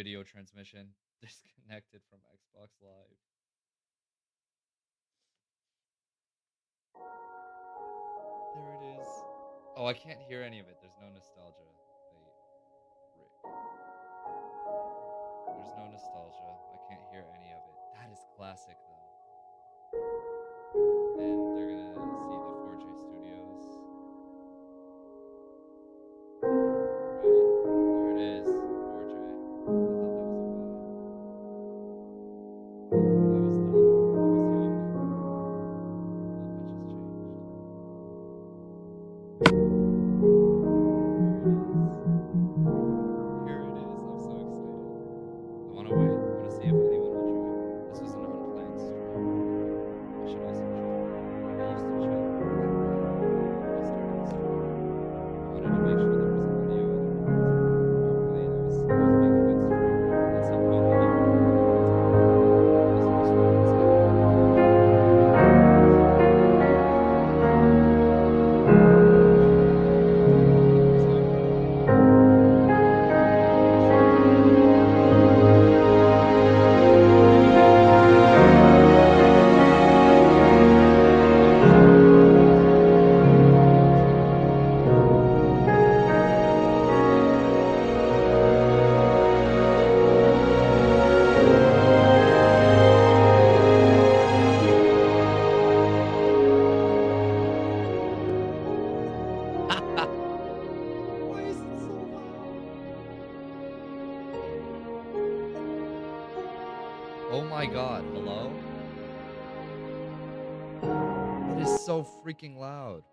video transmission disconnected from Xbox Live. There it is. Oh, I can't hear any of it. There's no nostalgia. Wait, Rick. There's no nostalgia. I can't hear any of it. That is classic, though. And they're gonna see the 4J Studios. Right. There it is. 4J. I thought that was a Y. I was dumb. I was young. Not much has changed. Here it is. I'm so excited. I want to wait. I want to see if anyone will join. This was an unplanned stream. I should also check. I used to check, by the way, when I started the stream. I wanted to make sure there was audio and everything was recorded properly, and I was being a good streamer. At some point, I did. At some point, this first stream was like why is it so loud? Oh my god, hello? It is so freaking loud.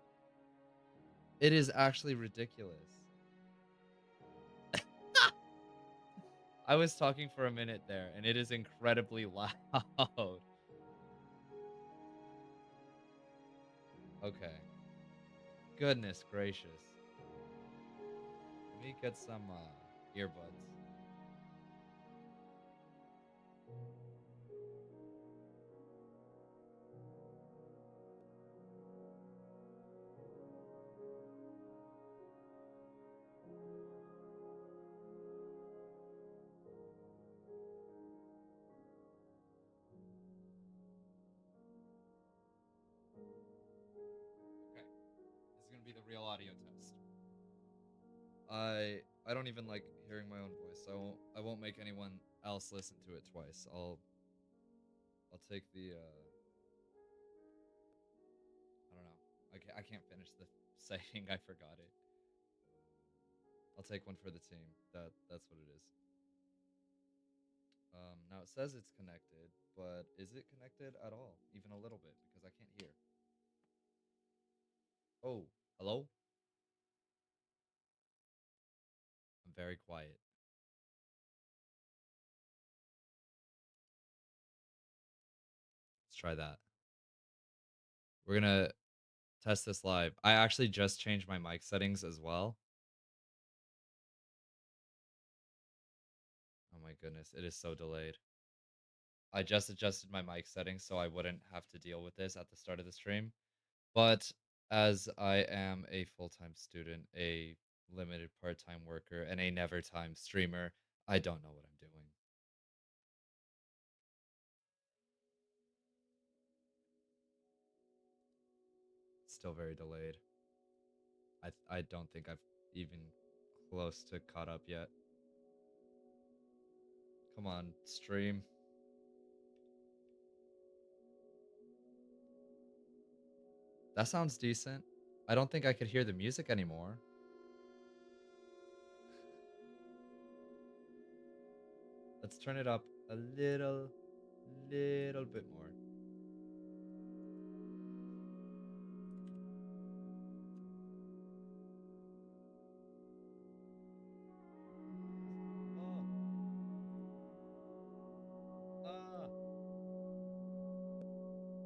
It is actually ridiculous. I was talking for a minute there, and it is incredibly loud. Okay. Goodness gracious. Let me get some earbuds. Okay. This is gonna be the real audio test. I don't even like hearing my own voice, so I won't make anyone else listen to it twice. I'll take the I don't know. I can't finish the saying. I forgot it. I'll take one for the team. That's what it is. Now it says it's connected, but is it connected at all? Even a little bit, because I can't hear. Oh, hello? I'm very quiet. Let's try that. We're gonna test this live. I actually just changed my mic settings as well. Oh my goodness, it is so delayed. I just adjusted my mic settings so I wouldn't have to deal with this at the start of the stream. But as I am a full-time student, a limited part-time worker, and a never-time streamer, I don't know what I'm doing. It's still very delayed. I don't think I've even close to caught up yet. Come on, stream. That sounds decent. I don't think I could hear the music anymore. Let's turn it up a little bit more.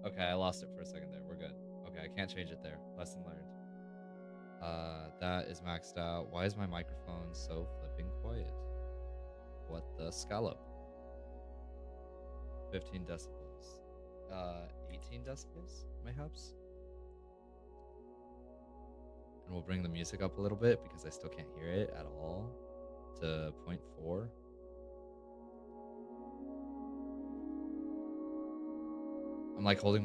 Okay, I lost it for a second there. We're good. Okay, I can't change it there. Lesson learned. That is maxed out. Why is my microphone so flipping quiet? What the scallop? 15 decibels. 18 decibels, mayhaps? And we'll bring the music up a little bit because I still can't hear it at all to 0.4. I'm like holding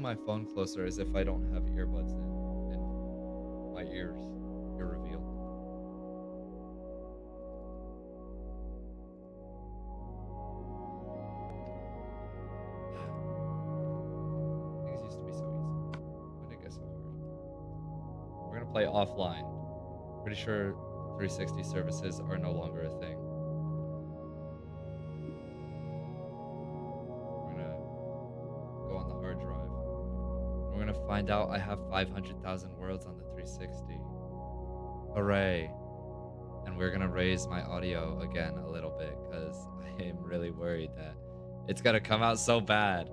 my phone closer as if I don't have earbuds in and my ears are revealed. Things used to be so easy. When did it get so hard? We're gonna play offline. Pretty sure 360 services are no longer a thing. We're gonna go on the hard drive. We're gonna find out I have 500,000 worlds on the 360. Hooray. And we're gonna raise my audio again a little bit because I am really worried that it's gonna come out so bad.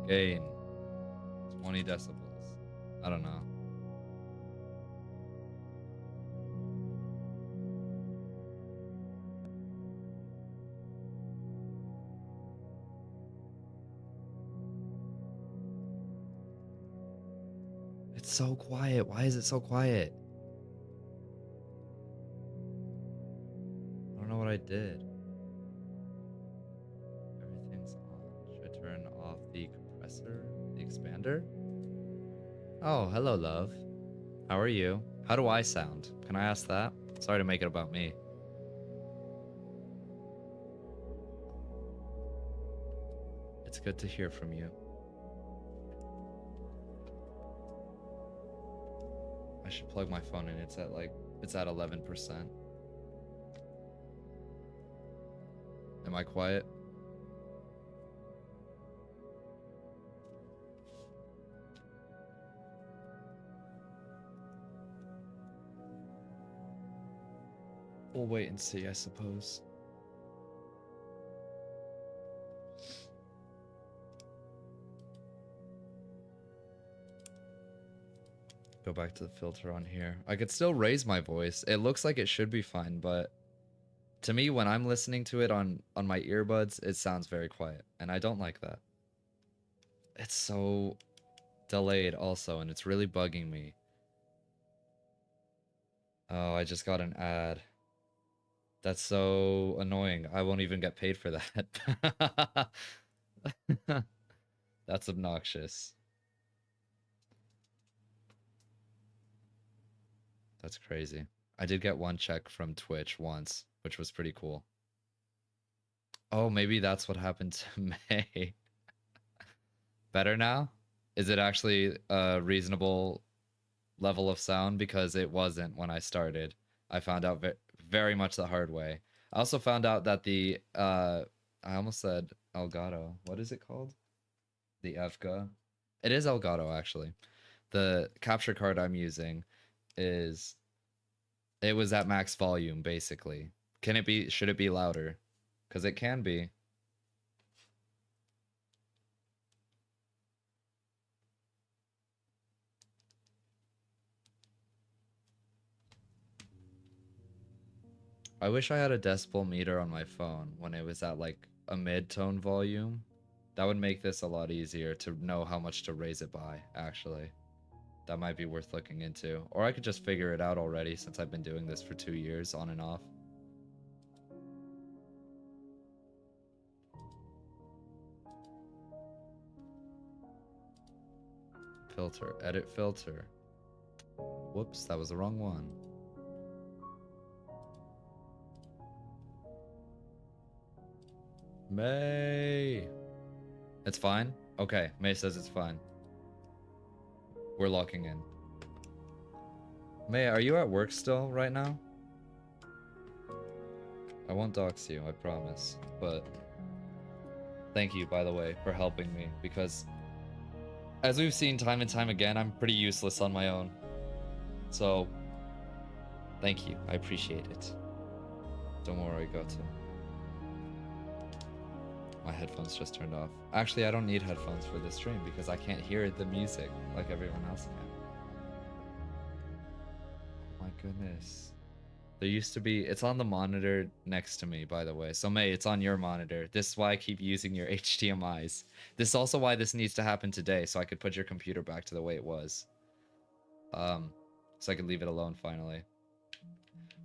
Gain 20 decibels. I don't know. It's so quiet. Why is it so quiet? I don't know what I did. Everything's on. Should I turn off the compressor? The expander? Oh, hello, love. How are you? How do I sound? Can I ask that? Sorry to make it about me. It's good to hear from you. I should plug my phone in. It's at 11%. Am I quiet? We'll wait and see, I suppose. Go back to the filter on here. I could still raise my voice. It looks like it should be fine, but to me, when I'm listening to it on my earbuds, it sounds very quiet, and I don't like that. It's so delayed also, and it's really bugging me. Oh, I just got an ad. That's so annoying. I won't even get paid for that. That's obnoxious. That's crazy. I did get one check from Twitch once, which was pretty cool. Oh, maybe that's what happened to May. Better now? Is it actually a reasonable level of sound? Because it wasn't when I started. I found out very much the hard way. I also found out that I almost said Elgato. What is it called? The FGA. It is Elgato, actually. The capture card I'm using it was at max volume, basically. Should it be louder? Because it can be. I wish I had a decibel meter on my phone when it was at like a mid-tone volume. That would make this a lot easier to know how much to raise it by, actually. That might be worth looking into. Or I could just figure it out already since I've been doing this for 2 years on and off. Filter, edit filter. Whoops, that was the wrong one. May. It's fine? Okay, May says it's fine. We're locking in. May, are you at work still right now? I won't dox you, I promise. But thank you, by the way, for helping me, because as we've seen time and time again, I'm pretty useless on my own. So, thank you. I appreciate it. Don't worry, Goto. My headphones just turned off. Actually, I don't need headphones for this stream because I can't hear the music like everyone else can. Oh my goodness. There used to be... It's on the monitor next to me, by the way. So, May, it's on your monitor. This is why I keep using your HDMIs. This is also why this needs to happen today, so I could put your computer back to the way it was. So I could leave it alone, finally.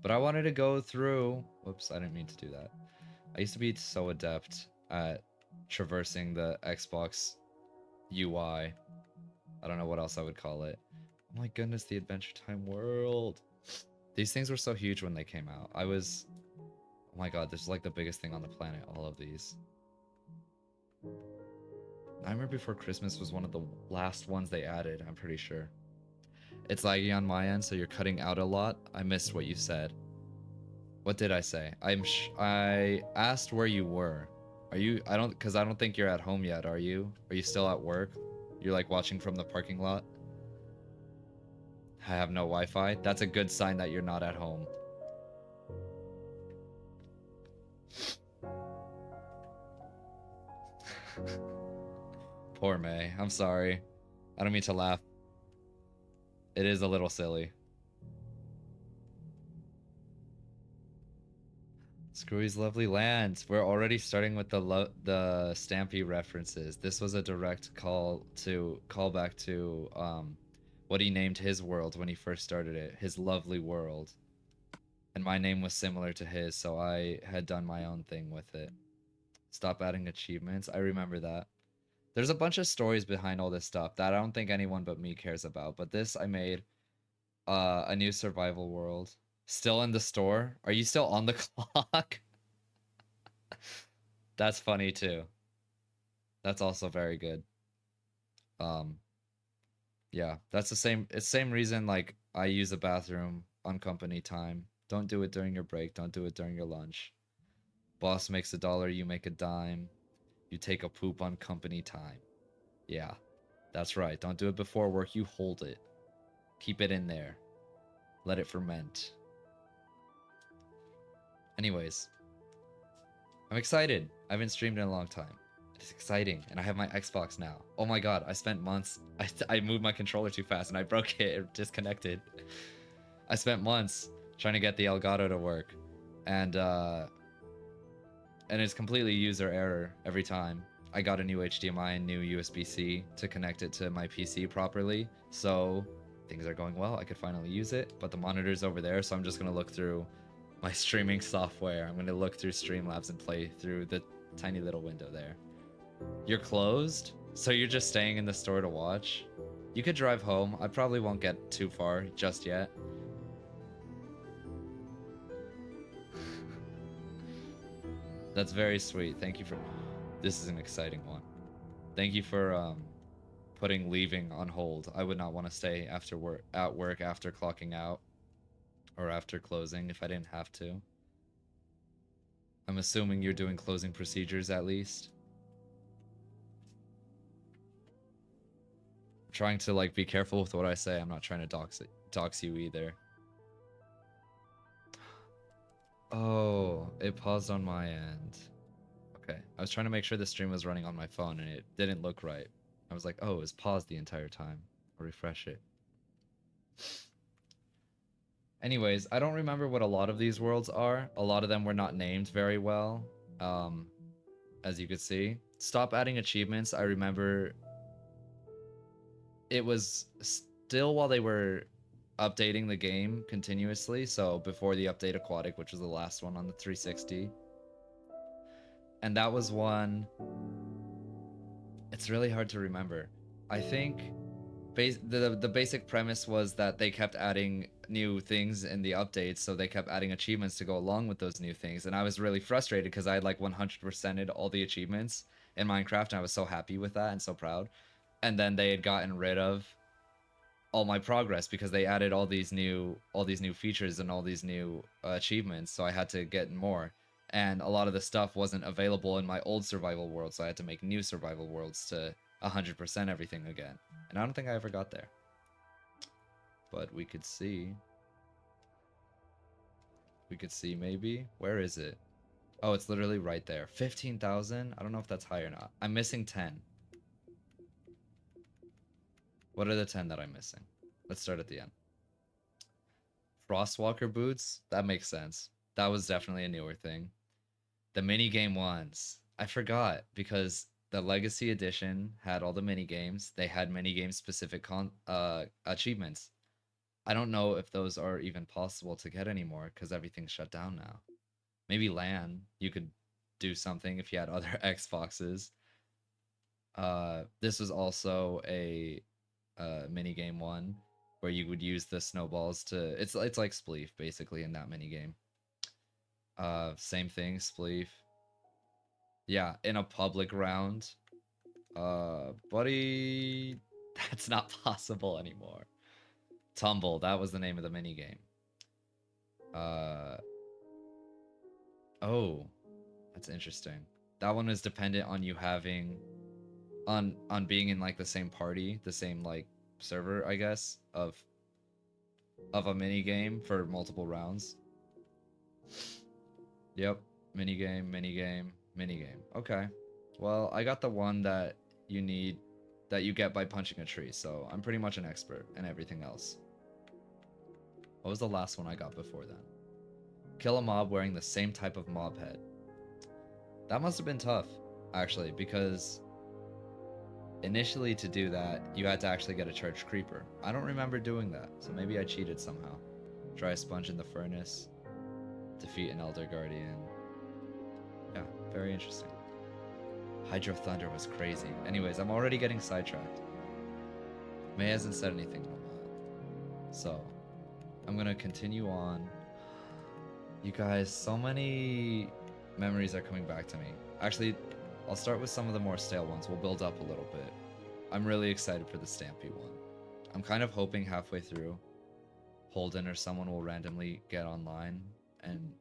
But I wanted to go through... Whoops, I didn't mean to do that. I used to be so adept at traversing the Xbox UI. I don't know what else I would call it. Oh my goodness, the Adventure Time world. These things were so huge when they came out. Oh my god, this is like the biggest thing on the planet, all of these. Nightmare Before Christmas was one of the last ones they added, I'm pretty sure. It's laggy on my end, so you're cutting out a lot. I missed what you said. What did I say? I asked where you were. Are you? Because I don't think you're at home yet, are you? Are you still at work? You're like watching from the parking lot? I have no Wi-Fi. That's a good sign that you're not at home. Poor May. I'm sorry. I don't mean to laugh. It is a little silly. Screwy's Lovely Land. We're already starting with the Stampy references. This was a direct callback to what he named his world when he first started it, his lovely world. And my name was similar to his, so I had done my own thing with it. Stop adding achievements. I remember that. There's a bunch of stories behind all this stuff that I don't think anyone but me cares about. But this I made a new survival world. Still in the store? Are you still on the clock? That's funny too. That's also very good. Um, yeah, that's the same. It's same reason like I use a bathroom on company time. Don't do it during your break. Don't do it during your lunch. Boss makes $1, you make a dime. You take a poop on company time. Yeah, that's right. Don't do it before work. You hold it. Keep it in there. Let it ferment. Anyways, I'm excited. I haven't streamed in a long time. It's exciting, and I have my Xbox now. Oh my god, I spent months. I moved my controller too fast, and I broke it. It disconnected. I spent months trying to get the Elgato to work, and it's completely user error every time. I got a new HDMI and new USB-C to connect it to my PC properly, so things are going well. I could finally use it, but the monitor's over there, so I'm just gonna look through my streaming software. I'm gonna look through Streamlabs and play through the tiny little window there. You're closed? So you're just staying in the store to watch? You could drive home. I probably won't get too far just yet. That's very sweet. Thank you for... This is an exciting one. Thank you for putting leaving on hold. I would not want to stay after at work after clocking out or after closing if I didn't have to. I'm assuming you're doing closing procedures at least. I'm trying to like be careful with what I say. I'm not trying to dox you either. Oh, it paused on my end. Okay, I was trying to make sure the stream was running on my phone and it didn't look right. I was like, oh, it was paused the entire time. I'll refresh it. Anyways, I don't remember what a lot of these worlds are. A lot of them were not named very well, as you could see. Stop adding achievements. I remember it was still while they were updating the game continuously, so before the update Aquatic, which was the last one on the 360. And that was one... It's really hard to remember. I think the basic premise was that they kept adding new things in the updates, so they kept adding achievements to go along with those new things, and I was really frustrated because I had like 100%ed all the achievements in Minecraft, and I was so happy with that and so proud. And then they had gotten rid of all my progress because they added all these new features and all these new achievements, so I had to get more. And a lot of the stuff wasn't available in my old survival world, so I had to make new survival worlds to 100% everything again. And I don't think I ever got there. But we could see. We could see maybe. Where is it? Oh, it's literally right there. 15,000? I don't know if that's high or not. I'm missing 10. What are the 10 that I'm missing? Let's start at the end. Frostwalker boots? That makes sense. That was definitely a newer thing. The minigame ones. I forgot because the Legacy Edition had all the minigames. They had minigame specific achievements. I don't know if those are even possible to get anymore because everything's shut down now. Maybe LAN, you could do something if you had other Xboxes. This was also a mini game one where you would use the snowballs to. It's like Spleef basically in that mini game. Same thing, Spleef. Yeah, in a public round. Buddy, that's not possible anymore. Tumble, that was the name of the mini game. Oh, that's interesting. That one is dependent on you having on being in like the same party, the same like server, I guess, of a mini game for multiple rounds. Yep, mini game, mini game, mini game. Okay. Well, I got the one that you need that you get by punching a tree, so I'm pretty much an expert in everything else. What was the last one I got before then? Kill a mob wearing the same type of mob head. That must have been tough, actually, because initially to do that, you had to actually get a church creeper. I don't remember doing that, so maybe I cheated somehow. Dry sponge in the furnace. Defeat an elder guardian. Yeah, very interesting. Hydro Thunder was crazy. Anyways, I'm already getting sidetracked. May hasn't said anything in a while. So, I'm gonna continue on. You guys, so many memories are coming back to me. Actually, I'll start with some of the more stale ones. We'll build up a little bit. I'm really excited for the Stampy one. I'm kind of hoping halfway through, Holden or someone will randomly get online and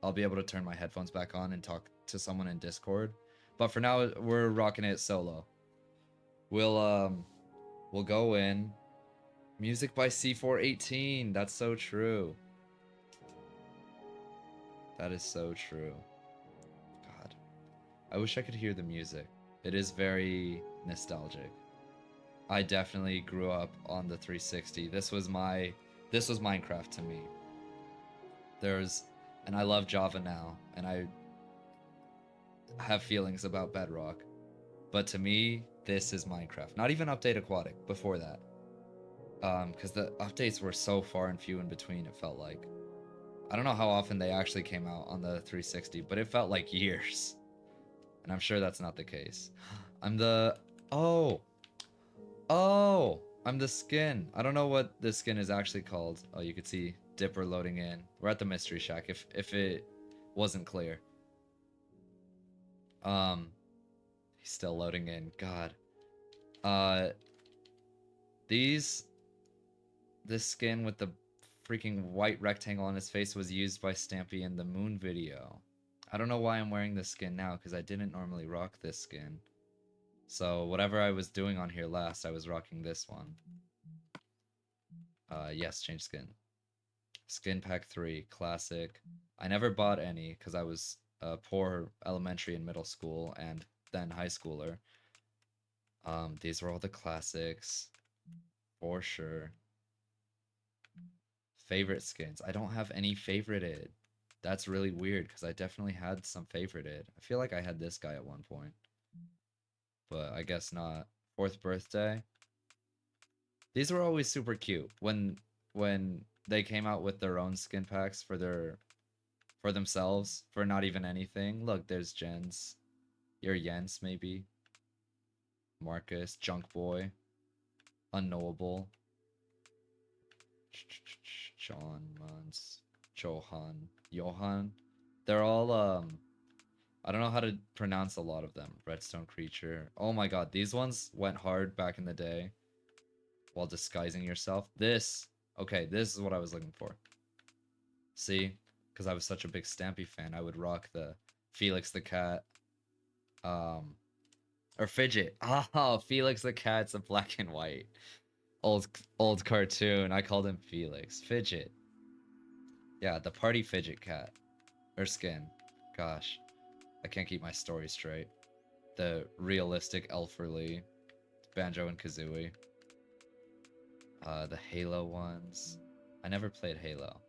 I'll be able to turn my headphones back on and talk to someone in Discord. But for now, we're rocking it solo. We'll go in. Music by C418. That's so true. That is so true. God. I wish I could hear the music. It is very nostalgic. I definitely grew up on the 360. This was Minecraft to me. And I love Java now, and I have feelings about Bedrock. But to me, this is Minecraft. Not even Update Aquatic before that. Because the updates were so far and few in between, it felt like. I don't know how often they actually came out on the 360, but it felt like years. And I'm sure that's not the case. I'm the... Oh! I'm the skin. I don't know what this skin is actually called. Oh, you could see Dipper loading in. We're at the Mystery Shack, if it wasn't clear. He's still loading in. God. This skin with the freaking white rectangle on his face was used by Stampy in the Moon video. I don't know why I'm wearing this skin now, because I didn't normally rock this skin. So whatever I was doing on here last, I was rocking this one. Yes, change skin. Skin Pack 3, classic. I never bought any, because I was a poor elementary and middle school, and then high schooler. These were all the classics. For sure. Favorite skins. I don't have any favorited. That's really weird because I definitely had some favorited. I feel like I had this guy at one point. But I guess not. 4th birthday. These were always super cute when they came out with their own skin packs for themselves for not even anything. Look, there's Jens. Your Jens maybe. Marcus, Junk Boy, Unknowable. John Mons, Johan. They're all I don't know how to pronounce a lot of them. Redstone Creature. Oh my god, these ones went hard back in the day while disguising yourself. Okay, this is what I was looking for. See? Because I was such a big Stampy fan, I would rock the Felix the Cat. Or Fidget. Oh, Felix the Cat's a black and white. Old cartoon. I called him Felix. Fidget. Yeah, the party Fidget Cat. Or skin. Gosh. I can't keep my story straight. The realistic Elferly. Banjo and Kazooie. The Halo ones. I never played Halo.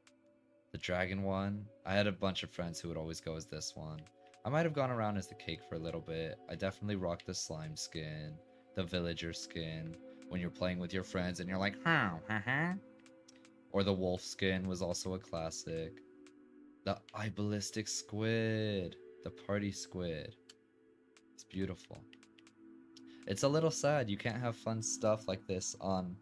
The Dragon one. I had a bunch of friends who would always go as this one. I might have gone around as the Cake for a little bit. I definitely rocked the Slime skin. The Villager skin. When you're playing with your friends and you're like, huh. Or the Wolf skin was also a classic. The eye ballistic squid. The party squid. It's beautiful. It's a little sad you can't have fun stuff like this on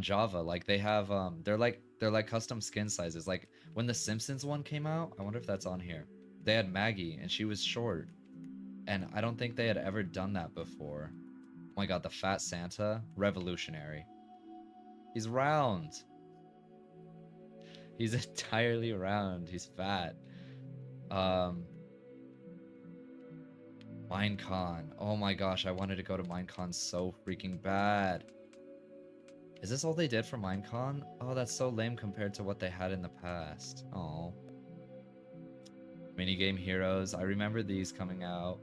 Java. Like they have they're like custom skin sizes. Like when the Simpsons one came out, I wonder if that's on here. They had Maggie and she was short. And I don't think they had ever done that before. Oh my god, the fat Santa, revolutionary. He's round. He's entirely round. He's fat. Um Minecon. Oh my gosh, I wanted to go to Minecon so freaking bad. Is this all they did for Minecon? Oh, that's so lame compared to what they had in the past. Oh. Minigame Heroes. I remember these coming out.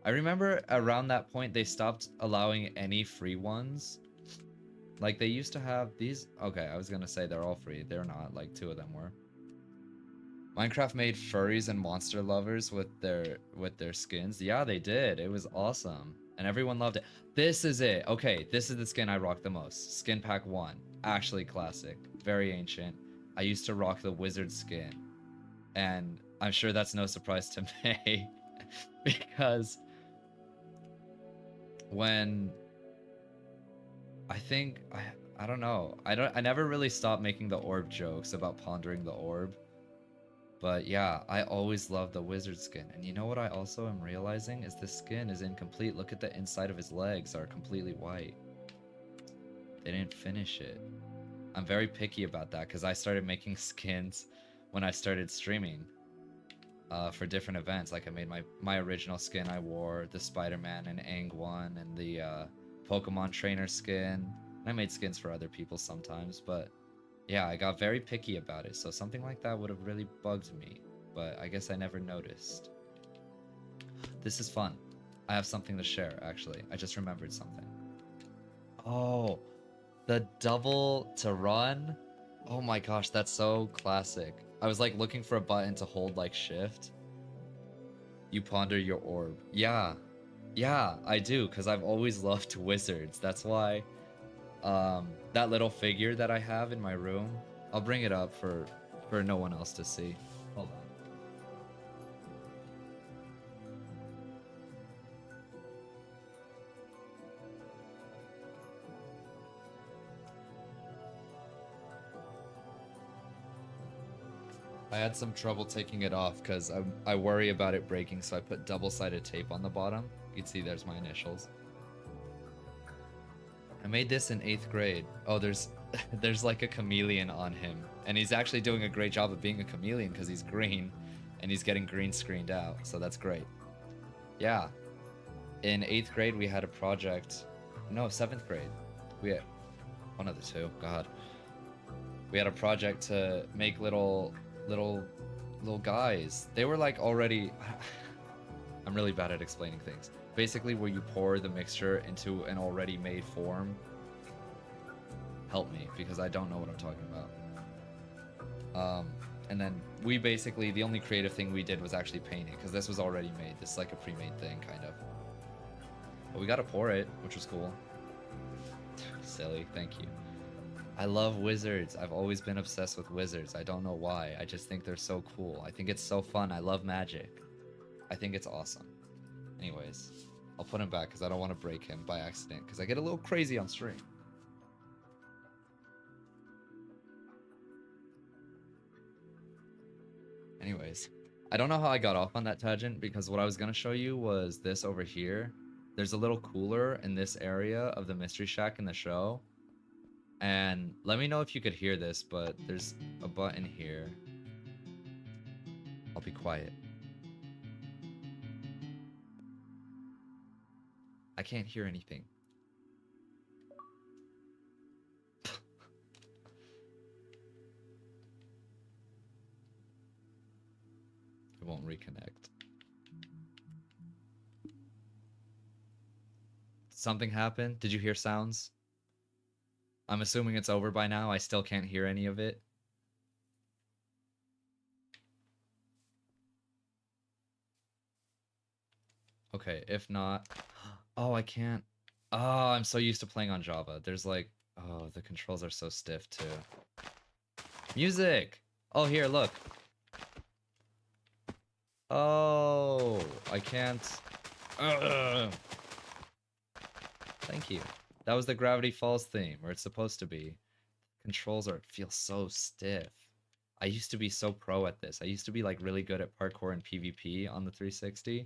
I remember around that point they stopped allowing any free ones. Like they used to have these. Okay, I was gonna say they're all free. They're not. Like two of them were. Minecraft made furries and monster lovers with their skins. Yeah, they did. It was awesome. And everyone loved it. This is it. Okay, this is the skin I rock the most. Skin pack 1. Actually classic. Very ancient. I used to rock the wizard skin. And I'm sure that's no surprise to May. Because when I don't know. I never really stopped making the orb jokes about pondering the orb. But yeah, I always loved the wizard skin. And you know what I also am realizing is this skin is incomplete. Look at the inside of his legs are completely white. They didn't finish it. I'm very picky about that because I started making skins when I started streaming for different events. Like I made my original skin I wore, the Spider-Man and Aang one, and the Pokemon trainer skin. And I made skins for other people sometimes, but yeah, I got very picky about it, so something like that would have really bugged me, but I guess I never noticed. This is fun. I have something to share, actually. I just remembered something. Oh, the double to run? Oh my gosh, that's so classic. I was like looking for a button to hold like shift. You ponder your orb. Yeah. Yeah, I do, because I've always loved wizards. That's why that little figure that I have in my room, I'll bring it up for no one else to see. Hold on. I had some trouble taking it off because I worry about it breaking, so I put double-sided tape on the bottom. You can see there's my initials. I made this in 8th grade. Oh, there's there's like a chameleon on him. And he's actually doing a great job of being a chameleon because he's green and he's getting green screened out. So that's great. Yeah. In 8th grade, we had a project. No, 7th grade. We had one of the two. God. We had a project to make little guys. They were like already. I'm really bad at explaining things. Basically, where you pour the mixture into an already made form. Help me, because I don't know what I'm talking about. And then we basically, the only creative thing we did was actually paint it, because this was already made. This is like a pre-made thing, kind of. But we got to pour it, which was cool. Silly, thank you. I love wizards. I've always been obsessed with wizards. I don't know why. I just think they're so cool. I think it's so fun. I love magic. I think it's awesome. Anyways, I'll put him back because I don't want to break him by accident because I get a little crazy on stream. Anyways, I don't know how I got off on that tangent because what I was going to show you was this over here. There's a little cooler in this area of the Mystery Shack in the show. And let me know if you could hear this, but there's a button here. I'll be quiet. I can't hear anything. It won't reconnect. Something happened? Did you hear sounds? I'm assuming it's over by now. I still can't hear any of it. Okay, if not... Oh, I can't... Oh, I'm so used to playing on Java. There's like... Oh, the controls are so stiff too. Music! Oh, here, look. Oh, I can't. Ugh. Thank you. That was the Gravity Falls theme, where it's supposed to be. Controls are feel so stiff. I used to be so pro at this. I used to be like really good at parkour and PvP on the 360.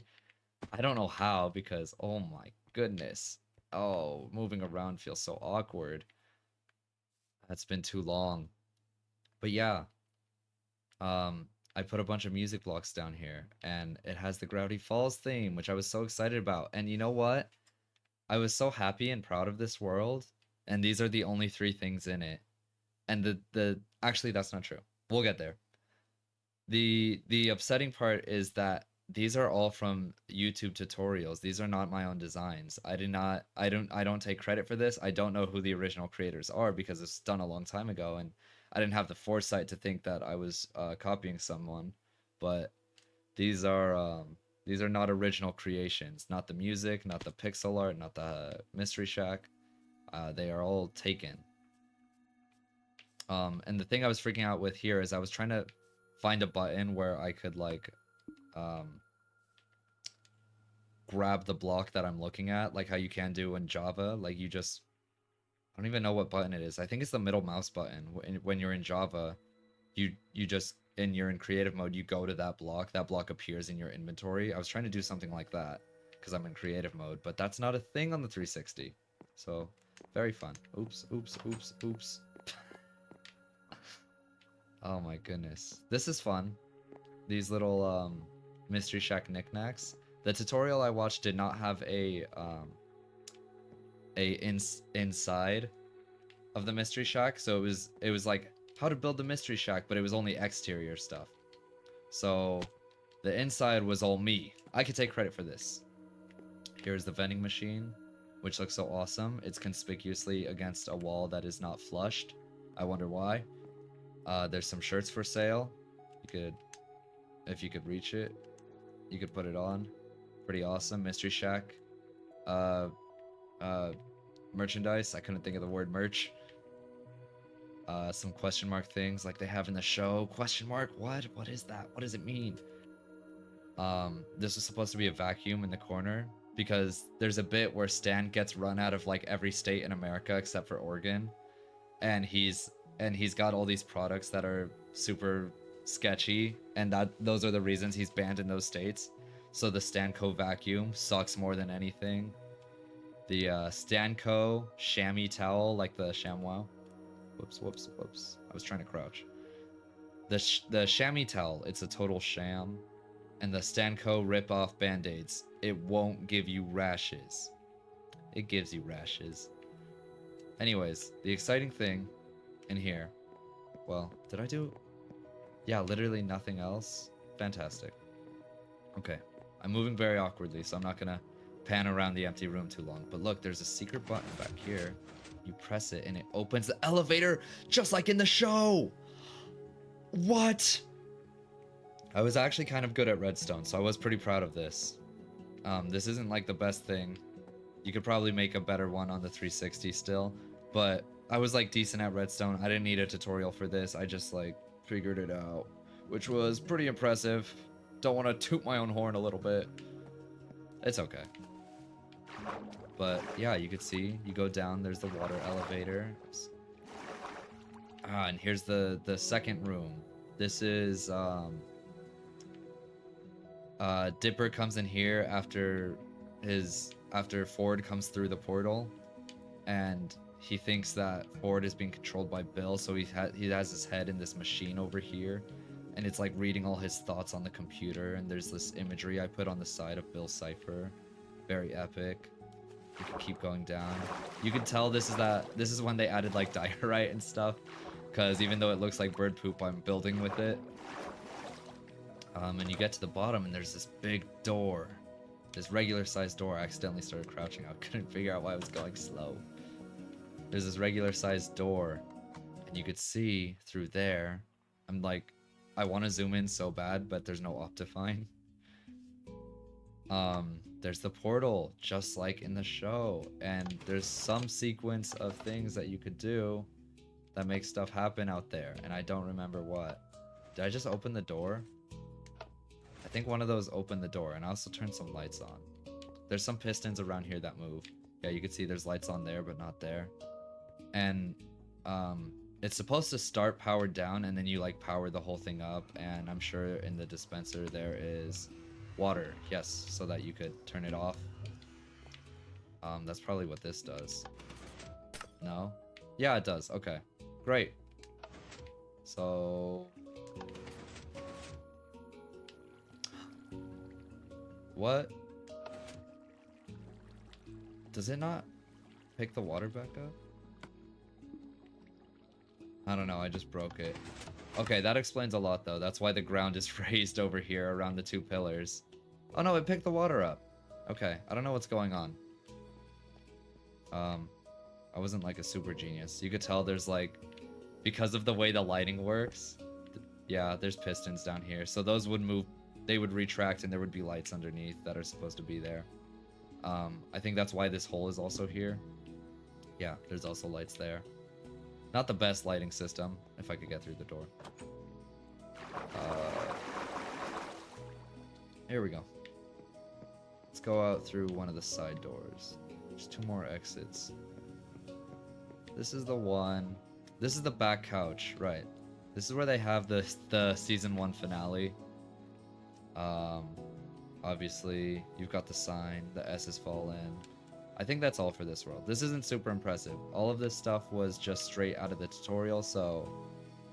I don't know how because oh my goodness. Oh, moving around feels so awkward. That's been too long. But yeah, I put a bunch of music blocks down here and it has the Gravity Falls theme, which I was so excited about. And you know what? I was so happy and proud of this world, and these are the only three things in it. And the actually that's not true. We'll get there. The upsetting part is that these are all from YouTube tutorials. These are not my own designs. I don't take credit for this. I don't know who the original creators are because it's done a long time ago and I didn't have the foresight to think that I was copying someone. But these are not original creations. Not the music, not the pixel art, not the Mystery Shack. They are all taken. And the thing I was freaking out with here is I was trying to find a button where I could like grab the block that I'm looking at, like how you can do in Java. Like you just, I don't even know what button it is. I think it's the middle mouse button. When you're in Java, you just you're in creative mode, you go to that block appears in your inventory. I was trying to do something like that because I'm in creative mode, but that's not a thing on the 360. So very fun. Oops, oops, oops, oops. Oh my goodness. This is fun. These little Mystery Shack knickknacks. The tutorial I watched did not have a inside of the Mystery Shack, so it was like how to build the Mystery Shack, but it was only exterior stuff. So the inside was all me. I could take credit for this. Here's the vending machine, which looks so awesome. It's conspicuously against a wall that is not flushed. I wonder why. There's some shirts for sale. You could, if you could reach it, you could put it on. Pretty awesome. Mystery Shack. Uh, Merchandise. I couldn't think of the word merch. Some question mark things like they have in the show. Question mark? What? What is that? What does it mean? This is supposed to be a vacuum in the corner because there's a bit where Stan gets run out of like every state in America except for Oregon, and he's got all these products that are super sketchy, and that those are the reasons he's banned in those states. So the Stanco vacuum sucks more than anything. The Stanco chamois towel, like the ShamWow. Whoops, whoops, whoops. I was trying to crouch. The chamois towel, it's a total sham. And the Stanco rip-off band-aids, it won't give you rashes. It gives you rashes. Anyways, the exciting thing in here, well, did I do? Yeah, literally nothing else. Fantastic. Okay, I'm moving very awkwardly, so I'm not gonna pan around the empty room too long. But look, there's a secret button back here. You press it and it opens the elevator just like in the show. What? I was actually kind of good at redstone, so I was pretty proud of this. This isn't like the best thing. You could probably make a better one on the 360 still, but I was like decent at redstone. I didn't need a tutorial for this. I just like figured it out, which was pretty impressive. Don't want to toot my own horn a little bit. It's okay. But yeah, you could see, you go down, there's the water elevator. And here's the second room. This is Dipper comes in here after Ford comes through the portal, and he thinks that Ford is being controlled by Bill, so he has his head in this machine over here, and it's like reading all his thoughts on the computer. And there's this imagery I put on the side of Bill's cipher, very epic. You can keep going down. You can tell this is when they added like diorite and stuff, because even though it looks like bird poop, I'm building with it. And you get to the bottom and there's this big door. This regular sized door. I accidentally started crouching. I couldn't figure out why I was going slow. There's this regular sized door, and you could see through there. I'm like, I want to zoom in so bad, but there's no Optifine. There's the portal, just like in the show, and there's some sequence of things that you could do that make stuff happen out there, and I don't remember what. Did I just open the door? I think one of those opened the door, and I also turned some lights on. There's some pistons around here that move. Yeah, you can see there's lights on there, but not there. And it's supposed to start powered down, and then you like power the whole thing up. And I'm sure in the dispenser there is water, yes, so that you could turn it off. That's probably what this does. No? Yeah, it does. Okay, great. So what? Does it not pick the water back up? I don't know, I just broke it. Okay, that explains a lot though. That's why the ground is raised over here around the 2 pillars. Oh no, it picked the water up. Okay, I don't know what's going on. I wasn't like a super genius. You could tell there's like, because of the way the lighting works, yeah, there's pistons down here. So those would move, they would retract, and there would be lights underneath that are supposed to be there. I think that's why this hole is also here. Yeah, there's also lights there. Not the best lighting system, if I could get through the door. Here we go. Let's go out through one of the side doors. There's 2 more exits. This is the one. This is the back couch, right. This is where they have the season 1 finale. Obviously, you've got the sign, the S has fallen. I think that's all for this world. This isn't super impressive. All of this stuff was just straight out of the tutorial, so...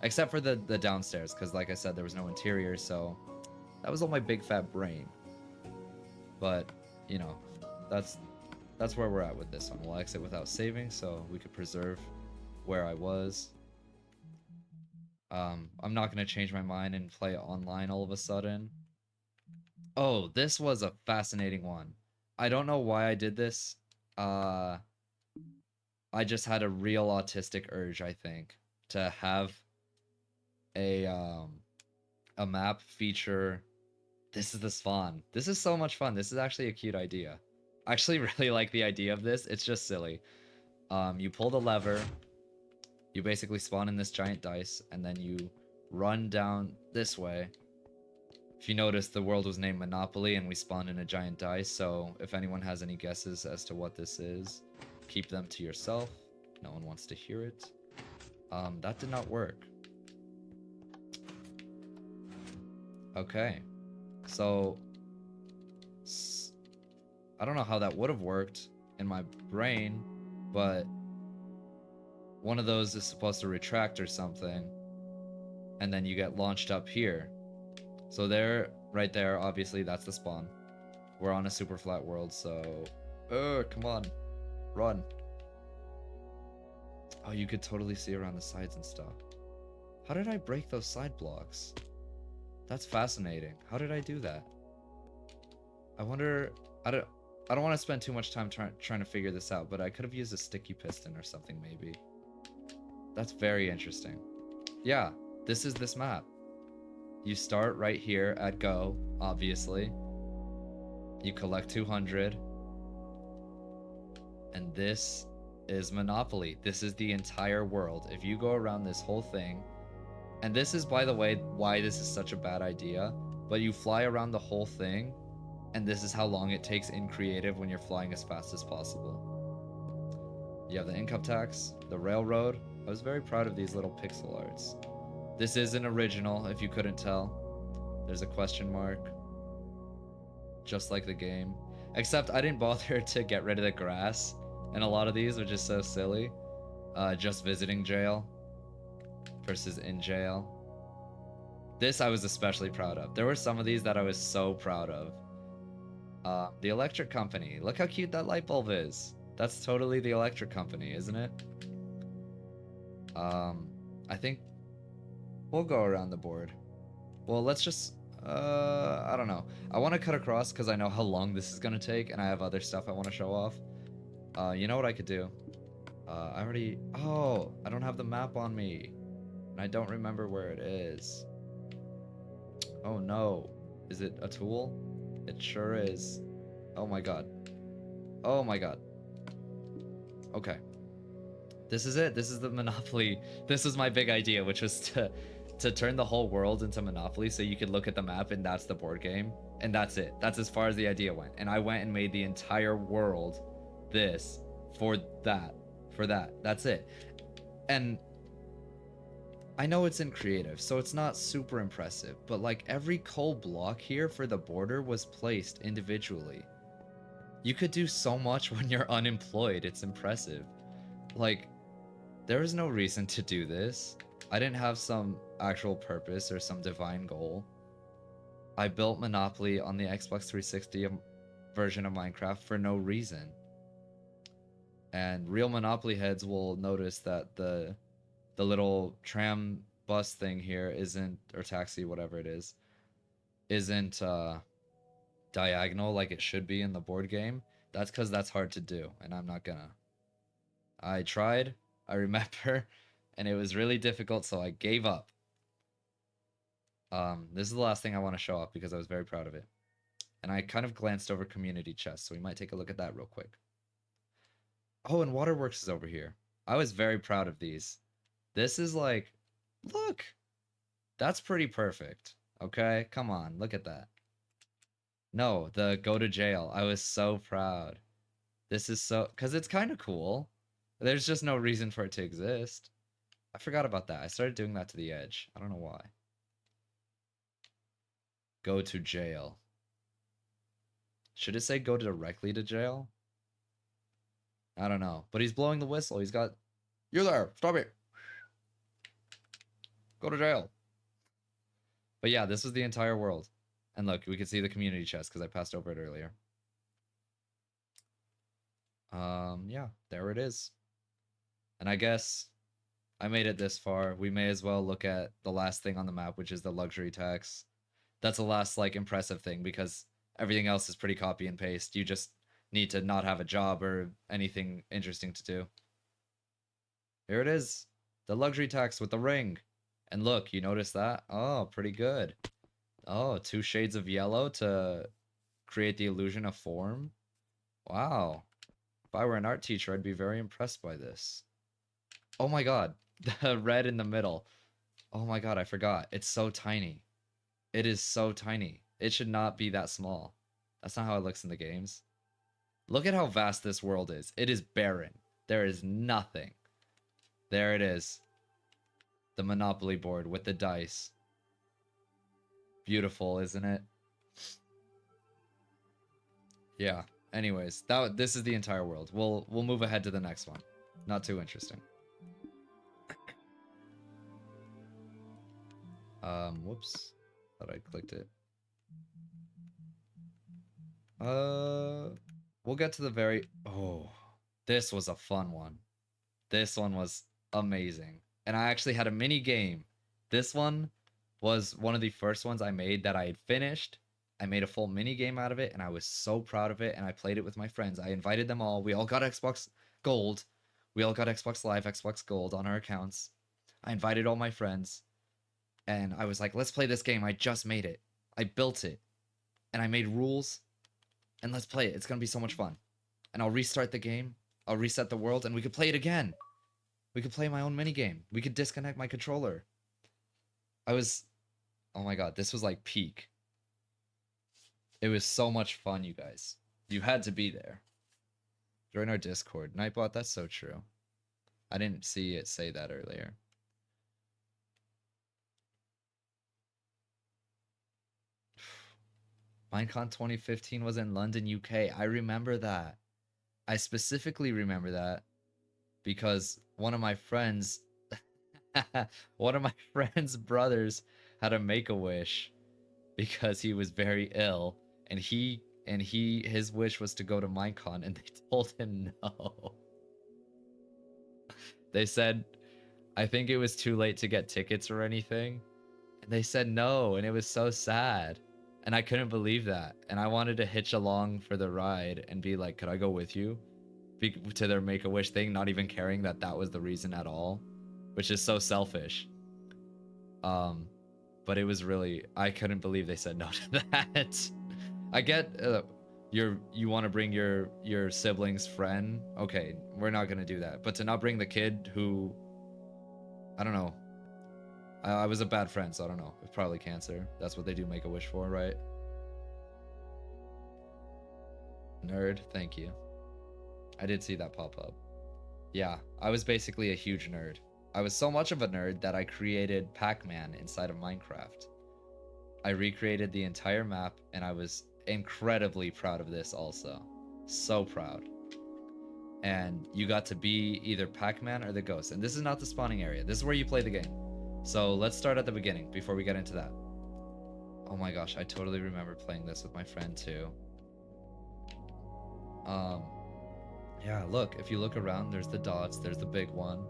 Except for the downstairs, because like I said, there was no interior, so... That was all my big fat brain. But, you know, that's where we're at with this one. We'll exit without saving, so we could preserve where I was. I'm not going to change my mind and play online all of a sudden. Oh, this was a fascinating one. I don't know why I did this. I just had a real autistic urge, I think, to have a map feature. This is the spawn. This is so much fun. This is actually a cute idea. I actually really like the idea of this. It's just silly. You pull the lever, you basically spawn in this giant dice, and then you run down this way. If you notice, the world was named Monopoly, and we spawned in a giant dice, so if anyone has any guesses as to what this is, keep them to yourself. No one wants to hear it. That did not work. Okay. So... I don't know how that would have worked in my brain, but one of those is supposed to retract or something, and then you get launched up here. So there, right there, obviously that's the spawn. We're on a super flat world, so... come on. Run. Oh, you could totally see around the sides and stuff. How did I break those side blocks? That's fascinating. How did I do that? I wonder... I don't want to spend too much time trying to figure this out, but I could have used a sticky piston or something, maybe. That's very interesting. Yeah, this is this map. You start right here at go, obviously. You collect 200. And this is Monopoly. This is the entire world. If you go around this whole thing, and this is, by the way, why this is such a bad idea, but you fly around the whole thing, and this is how long it takes in creative when you're flying as fast as possible. You have the income tax, the railroad. I was very proud of these little pixel arts. This is an original, if you couldn't tell. There's a question mark. Just like the game. Except I didn't bother to get rid of the grass. And a lot of these are just so silly. Just visiting jail versus in jail. This I was especially proud of. There were some of these that I was so proud of. The electric company. Look how cute that light bulb is. That's totally the electric company, isn't it? I think we'll go around the board. Well, let's just, I don't know. I want to cut across because I know how long this is going to take, and I have other stuff I want to show off. You know what I could do? Oh, I don't have the map on me. And I don't remember where it is. Oh no. Is it a tool? It sure is. Oh my god. Oh my god. Okay. This is it. This is the Monopoly. This was my big idea, which was to turn the whole world into Monopoly so you could look at the map and that's the board game. And that's it. That's as far as the idea went. And I went and made the entire world this for that. For that. That's it. And I know it's in creative, so it's not super impressive, but like every coal block here for the border was placed individually. You could do so much when you're unemployed. It's impressive. Like, there was no reason to do this. I didn't have some actual purpose or some divine goal. I built Monopoly on the Xbox 360 version of Minecraft for no reason. And real Monopoly heads will notice that the little tram bus thing here isn't, or taxi, whatever it is, isn't diagonal like it should be in the board game. That's because that's hard to do, and I'm not gonna. I tried, I remember, and it was really difficult, so I gave up. This is the last thing I want to show off because I was very proud of it. And I kind of glanced over community chest, so we might take a look at that real quick. Oh, and Waterworks is over here. I was very proud of these. This is like, look, that's pretty perfect. Okay, come on, look at that. No, the go to jail. I was so proud. This is so, because it's kind of cool. There's just no reason for it to exist. I forgot about that. I started doing that to the edge. I don't know why. Go to jail. Should it say go directly to jail? I don't know. But he's blowing the whistle. He's got... You're there. Stop it. Go to jail. But yeah, this was the entire world. And look, we can see the community chest because I passed over it earlier. Yeah, there it is. And I guess I made it this far. We may as well look at the last thing on the map, which is the luxury tax. That's the last, like, impressive thing because everything else is pretty copy and paste. You just need to not have a job or anything interesting to do. Here it is. The luxury tax with the ring. And look, you notice that? Oh, pretty good. Oh, 2 shades of yellow to create the illusion of form. Wow. If I were an art teacher, I'd be very impressed by this. Oh my god. The red in the middle. Oh my god, I forgot. It's so tiny. It is so tiny. It should not be that small. That's not how it looks in the games. Look at how vast this world is. It is barren. There is nothing. There it is. The Monopoly board with the dice. Beautiful, isn't it? Yeah. Anyways, this is the entire world. We'll move ahead to the next one. Not too interesting. Whoops. Thought I clicked it. We'll get to the very... Oh, this was a fun one. This one was amazing. And I actually had a mini game. This one was one of the first ones I made that I had finished. I made a full mini game out of it, and I was so proud of it, and I played it with my friends. I invited them all. We all got Xbox Gold. We all got Xbox Live, Xbox Gold on our accounts. I invited all my friends, and I was like, let's play this game. I just made it. I built it, and I made rules, and let's play it. It's going to be so much fun. And I'll restart the game. I'll reset the world, and we could play it again. We could play my own mini game. We could disconnect my controller. Oh my god, this was like peak. It was so much fun, you guys. You had to be there. Join our Discord. Nightbot, that's so true. I didn't see it say that earlier. Minecon 2015 was in London, UK. I remember that. I specifically remember that because one of my friends brothers had a Make-A-Wish because he was very ill, and his wish was to go to Minecon, and they told him no. They said, I think it was too late to get tickets or anything, and they said no, and it was so sad, and I couldn't believe that, and I wanted to hitch along for the ride and be like, could I go with you? To their Make-A-Wish thing, not even caring that that was the reason at all, which is so selfish. But it was really, I couldn't believe they said no to that. I get you want to bring your sibling's friend. Okay, we're not gonna do that. But to not bring the kid who, I don't know. I was a bad friend, so I don't know. It's probably cancer. That's what they do make a wish for, right? Nerd, thank you. I did see that pop up. Yeah, I was basically a huge nerd. I was so much of a nerd that I created Pac-Man inside of Minecraft. I recreated the entire map, and I was incredibly proud of this also. So proud. And you got to be either Pac-Man or the ghost. And this is not the spawning area. This is where you play the game. So let's start at the beginning before we get into that. Oh my gosh, I totally remember playing this with my friend too. Yeah, look, if you look around, there's the dots, there's the big one.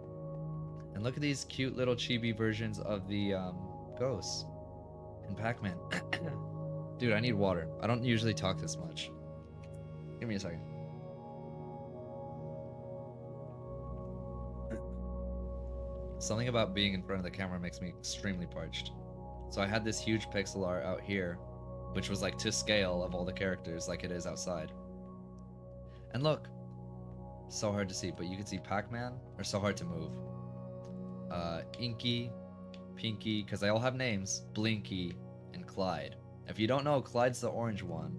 And look at these cute little chibi versions of the ghosts in Pac-Man. Dude, I need water. I don't usually talk this much. Give me a second. Something about being in front of the camera makes me extremely parched. So I had this huge pixel art out here, which was like to scale of all the characters like it is outside. And look, so hard to see, but you can see Pac-Man, or so hard to move. Inky, Pinky, because they all have names, Blinky, and Clyde. If you don't know, Clyde's the orange one,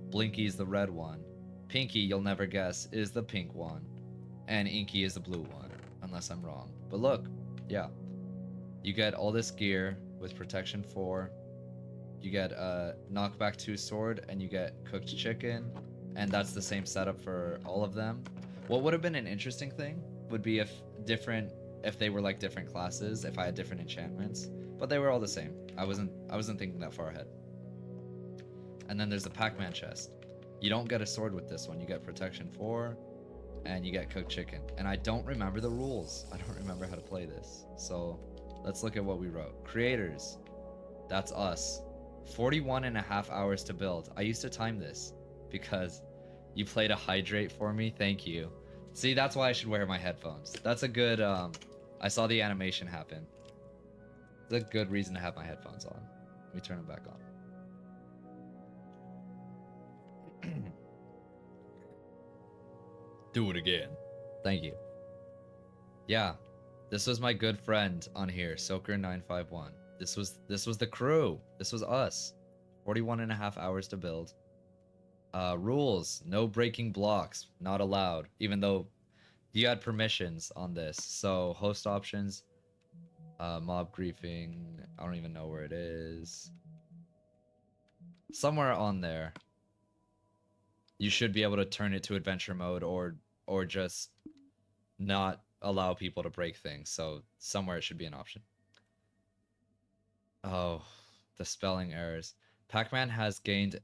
Blinky's the red one, Pinky, you'll never guess, is the pink one, and Inky is the blue one, unless I'm wrong. But look, yeah, you get all this gear with protection 4, you get a knockback 2 sword, and you get cooked chicken, and that's the same setup for all of them. What would have been an interesting thing would be if they were like different classes, if I had different enchantments, but they were all the same. I wasn't thinking that far ahead. And then there's the Pac-Man chest. You don't get a sword with this one. You get protection 4, and you get cooked chicken. And I don't remember the rules. I don't remember how to play this. So let's look at what we wrote. Creators, that's us. 41.5 hours to build. I used to time this because you played a hydrate for me. Thank you. See, that's why I should wear my headphones. That's a good, I saw the animation happen. It's a good reason to have my headphones on. Let me turn them back on. Do it again. Thank you. Yeah, this was my good friend on here, Soaker951. This was the crew. This was us. 41.5 hours to build. Rules, no breaking blocks, not allowed, even though you had permissions on this. So host options, mob griefing, I don't even know where it is. Somewhere on there. You should be able to turn it to adventure mode or just not allow people to break things. So somewhere it should be an option. Oh, the spelling errors. Pac-Man has gained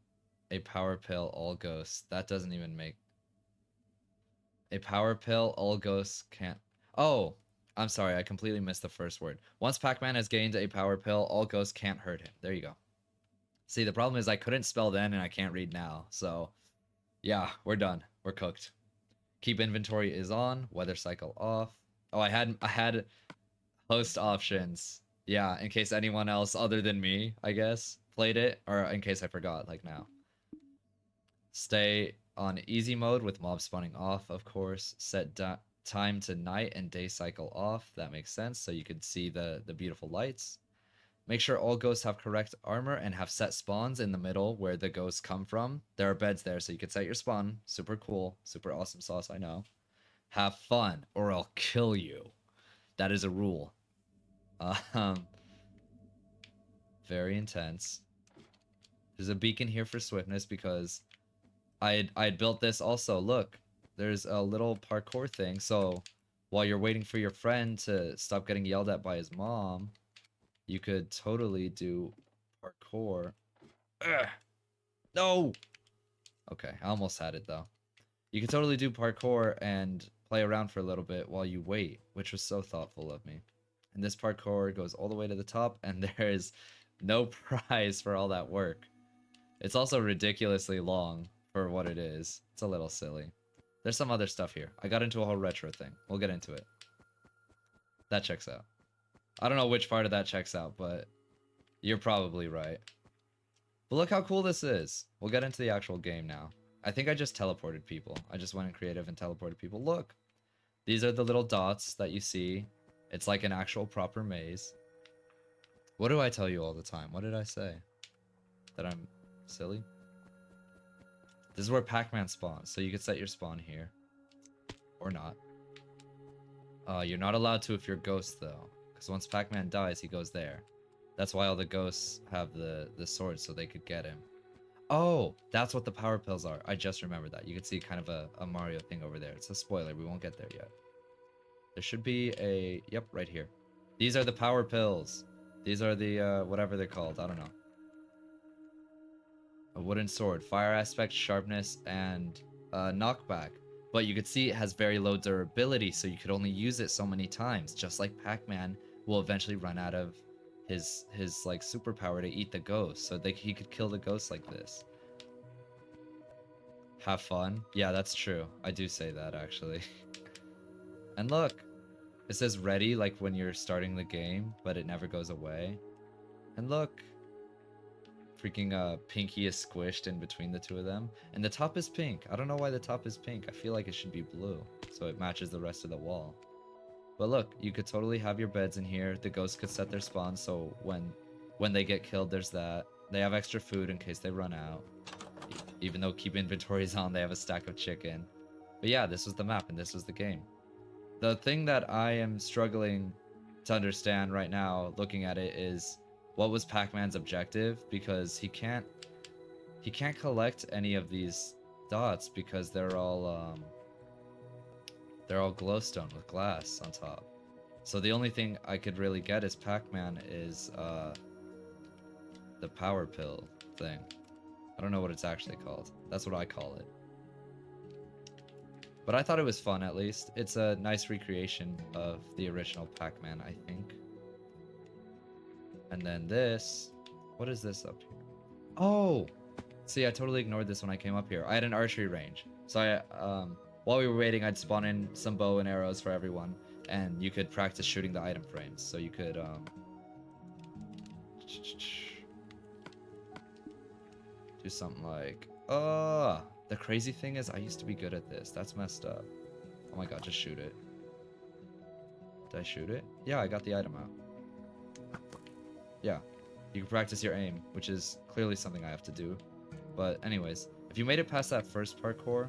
a power pill, all ghosts. That doesn't even make... A power pill, all ghosts can't... Oh, I'm sorry, I completely missed the first word. Once Pac-Man has gained a power pill, all ghosts can't hurt him. There you go. See, the problem is I couldn't spell then and I can't read now. So, yeah, we're done. We're cooked. Keep inventory is on. Weather cycle off. Oh, I had host options. Yeah, in case anyone else other than me, I guess, played it. Or in case I forgot, like now. Stay on easy mode with mob spawning off, of course. Set time to night and day cycle off. That makes sense, so you can see the beautiful lights. Make sure all ghosts have correct armor and have set spawns in the middle where the ghosts come from. There are beds there, so you can set your spawn. Super cool. Super awesome sauce, I know. Have fun, or I'll kill you. That is a rule. Very intense. There's a beacon here for swiftness because I had built this also. Look, there's a little parkour thing. So while you're waiting for your friend to stop getting yelled at by his mom, you could totally do parkour. Ugh. No! Okay, I almost had it though. You could totally do parkour and play around for a little bit while you wait, which was so thoughtful of me. And this parkour goes all the way to the top, and there is no prize for all that work. It's also ridiculously long for what it is. It's a little silly. There's some other stuff here. I got into a whole retro thing. We'll get into it. That checks out. I don't know which part of that checks out, but you're probably right. But look how cool this is. We'll get into the actual game now. I think I just teleported people. I just went in creative and teleported people. Look. These are the little dots that you see. It's like an actual proper maze. What do I tell you all the time? What did I say? That I'm silly? This is where Pac-Man spawns, so you could set your spawn here. Or not. You're not allowed to if you're Ghost, though. Because once Pac-Man dies, he goes there. That's why all the ghosts have the swords, so they could get him. Oh, that's what the power pills are. I just remembered that. You can see kind of a Mario thing over there. It's a spoiler. We won't get there yet. There should be a... Yep, right here. These are the power pills. These are the, whatever they're called. I don't know. A wooden sword. Fire aspect, sharpness, and knockback. But you could see it has very low durability, so you could only use it so many times. Just like Pac-Man will eventually run out of his like superpower to eat the ghost. So he could kill the ghost like this. Have fun? Yeah, that's true. I do say that, actually. And look, it says ready like when you're starting the game, but it never goes away. And look, freaking Pinky is squished in between the two of them. And the top is pink. I don't know why the top is pink. I feel like it should be blue, so it matches the rest of the wall. But look, you could totally have your beds in here. The ghosts could set their spawn, so when they get killed, there's that. They have extra food in case they run out. Even though keep inventories on, they have a stack of chicken. But yeah, this was the map and this was the game. The thing that I am struggling to understand right now, looking at it, is what was Pac-Man's objective? Because he can't collect any of these dots because they're all glowstone with glass on top. So the only thing I could really get as Pac-Man is the power pill thing. I don't know what it's actually called. That's what I call it. But I thought it was fun, at least. It's a nice recreation of the original Pac-Man, I think. And then this... What is this up here? Oh! See, I totally ignored this when I came up here. I had an archery range. So I, while we were waiting, I'd spawn in some bow and arrows for everyone. And you could practice shooting the item frames. So you could, do something like... the crazy thing is I used to be good at this. That's messed up. Oh my god, just shoot it. Did I shoot it? Yeah, I got the item out. Yeah. You can practice your aim, which is clearly something I have to do. But anyways, if you made it past that first parkour,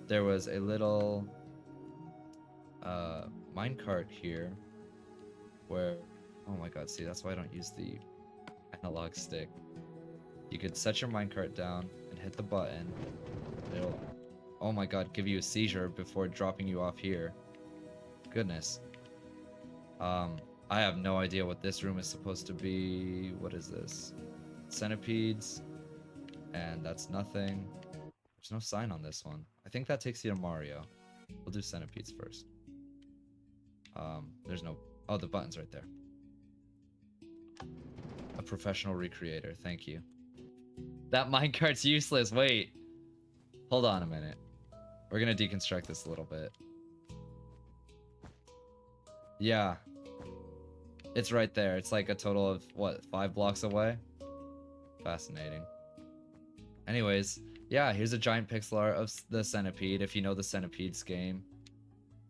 there was a little minecart here where... Oh my god, see, that's why I don't use the analog stick. You could set your minecart down and hit the button. It'll, oh my god, give you a seizure before dropping you off here. Goodness. I have no idea what this room is supposed to be. What is this? Centipedes. And that's nothing. There's no sign on this one. I think that takes you to Mario. We'll do centipedes first. There's no... Oh, the button's right there. A professional recreator, thank you. That minecart's useless, wait. Hold on a minute. We're gonna deconstruct this a little bit. Yeah. It's right there. It's like a total of, what, 5 blocks away? Fascinating. Anyways, yeah, here's a giant pixel art of the Centipede, if you know the Centipedes game.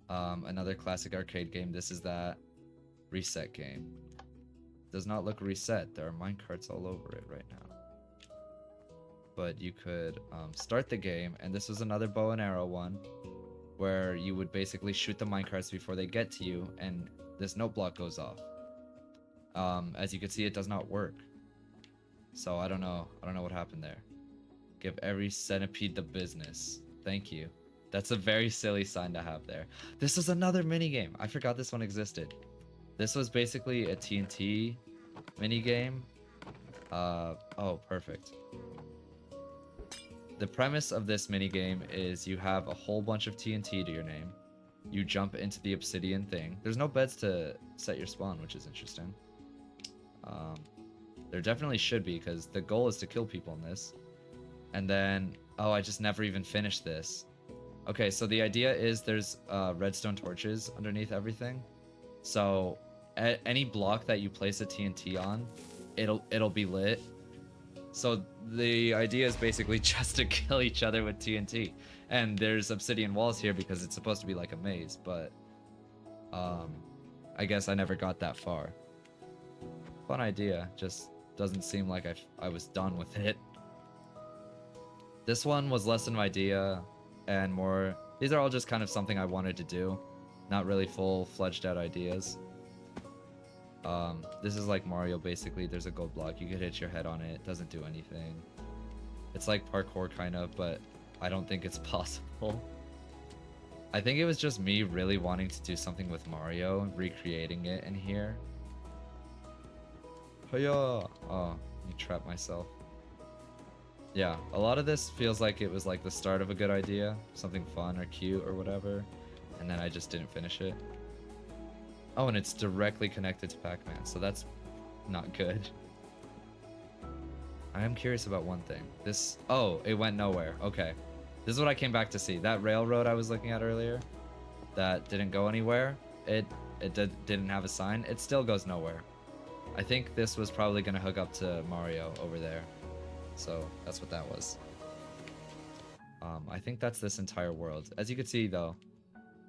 Another classic arcade game. This is that reset game. Does not look reset. There are minecarts all over it right now. But you could start the game, and this was another bow and arrow one, where you would basically shoot the minecarts before they get to you, and this note block goes off. As you can see, it does not work. So I don't know what happened there. Give every centipede the business. Thank you. That's a very silly sign to have there. This was another minigame. I forgot this one existed. This was basically a TNT minigame. Oh, perfect. The premise of this minigame is you have a whole bunch of TNT to your name. You jump into the obsidian thing. There's no beds to set your spawn, which is interesting. There definitely should be, because the goal is to kill people in this. And then... Oh, I just never even finished this. Okay, so the idea is there's redstone torches underneath everything. So at any block that you place a TNT on, it'll be lit. So the idea is basically just to kill each other with TNT. And there's obsidian walls here because it's supposed to be like a maze, but I guess I never got that far. fun idea. Just doesn't seem like I was done with it. This one was less of an idea and more... These are all just kind of something I wanted to do. Not really full-fledged out ideas. This is like Mario, basically. There's a gold block. You could hit your head on it. It doesn't do anything. It's like parkour, kind of, but I don't think it's possible. I think it was just me really wanting to do something with Mario, recreating it in here. Hiya! Oh, you trapped myself. Yeah, a lot of this feels like it was like the start of a good idea, something fun or cute or whatever, and then I just didn't finish it. Oh, and it's directly connected to Pac-Man, so that's not good. I am curious about one thing. This... Oh, it went nowhere. Okay. This is what I came back to see. That railroad I was looking at earlier, that didn't go anywhere, it didn't have a sign, it still goes nowhere. I think this was probably going to hook up to Mario over there. So that's what that was. I think that's this entire world. As you can see, though,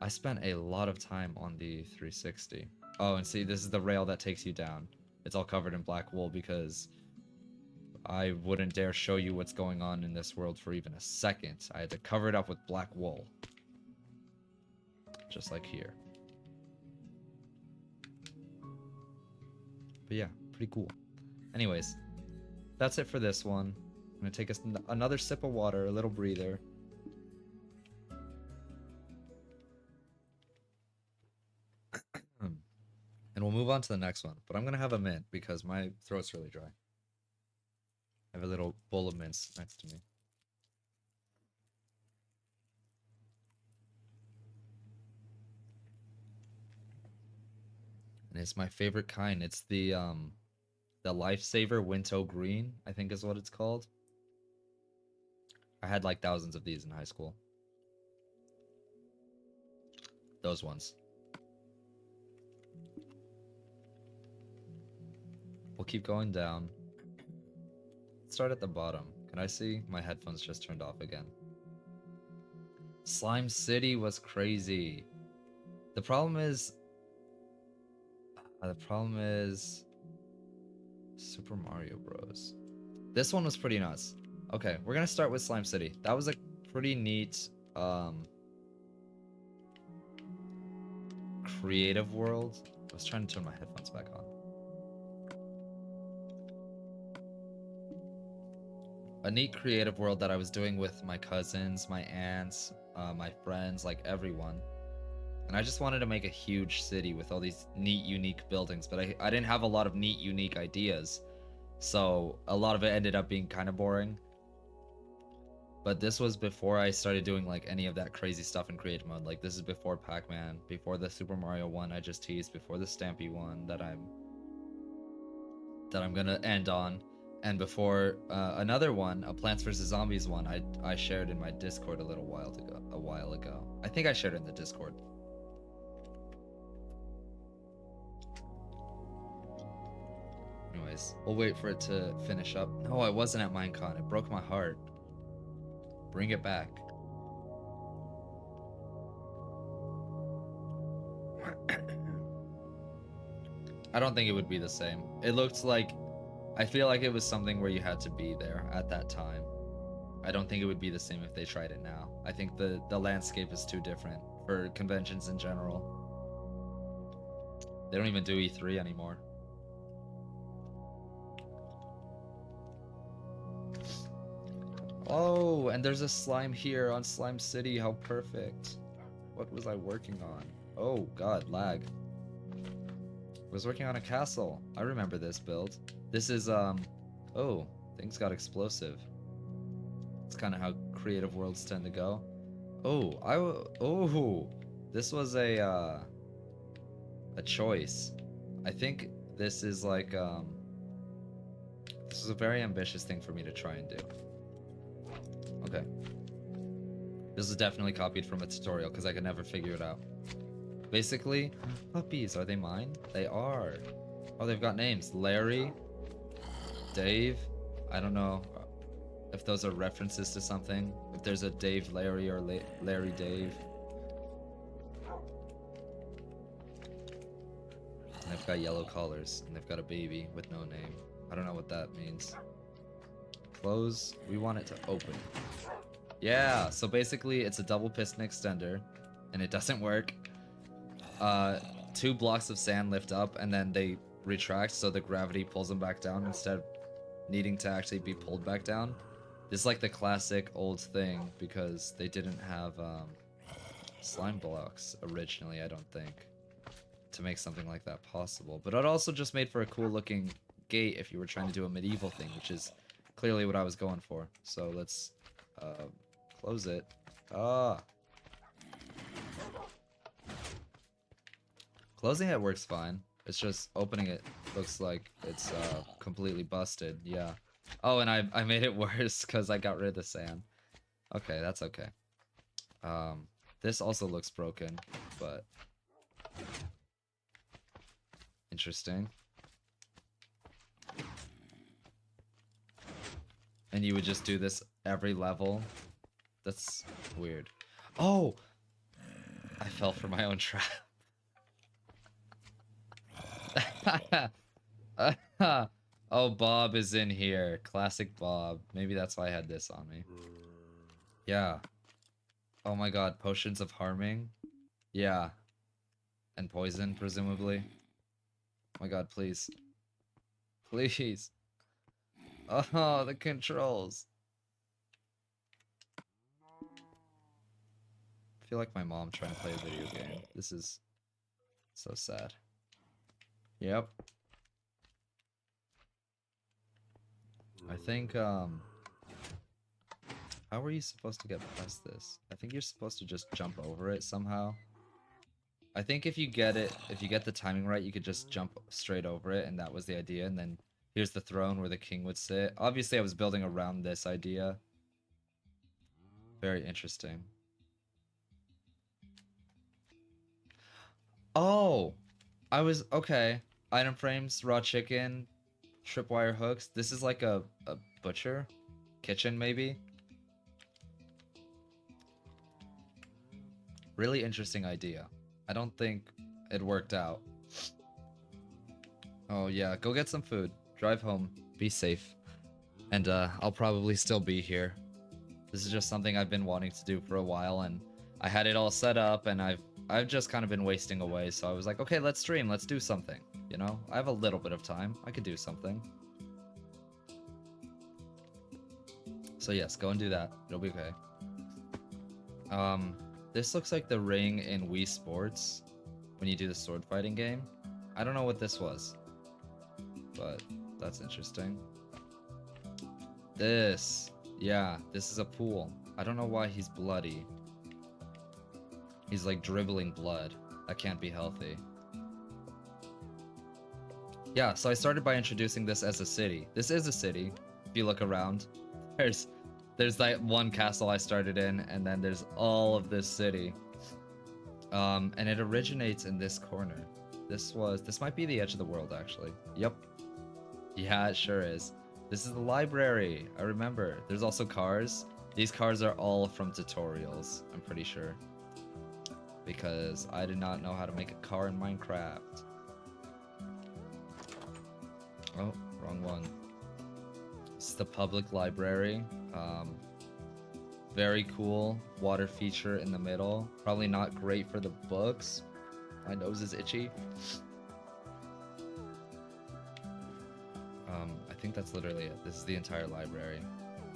I spent a lot of time on the 360. Oh, and see, this is the rail that takes you down. It's all covered in black wool because I wouldn't dare show you what's going on in this world for even a second. I had to cover it up with black wool. Just like here. But yeah, pretty cool. Anyways, that's it for this one. I'm gonna take another sip of water, a little breather. And we'll move on to the next one. But I'm gonna have a mint because my throat's really dry. I have a little bowl of mints next to me. And it's my favorite kind. It's the Lifesaver Winto Green, I think is what it's called. I had like thousands of these in high school. Those ones. We'll keep going down. Let's start at the bottom. Can I see? My headphones just turned off again. Slime City was crazy. The problem is Super Mario Bros. This one was pretty nuts. Okay, we're gonna start with Slime City. That was a pretty neat creative world. I was trying to turn my headphones back on. A neat creative world that I was doing with my cousins, my aunts, my friends, like everyone. And I just wanted to make a huge city with all these neat, unique buildings, but I didn't have a lot of neat, unique ideas. So a lot of it ended up being kind of boring. But this was before I started doing like any of that crazy stuff in creative mode. Like this is before Pac-Man, before the Super Mario one I just teased, before the Stampy one that I'm gonna end on. And before another one, a Plants vs. Zombies one, I shared in my Discord a while ago. I think I shared it in the Discord. Anyways, we'll wait for it to finish up. No, I wasn't at Minecon. It broke my heart. Bring it back. I don't think it would be the same. It looked like... I feel like it was something where you had to be there at that time. I don't think it would be the same if they tried it now. I think the landscape is too different for conventions in general. They don't even do E3 anymore. Oh, and there's a slime here on Slime City. How perfect. What was I working on? Oh god, lag. I was working on a castle. I remember this build. This is, oh, things got explosive. It's kind of how creative worlds tend to go. Oh, this was a choice. I think this is like, this is a very ambitious thing for me to try and do. Okay. This is definitely copied from a tutorial because I could never figure it out. Basically, puppies, are they mine? They are. Oh, they've got names. Larry, Dave. I don't know if those are references to something. If there's a Dave Larry or Larry Dave. they've got yellow collars, and they've got a baby with no name. I don't know what that means. Close. We want it to open. Yeah, so basically it's a double piston extender, and it doesn't work. 2 blocks of sand lift up, and then they retract, so the gravity pulls them back down instead of needing to actually be pulled back down. This is like the classic old thing, because they didn't have slime blocks originally, I don't think, to make something like that possible. But it also just made for a cool looking gate if you were trying to do a medieval thing, which is clearly what I was going for. So let's close it. Closing it works fine. It's just opening it looks like it's completely busted. Yeah. Oh, and I made it worse because I got rid of the sand. Okay, that's okay. This also looks broken, but interesting. And you would just do this every level? That's weird. Oh! I fell for my own trap. Oh, Bob is in here. Classic Bob. Maybe that's why I had this on me. Yeah. Oh my god, potions of harming? Yeah. And poison, presumably. Oh my god, please. Please. Oh, the controls. I feel like my mom trying to play a video game. This is so sad. Yep. I think, how are you supposed to get past this? I think you're supposed to just jump over it somehow. I think if you get the timing right, you could just jump straight over it, and that was the idea, and then here's the throne where the king would sit. Obviously, I was building around this idea. Very interesting. Oh! Okay. Item frames, raw chicken, tripwire hooks. This is like a butcher? Kitchen, maybe? Really interesting idea. I don't think it worked out. Oh yeah, go get some food. Drive home. Be safe. And I'll probably still be here. This is just something I've been wanting to do for a while, and I had it all set up, and I've just kind of been wasting away, so I was like, okay, let's stream, let's do something. You know? I have a little bit of time. I could do something. So yes, go and do that. It'll be okay. This looks like the ring in Wii Sports when you do the sword fighting game. I don't know what this was, but that's interesting. This, yeah, this is a pool. I don't know why he's bloody. He's like dribbling blood. That can't be healthy. Yeah, so I started by introducing this as a city. This is a city. If you look around, there's that one castle I started in, and then there's all of this city. And it originates in this corner. This might be the edge of the world, actually. Yep. Yeah, it sure is. This is the library. I remember. There's also cars. These cars are all from tutorials, I'm pretty sure. Because I did not know how to make a car in Minecraft. Oh, wrong one. This is the public library. Very cool water feature in the middle. Probably not great for the books. My nose is itchy. I think that's literally it. This is the entire library.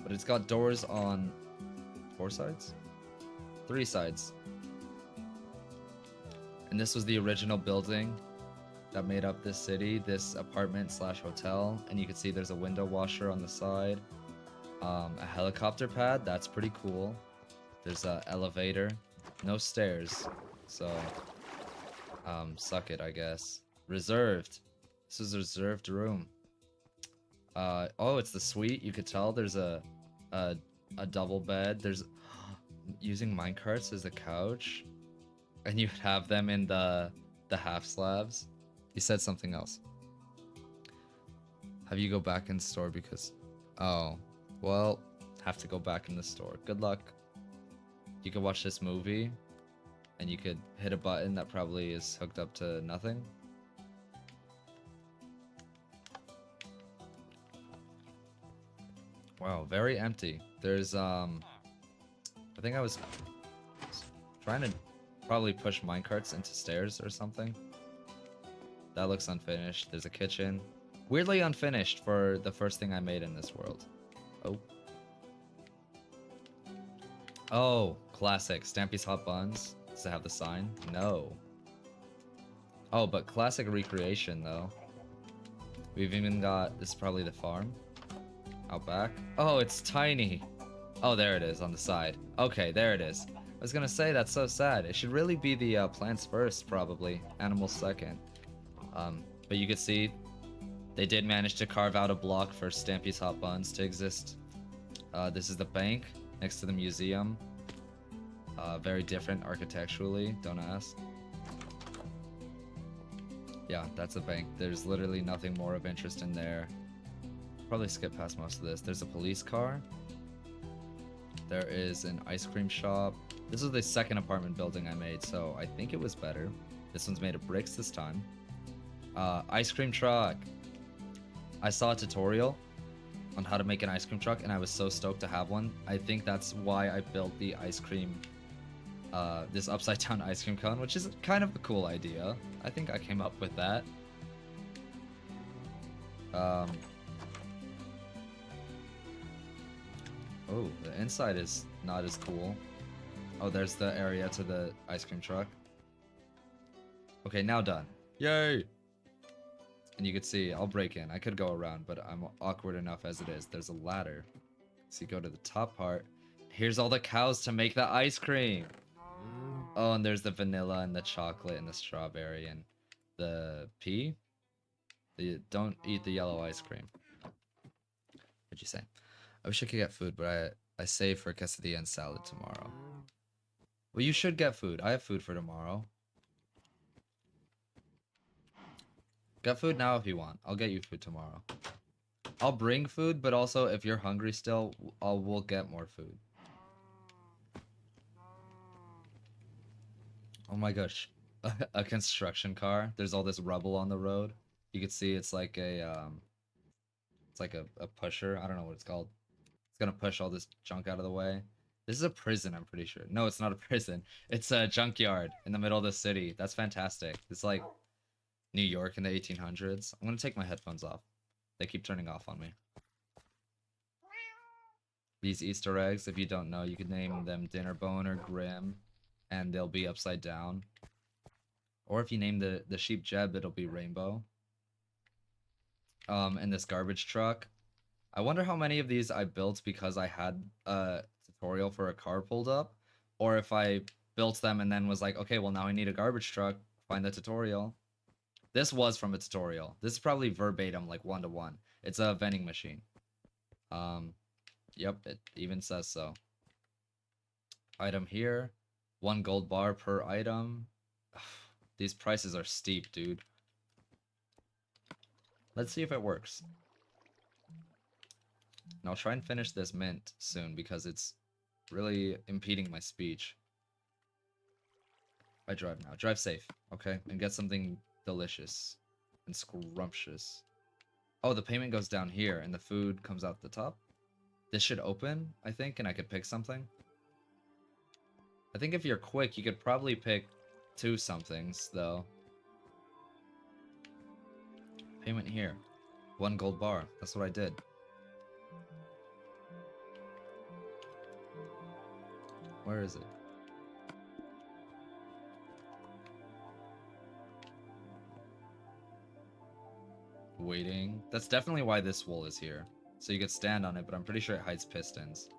But it's got doors on 4 sides? 3 sides. And this was the original building that made up this city, this apartment slash hotel. And you can see there's a window washer on the side. A helicopter pad, that's pretty cool. There's an elevator. No stairs. So, suck it, I guess. Reserved. This is a reserved room. Oh, it's the suite. You could tell there's a double bed. There's using minecarts as a couch, and you'd have them in the half slabs. He said something else. Have you go back in store because, oh, well, have to go back in the store. Good luck. You could watch this movie, and you could hit a button that probably is hooked up to nothing. Wow, very empty. There's I think I was trying to probably push minecarts into stairs or something. That looks unfinished. There's a kitchen. Weirdly unfinished for the first thing I made in this world. Oh. Oh, classic. Stampy's Hot Buns. Does it have the sign? No. Oh, but classic recreation, though. We've even got... This is probably the farm. Out back. Oh, it's tiny. Oh, there it is on the side. Okay, there it is. I was gonna say, that's so sad. It should really be the plants first, probably. Animals second. But you can see they did manage to carve out a block for Stampy's Hot Buns to exist. This is the bank next to the museum. Very different architecturally, don't ask. Yeah, that's a bank. There's literally nothing more of interest in there. Probably skip past most of this. There's a police car. There is an ice cream shop. This was the second apartment building I made, so I think it was better. This one's made of bricks this time. Ice cream truck. I saw a tutorial on how to make an ice cream truck, and I was so stoked to have one. I think that's why I built the ice cream, this upside down ice cream cone, which is kind of a cool idea. I think I came up with that. Oh, the inside is not as cool. Oh, there's the area to the ice cream truck. Okay, now done. Yay! And you can see, I'll break in. I could go around, but I'm awkward enough as it is. There's a ladder. So you go to the top part. Here's all the cows to make the ice cream. Oh, and there's the vanilla and the chocolate and the strawberry and the pea. Don't eat the yellow ice cream. What'd you say? I wish I could get food, but I save for quesadilla and salad tomorrow. Well, you should get food. I have food for tomorrow. Get food now if you want. I'll get you food tomorrow. I'll bring food, but also if you're hungry still, we'll get more food. Oh my gosh. A construction car. There's all this rubble on the road. You can see it's like a pusher. I don't know what it's called. It's gonna push all this junk out of the way. This is a prison, I'm pretty sure. No, it's not a prison. It's a junkyard in the middle of the city. That's fantastic. It's like New York in the 1800s. I'm gonna take my headphones off. They keep turning off on me. These Easter eggs, if you don't know, you could name them Dinnerbone or Grim, and they'll be upside down. Or if you name the sheep Jeb, it'll be Rainbow. And this garbage truck. I wonder how many of these I built because I had a tutorial for a car pulled up, or if I built them and then was like, okay, well now I need a garbage truck, find the tutorial. This was from a tutorial. This is probably verbatim, like 1-to-1. It's a vending machine. Yep, it even says so. Item here, 1 gold bar per item. These prices are steep, dude. Let's see if it works. And I'll try and finish this mint soon because it's really impeding my speech. I drive now. Drive safe, okay? And get something delicious and scrumptious. Oh, the payment goes down here and the food comes out the top. This should open, I think, and I could pick something. I think if you're quick, you could probably pick 2 somethings, though. Payment here. 1 gold bar. That's what I did. Where is it? Waiting. That's definitely why this wool is here. So you could stand on it, but I'm pretty sure it hides pistons.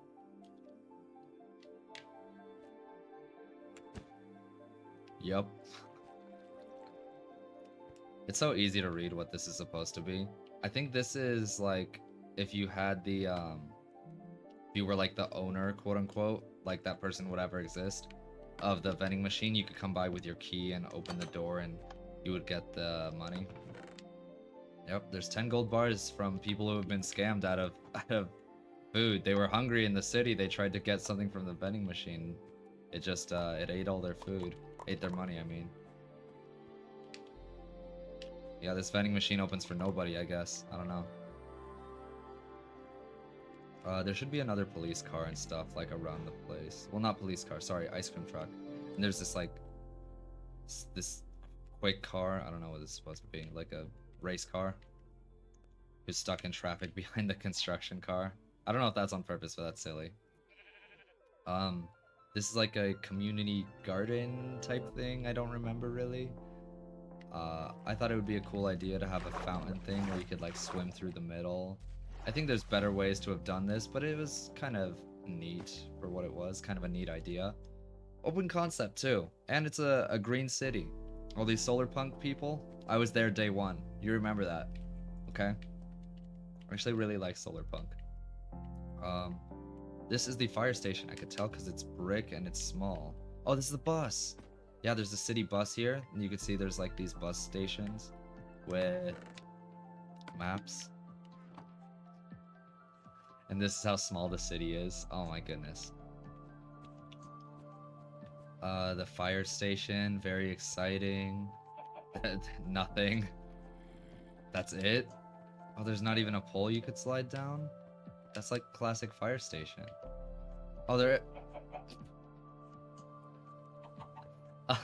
Yup. It's so easy to read what this is supposed to be. I think this is like if you had the if you were like the owner, quote unquote, like that person would ever exist, of the vending machine, you could come by with your key and open the door and you would get the money. Yep, there's 10 gold bars from people who have been scammed out of food. They were hungry in the city, they tried to get something from the vending machine. It just it ate all their food. Ate their money, I mean. Yeah, this vending machine opens for nobody, I guess. I don't know. There should be another police car and stuff like around the place. Well, not police car, sorry, ice cream truck. And there's this like this quick car. I don't know what it's supposed to be, like a race car. Who's stuck in traffic behind the construction car. I don't know if that's on purpose, but that's silly. This is like a community garden type thing. I don't remember really. I thought it would be a cool idea to have a fountain thing where you could like swim through the middle. I think there's better ways to have done this, but it was kind of neat for what it was. Kind of a neat idea. Open concept too. And it's a green city. All these solar punk people. I was there day one. You remember that. Okay? I actually really like solar punk. This is the fire station. I could tell because it's brick and it's small. Oh, this is the bus. Yeah, there's a city bus here. And you can see there's like these bus stations with maps. And this is how small the city is. Oh my goodness. The fire station, very exciting. Nothing. That's it? Oh, there's not even a pole you could slide down? That's like classic fire station. Oh, there...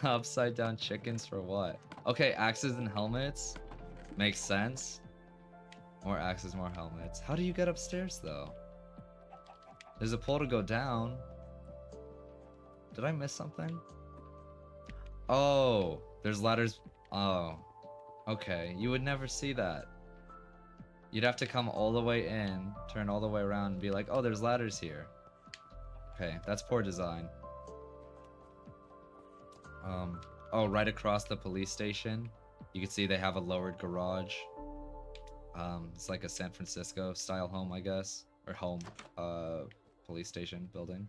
Upside down chickens for what? Okay, axes and helmets. Makes sense. More axes, more helmets. How do you get upstairs, though? There's a pole to go down. Did I miss something? Oh, there's ladders. Oh, okay. You would never see that. You'd have to come all the way in, turn all the way around, and be like, oh, there's ladders here. Okay, that's poor design. Oh, right across the police station, you can see they have a lowered garage. It's like a San Francisco style home, I guess. Or home, police station building.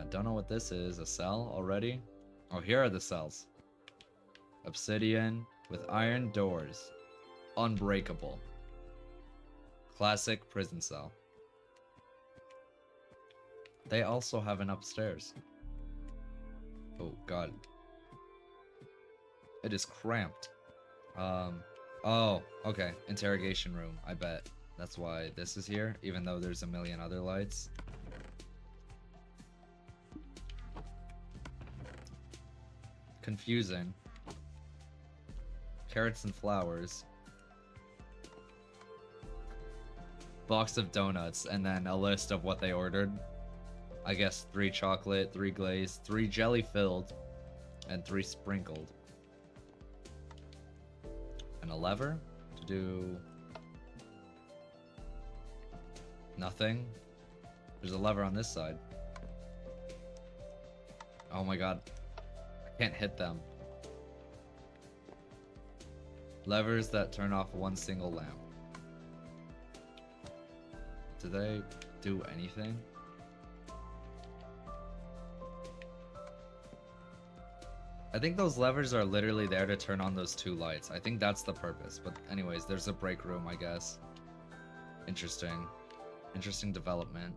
Don't know what this is. A cell already? Oh, here are the cells. Obsidian with iron doors. Unbreakable. Classic prison cell. They also have an upstairs. Oh, God. It is cramped. Oh, okay. Interrogation room, I bet. That's why this is here, even though there's a million other lights. Confusing. Carrots and flowers. Box of donuts, and then a list of what they ordered. I guess 3 chocolate, 3 glazed, 3 jelly filled, and 3 sprinkled. And a lever to do nothing. There's a lever on this side. Oh my god. I can't hit them. Levers that turn off one single lamp. Do they do anything? I think those levers are literally there to turn on those 2 lights. I think that's the purpose. But anyways, there's a break room, I guess. Interesting. Interesting development.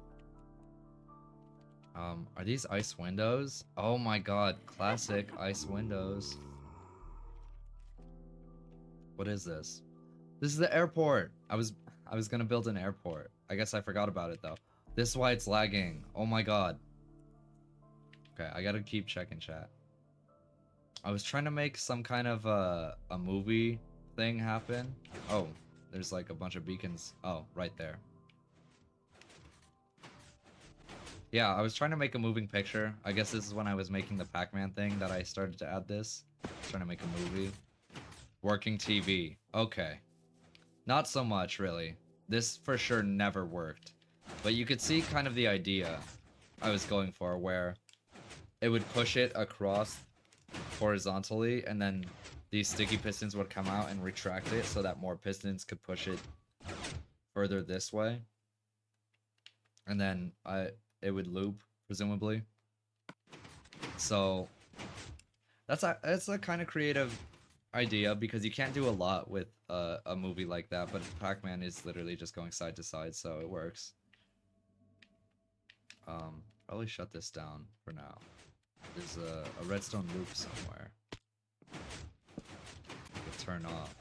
Are these ice windows? Oh my god, classic ice windows. What is this? This is the airport. I was gonna build an airport. I guess I forgot about it though. This is why it's lagging. Oh my god. Okay, I gotta keep checking chat. I was trying to make some kind of a movie thing happen. Oh, there's like a bunch of beacons. Oh, right there. Yeah, I was trying to make a moving picture. I guess this is when I was making the Pac-Man thing that I started to add this. I was trying to make a movie. Working TV. Okay. Not so much, really. This for sure never worked. But you could see kind of the idea I was going for, where it would push it across horizontally, and then these sticky pistons would come out and retract it so that more pistons could push it further this way. And then it would loop, presumably. So that's a kind of creative idea, because you can't do a lot with a movie like that, but Pac-Man is literally just going side to side, so it works. Probably shut this down for now. There's a redstone loop somewhere. I could turn off.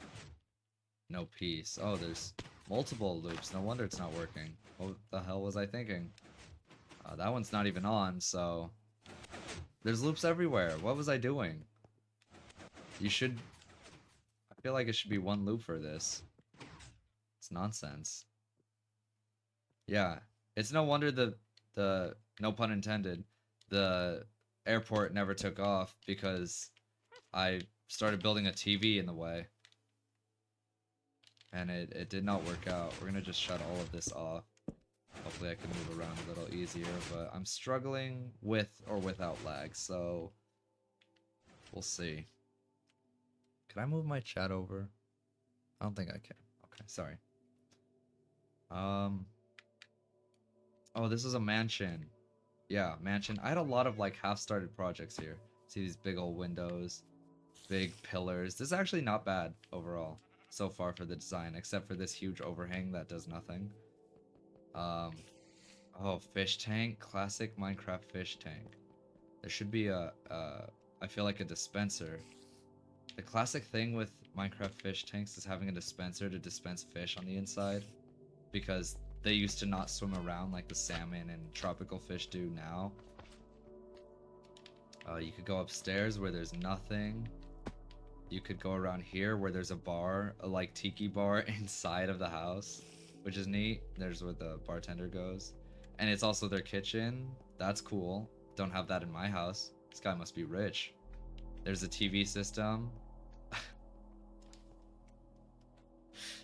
No peace. Oh, there's Multiple loops. No wonder it's not working. What the hell was I thinking? That one's not even on, so... There's loops everywhere. What was I doing? You should... I feel like it should be one loop for this. It's nonsense. Yeah. It's no wonder the no pun intended, the airport never took off because I started building a TV in the way. And it did not work out. We're gonna just shut all of this off. Hopefully I can move around a little easier, but I'm struggling with or without lag, so we'll see. Can I move my chat over? I don't think I can. Okay, sorry. Oh, this is a mansion. Yeah, mansion. I had a lot of like half-started projects here. See these big old windows, big pillars. This is actually not bad overall so far for the design, except for this huge overhang that does nothing. Oh, fish tank, classic Minecraft fish tank. There should be I feel like a dispenser. The classic thing with Minecraft fish tanks is having a dispenser to dispense fish on the inside, because they used to not swim around like the salmon and tropical fish do now. You could go upstairs where there's nothing. You could go around here where there's a bar, a like tiki bar inside of the house, which is neat. There's where the bartender goes. And it's also their kitchen. That's cool. Don't have that in my house. This guy must be rich. There's a TV system.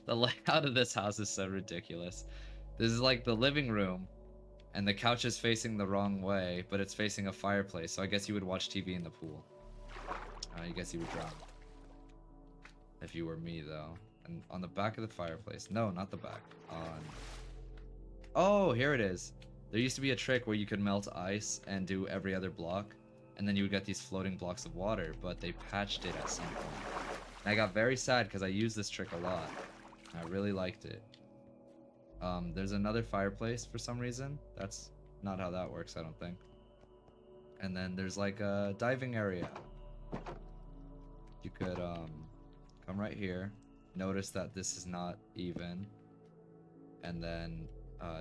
The layout of this house is so ridiculous. This is like the living room, and the couch is facing the wrong way, but it's facing a fireplace, so I guess you would watch TV in the pool. I guess you would drown. If you were me, though. And on the back of the fireplace. No, not the back. On... Oh, here it is. There used to be a trick where you could melt ice and do every other block, and then you would get these floating blocks of water, but they patched it at some point. And I got very sad because I used this trick a lot. I really liked it. There's another fireplace for some reason. That's not how that works, I don't think. And then there's like a diving area. You could come right here. Notice that this is not even. And then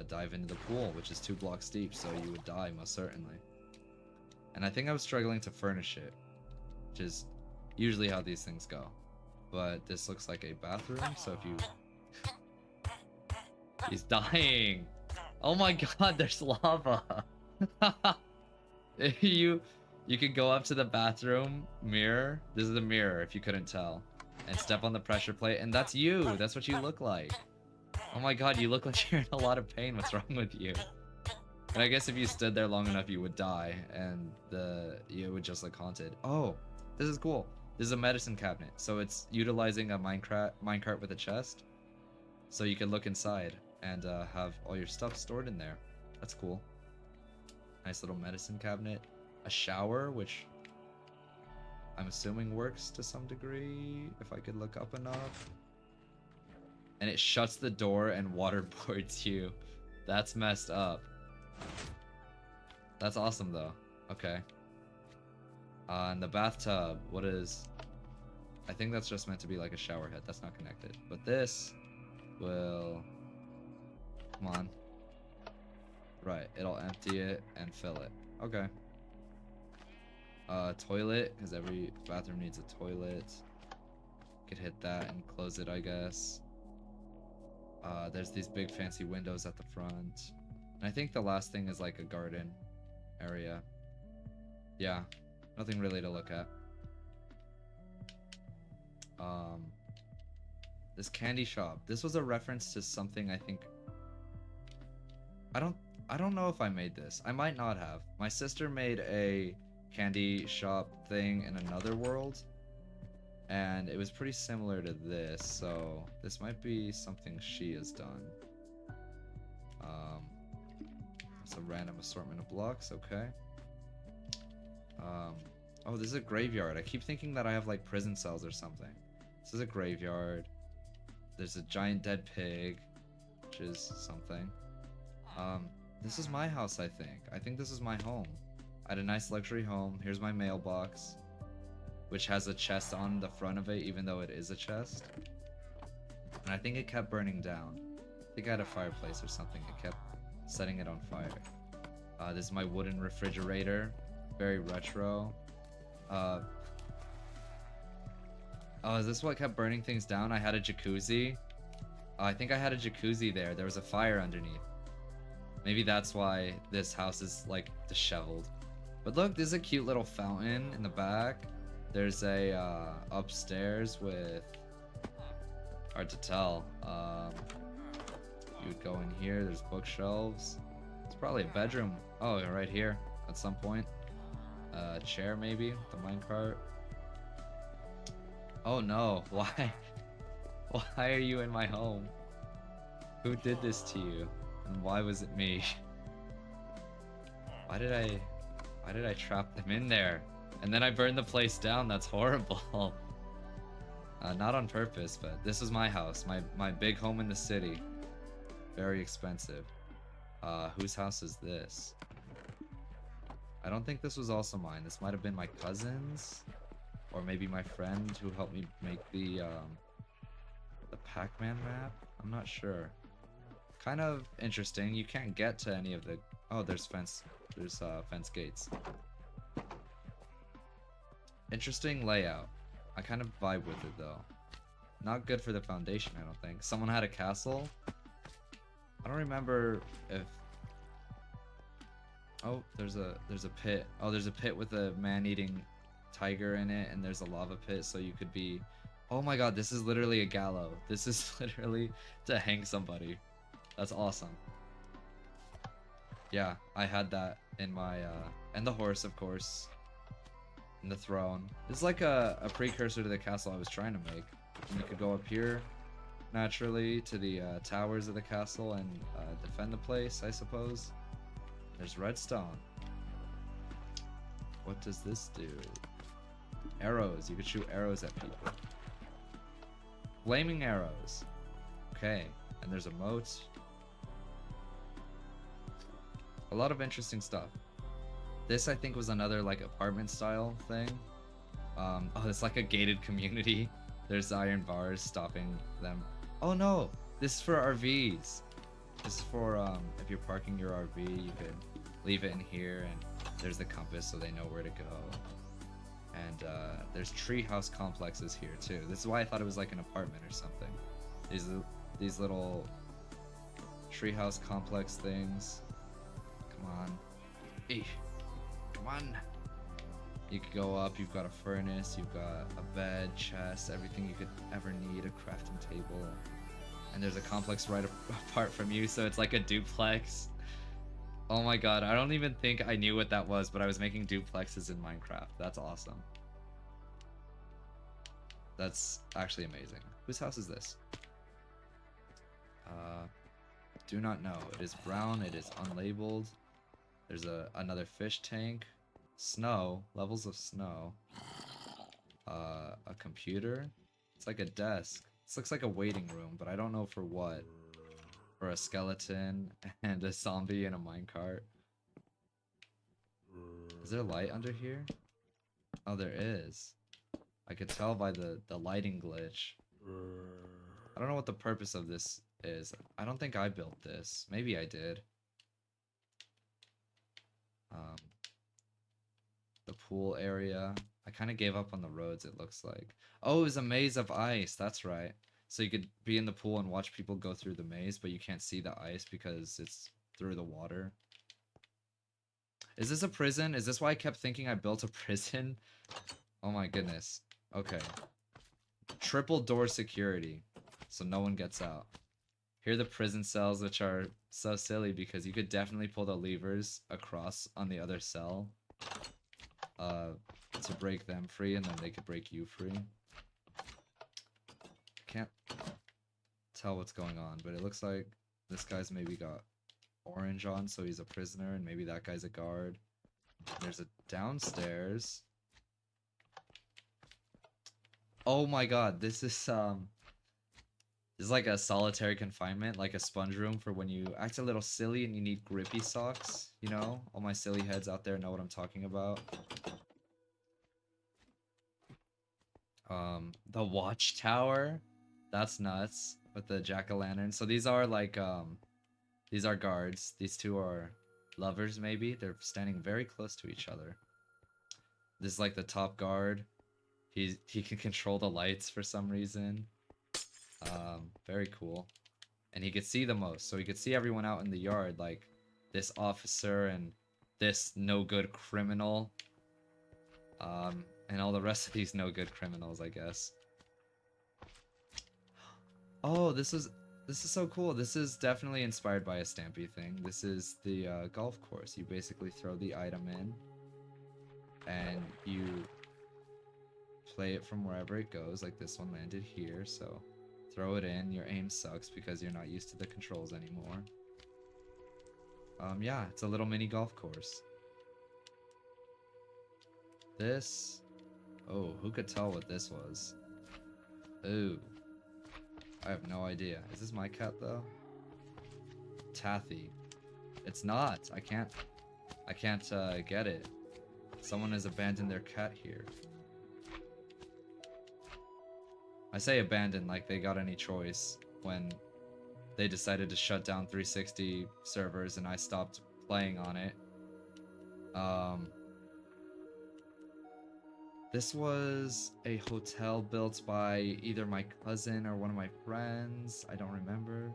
dive into the pool, which is 2 blocks deep, so you would die most certainly. And I think I was struggling to furnish it, which is usually how these things go. But this looks like a bathroom, so if you... He's dying! Oh my god, there's lava! you could go up to the bathroom mirror. This is the mirror, if you couldn't tell. And step on the pressure plate, and that's you! That's what you look like. Oh my god, you look like you're in a lot of pain. What's wrong with you? And I guess if you stood there long enough, you would die, and you would just look haunted. Oh, this is cool. This is a medicine cabinet, so it's utilizing a minecart with a chest, so you can look inside and have all your stuff stored in there. That's cool. Nice little medicine cabinet. A shower, which I'm assuming works to some degree, if I could look up enough. And it shuts the door and waterboards you. That's messed up. That's awesome though. Okay. And the bathtub, what is... I think that's just meant to be like a shower head. That's not connected. But this will... Come on. Right, it'll empty it and fill it. Okay. Toilet, because every bathroom needs a toilet. Could hit that and close it, I guess. There's these big fancy windows at the front. And I think the last thing is like a garden area. Yeah, nothing really to look at. This candy shop. This was a reference to something I think... I don't know if I made this. I might not have. My sister made a candy shop thing in another world, and it was pretty similar to this, so this might be something she has done. It's a random assortment of blocks, okay. Oh, this is a graveyard. I keep thinking that I have like prison cells or something. This is a graveyard. There's a giant dead pig, which is something. This is my house, I think. I think this is my home. I had a nice luxury home. Here's my mailbox, which has a chest on the front of it, even though it is a chest. And I think it kept burning down. think I had a fireplace or something. It kept setting it on fire. This is my wooden refrigerator. Very retro. Uh, oh, is this what kept burning things down? I had a jacuzzi. I think I had a jacuzzi there. There was a fire underneath. Maybe that's why this house is like disheveled. But look, there's a cute little fountain in the back. There's a upstairs with, hard to tell. You would go in here. There's bookshelves. It's probably a bedroom. Oh, right here at some point. Chair maybe. The minecart. Oh no! Why? Why are you in my home? Who did this to you? And why was it me? Why did I trap them in there? And then I burned the place down. That's horrible. Not on purpose, but this was my house. My big home in the city. Very expensive. Whose house is this? I don't think this was also mine. This might have been my cousin's. Or maybe my friend who helped me make the Pac-Man map? I'm not sure. Kind of interesting. You can't get to any of the... Oh, there's fence gates. Interesting layout. I kind of vibe with it though. Not good for the foundation, I don't think. Someone had a castle. I don't remember if... Oh, there's a pit. Oh, there's a pit with a man-eating tiger in it, and there's a lava pit, so you could be... Oh my god, this is literally a gallows. This is literally to hang somebody. That's awesome. Yeah, I had that in my, and the horse, of course. And the throne. It's like a precursor to the castle I was trying to make. And you could go up here, naturally, to the towers of the castle and defend the place, I suppose. There's redstone. What does this do? Arrows. You could shoot arrows at people. Flaming arrows. Okay. And there's a moat. A lot of interesting stuff. This, I think, was another, like, apartment style thing. Oh, it's like a gated community. There's iron bars stopping them. Oh no! This is for RVs. This is for, if you're parking your RV, you could leave it in here, and there's the compass so they know where to go. And, there's treehouse complexes here, too. This is why I thought it was like an apartment or something. These little treehouse complex things. Come on. Eesh. Come on. You could go up, you've got a furnace, you've got a bed, chest, everything you could ever need, a crafting table. And there's a complex right apart from you, so it's like a duplex. Oh my god, I don't even think I knew what that was, but I was making duplexes in Minecraft. That's awesome. That's actually amazing. Whose house is this? Do not know. It is brown, it is unlabeled. There's another fish tank. Snow, levels of snow. A computer. It's like a desk. This looks like a waiting room, but I don't know for what. For a skeleton and a zombie in a minecart. Is there light under here? Oh, there is. I could tell by the lighting glitch. I don't know what the purpose of this is. I don't think I built this. Maybe I did. The pool area. I kind of gave up on the roads, it looks like. Oh, it was a maze of ice. That's right. So you could be in the pool and watch people go through the maze, but you can't see the ice because it's through the water. Is this a prison? Is this why I kept thinking I built a prison? Oh my goodness. Okay. Triple door security. So no one gets out. Here are the prison cells, which are so silly because you could definitely pull the levers across on the other cell. To break them free, and then they could break you free. Can't tell what's going on, but it looks like this guy's maybe got orange on, so he's a prisoner, and maybe that guy's a guard. There's a downstairs. Oh my god, this is like a solitary confinement, like a sponge room for when you act a little silly and you need grippy socks, you know? All my silly heads out there know what I'm talking about. The watchtower? That's nuts. with the jack-o'-lantern. So these are like these are guards. These two are lovers maybe. They're standing very close to each other. This is like the top guard. He can control the lights for some reason. Very cool. And he could see the most, so he could see everyone out in the yard, like this officer and this no good criminal. And all the rest of these no good criminals, I guess. Oh, this is so cool. This is definitely inspired by a Stampy thing. This is the golf course. You basically throw the item in, and you play it from wherever it goes. Like this one landed here, so throw it in. Your aim sucks because you're not used to the controls anymore. Yeah, it's a little mini golf course. This... Oh, who could tell what this was? Ooh. I have no idea. Is this my cat, though? Tathy. It's not. I can't get it. Someone has abandoned their cat here. I say abandoned like they got any choice when they decided to shut down 360 servers and I stopped playing on it. This was a hotel built by either my cousin or one of my friends. I don't remember.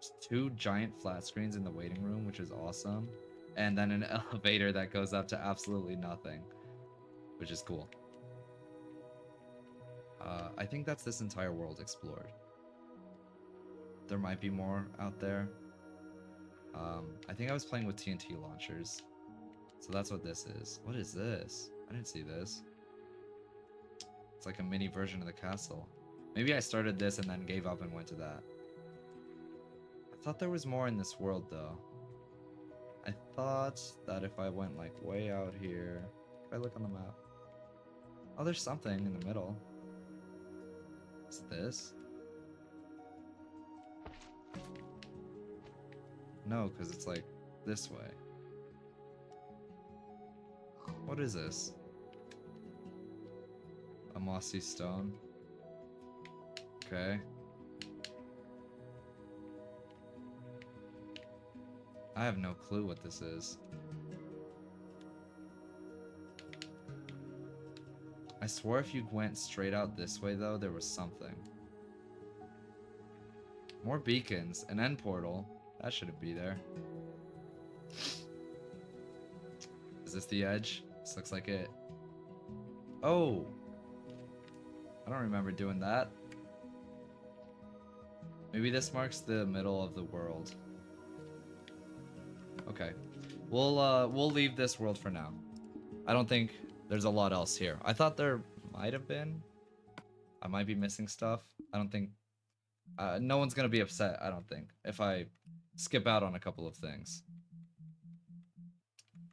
Just 2 giant flat screens in the waiting room, which is awesome. And then an elevator that goes up to absolutely nothing, which is cool. I think that's this entire world explored. There might be more out there. I think I was playing with TNT launchers. So that's what this is. What is this? I didn't see this. It's like a mini version of the castle. Maybe I started this and then gave up and went to that. I thought there was more in this world though. I thought that if I went like way out here... If I look on the map... Oh, there's something in the middle. Is it this? No, because it's like this way. What is this? A mossy stone. Okay. I have no clue what this is. I swore if you went straight out this way though, there was something. More beacons, an end portal. That shouldn't be there. Is this the edge? This looks like it. Oh! I don't remember doing that. Maybe this marks the middle of the world. Okay. We'll leave this world for now. I don't think there's a lot else here. I thought there might have been. I might be missing stuff. I don't think... no one's gonna be upset, I don't think, if I skip out on a couple of things.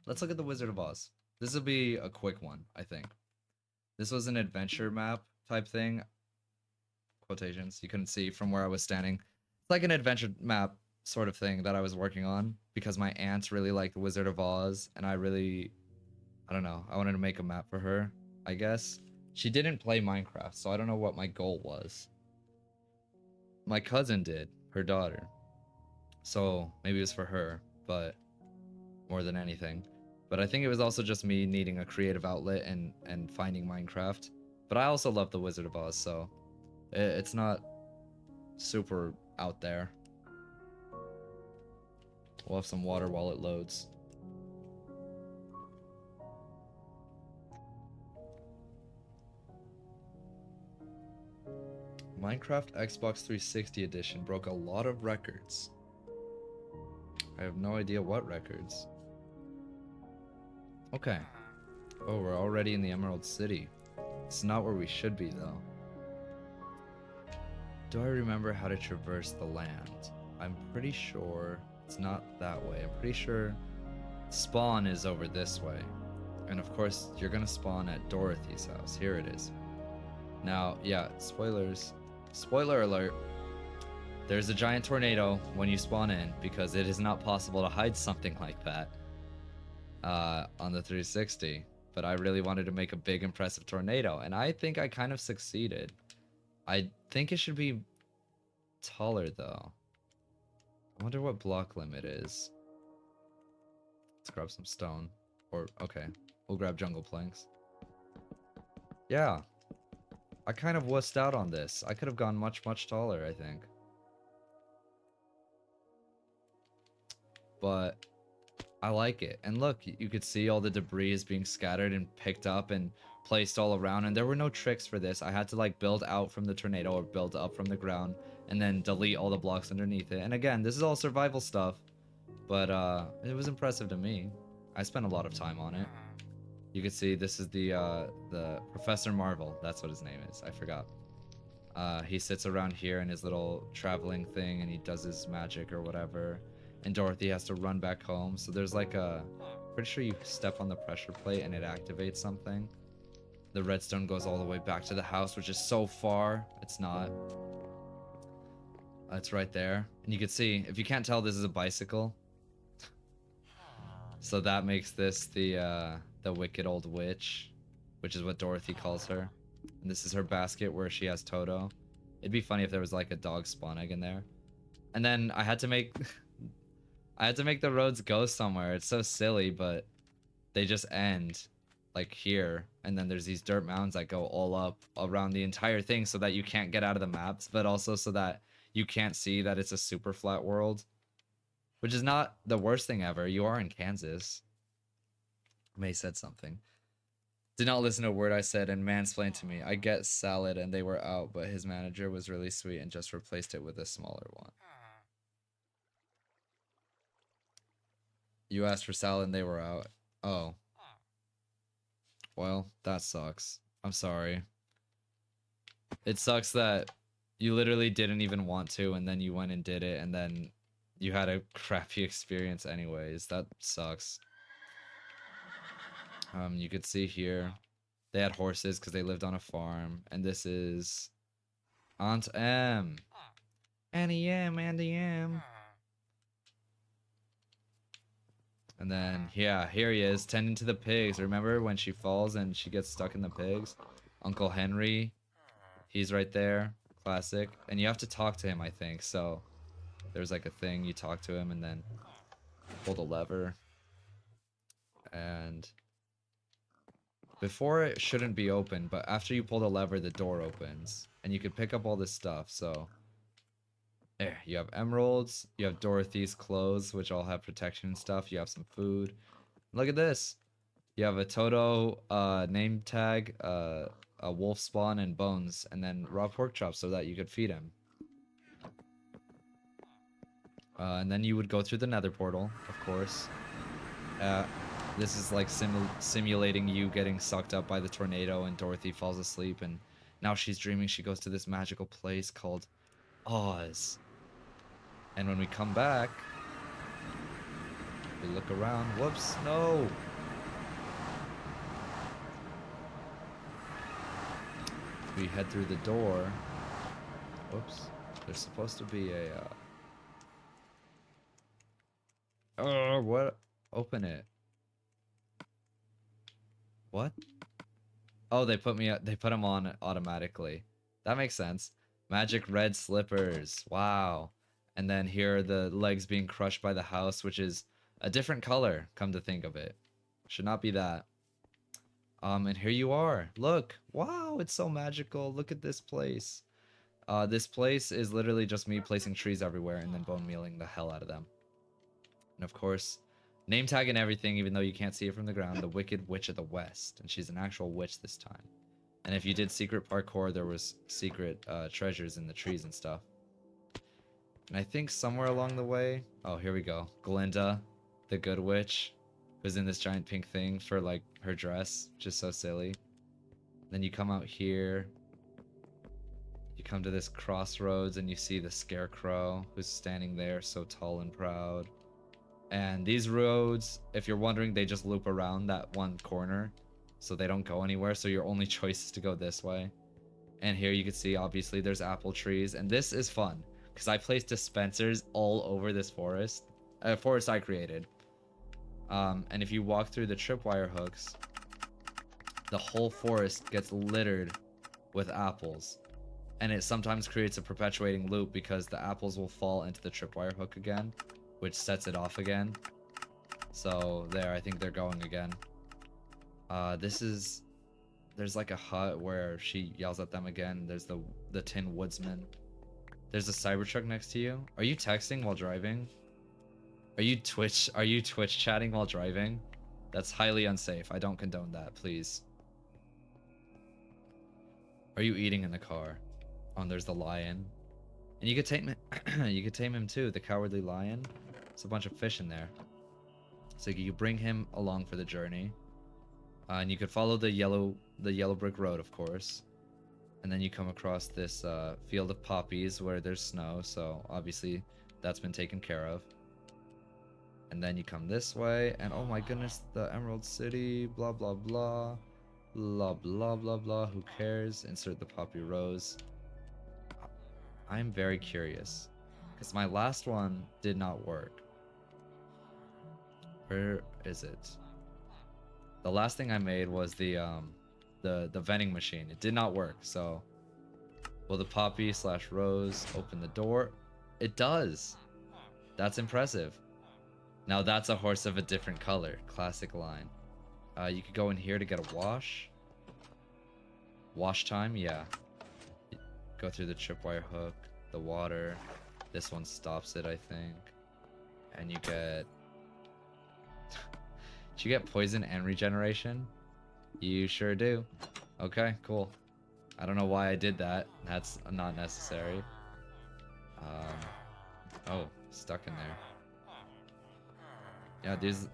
Let's look at the Wizard of Oz. This will be a quick one, I think. This was an adventure map type thing. Quotations, you couldn't see from where I was standing. It's like an adventure map sort of thing that I was working on because my aunt really liked the Wizard of Oz and I don't know, I wanted to make a map for her, I guess. She didn't play Minecraft, so I don't know what my goal was. My cousin did, her daughter. So maybe it was for her, but more than anything. But I think it was also just me needing a creative outlet and finding Minecraft. But I also love the Wizard of Oz, so it's not super out there. We'll have some water while it loads. Minecraft Xbox 360 edition broke a lot of records. I have no idea what records. Okay. Oh, we're already in the Emerald City. It's not where we should be, though. Do I remember how to traverse the land? I'm pretty sure it's not that way. I'm pretty sure spawn is over this way. And of course, you're gonna spawn at Dorothy's house. Here it is. Now, yeah, spoilers. Spoiler alert. There's a giant tornado when you spawn in because it is not possible to hide something like that on the 360. But I really wanted to make a big, impressive tornado, and I think I kind of succeeded. I think it should be taller though. I wonder what block limit is. Let's grab some stone. Or, okay, we'll grab jungle planks. Yeah, I kind of wussed out on this. I could have gone much, much taller, I think. But I like it. And look, you could see all the debris is being scattered and picked up and placed all around. And there were no tricks for this. I had to like build out from the tornado or build up from the ground and then delete all the blocks underneath it. And again, this is all survival stuff, but it was impressive to me. I spent a lot of time on it. You can see this is the Professor Marvel. That's what his name is. I forgot. He sits around here in his little traveling thing and he does his magic or whatever. And Dorothy has to run back home. So there's like a... Pretty sure you step on the pressure plate and it activates something. The redstone goes all the way back to the house, which is so far. It's not. It's right there. And you can see, if you can't tell, this is a bicycle. So that makes this the wicked old witch, which is what Dorothy calls her. And this is her basket where she has Toto. It'd be funny if there was like a dog spawn egg in there. And then I had to make I had to make the roads go somewhere. It's so silly, but they just end like here. And then there's these dirt mounds that go all up around the entire thing so that you can't get out of the maps, but also so that you can't see that it's a super flat world. Which is not the worst thing ever. You are in Kansas. May said something. Did not listen to a word I said and mansplained to me. I get salad and they were out, but his manager was really sweet and just replaced it with a smaller one. You asked for salad and they were out. Oh. Well, that sucks. I'm sorry. It sucks that you literally didn't even want to and then you went and did it and then you had a crappy experience anyways. That sucks. You could see here they had horses because they lived on a farm, and this is Aunt M. Annie M, Andy M. And then, yeah, here he is, tending to the pigs. Remember when she falls and she gets stuck in the pigs? Uncle Henry, he's right there, classic. And you have to talk to him, I think, so there's like a thing, you talk to him and then pull the lever. And before it shouldn't be open, but after you pull the lever, the door opens. And you can pick up all this stuff, so... There, you have emeralds, you have Dorothy's clothes, which all have protection and stuff, you have some food. Look at this! You have a Toto name tag, a wolf spawn, and bones, and then raw pork chops so that you could feed him. And then you would go through the nether portal, of course. This is like simulating you getting sucked up by the tornado and Dorothy falls asleep and now she's dreaming she goes to this magical place called Oz. And when we come back, we look around. Whoops, no! We head through the door. Whoops. There's supposed to be a... Oh, what? Open it. What? Oh, they put them on automatically. That makes sense. Magic red slippers. Wow. And then here are the legs being crushed by the house, which is a different color, come to think of it. Should not be that. And here you are. Look. Wow, it's so magical. Look at this place. This place is literally just me placing trees everywhere and then bone mealing the hell out of them. And of course, name tag and everything, even though you can't see it from the ground, the Wicked Witch of the West. And she's an actual witch this time. And if you did secret parkour, there was secret treasures in the trees and stuff. And I think somewhere along the way... Oh, here we go. Glinda, the good witch, who's in this giant pink thing for, like, her dress, which is so silly. Then you come out here. You come to this crossroads and you see the scarecrow, who's standing there so tall and proud. And these roads, if you're wondering, they just loop around that one corner. So they don't go anywhere, so your only choice is to go this way. And here you can see, obviously, there's apple trees. And this is fun, because I placed dispensers all over this forest. Forest I created. And if you walk through the tripwire hooks, the whole forest gets littered with apples. And it sometimes creates a perpetuating loop because the apples will fall into the tripwire hook again, which sets it off again. So there, I think they're going again. There's like a hut where she yells at them again. There's the Tin Woodsman. There's a Cybertruck next to you. Are you texting while driving? Are you Twitch chatting while driving? That's highly unsafe. I don't condone that, please. Are you eating in the car? Oh, and there's the lion. And you could tame him. You could tame him too, the cowardly lion. There's a bunch of fish in there. So you bring him along for the journey. And you could follow the yellow brick road, of course. And then you come across this field of poppies where there's snow, so obviously that's been taken care of. And then you come this way, and oh my goodness, the Emerald City, blah blah blah. Blah blah blah blah, who cares? Insert the poppy rose. I'm very curious, because my last one did not work. Where is it? The last thing I made was the vending machine. It did not work, so will the poppy / rose open the door? It does. That's impressive. Now that's a horse of a different color. Classic line. You could go in here to get a wash. Wash time, yeah. Go through the tripwire hook, the water. This one stops it, I think. And you get... Did you get poison and regeneration? You sure do. Okay, cool. I don't know why I did that. That's not necessary. Oh, stuck in there. Yeah, these...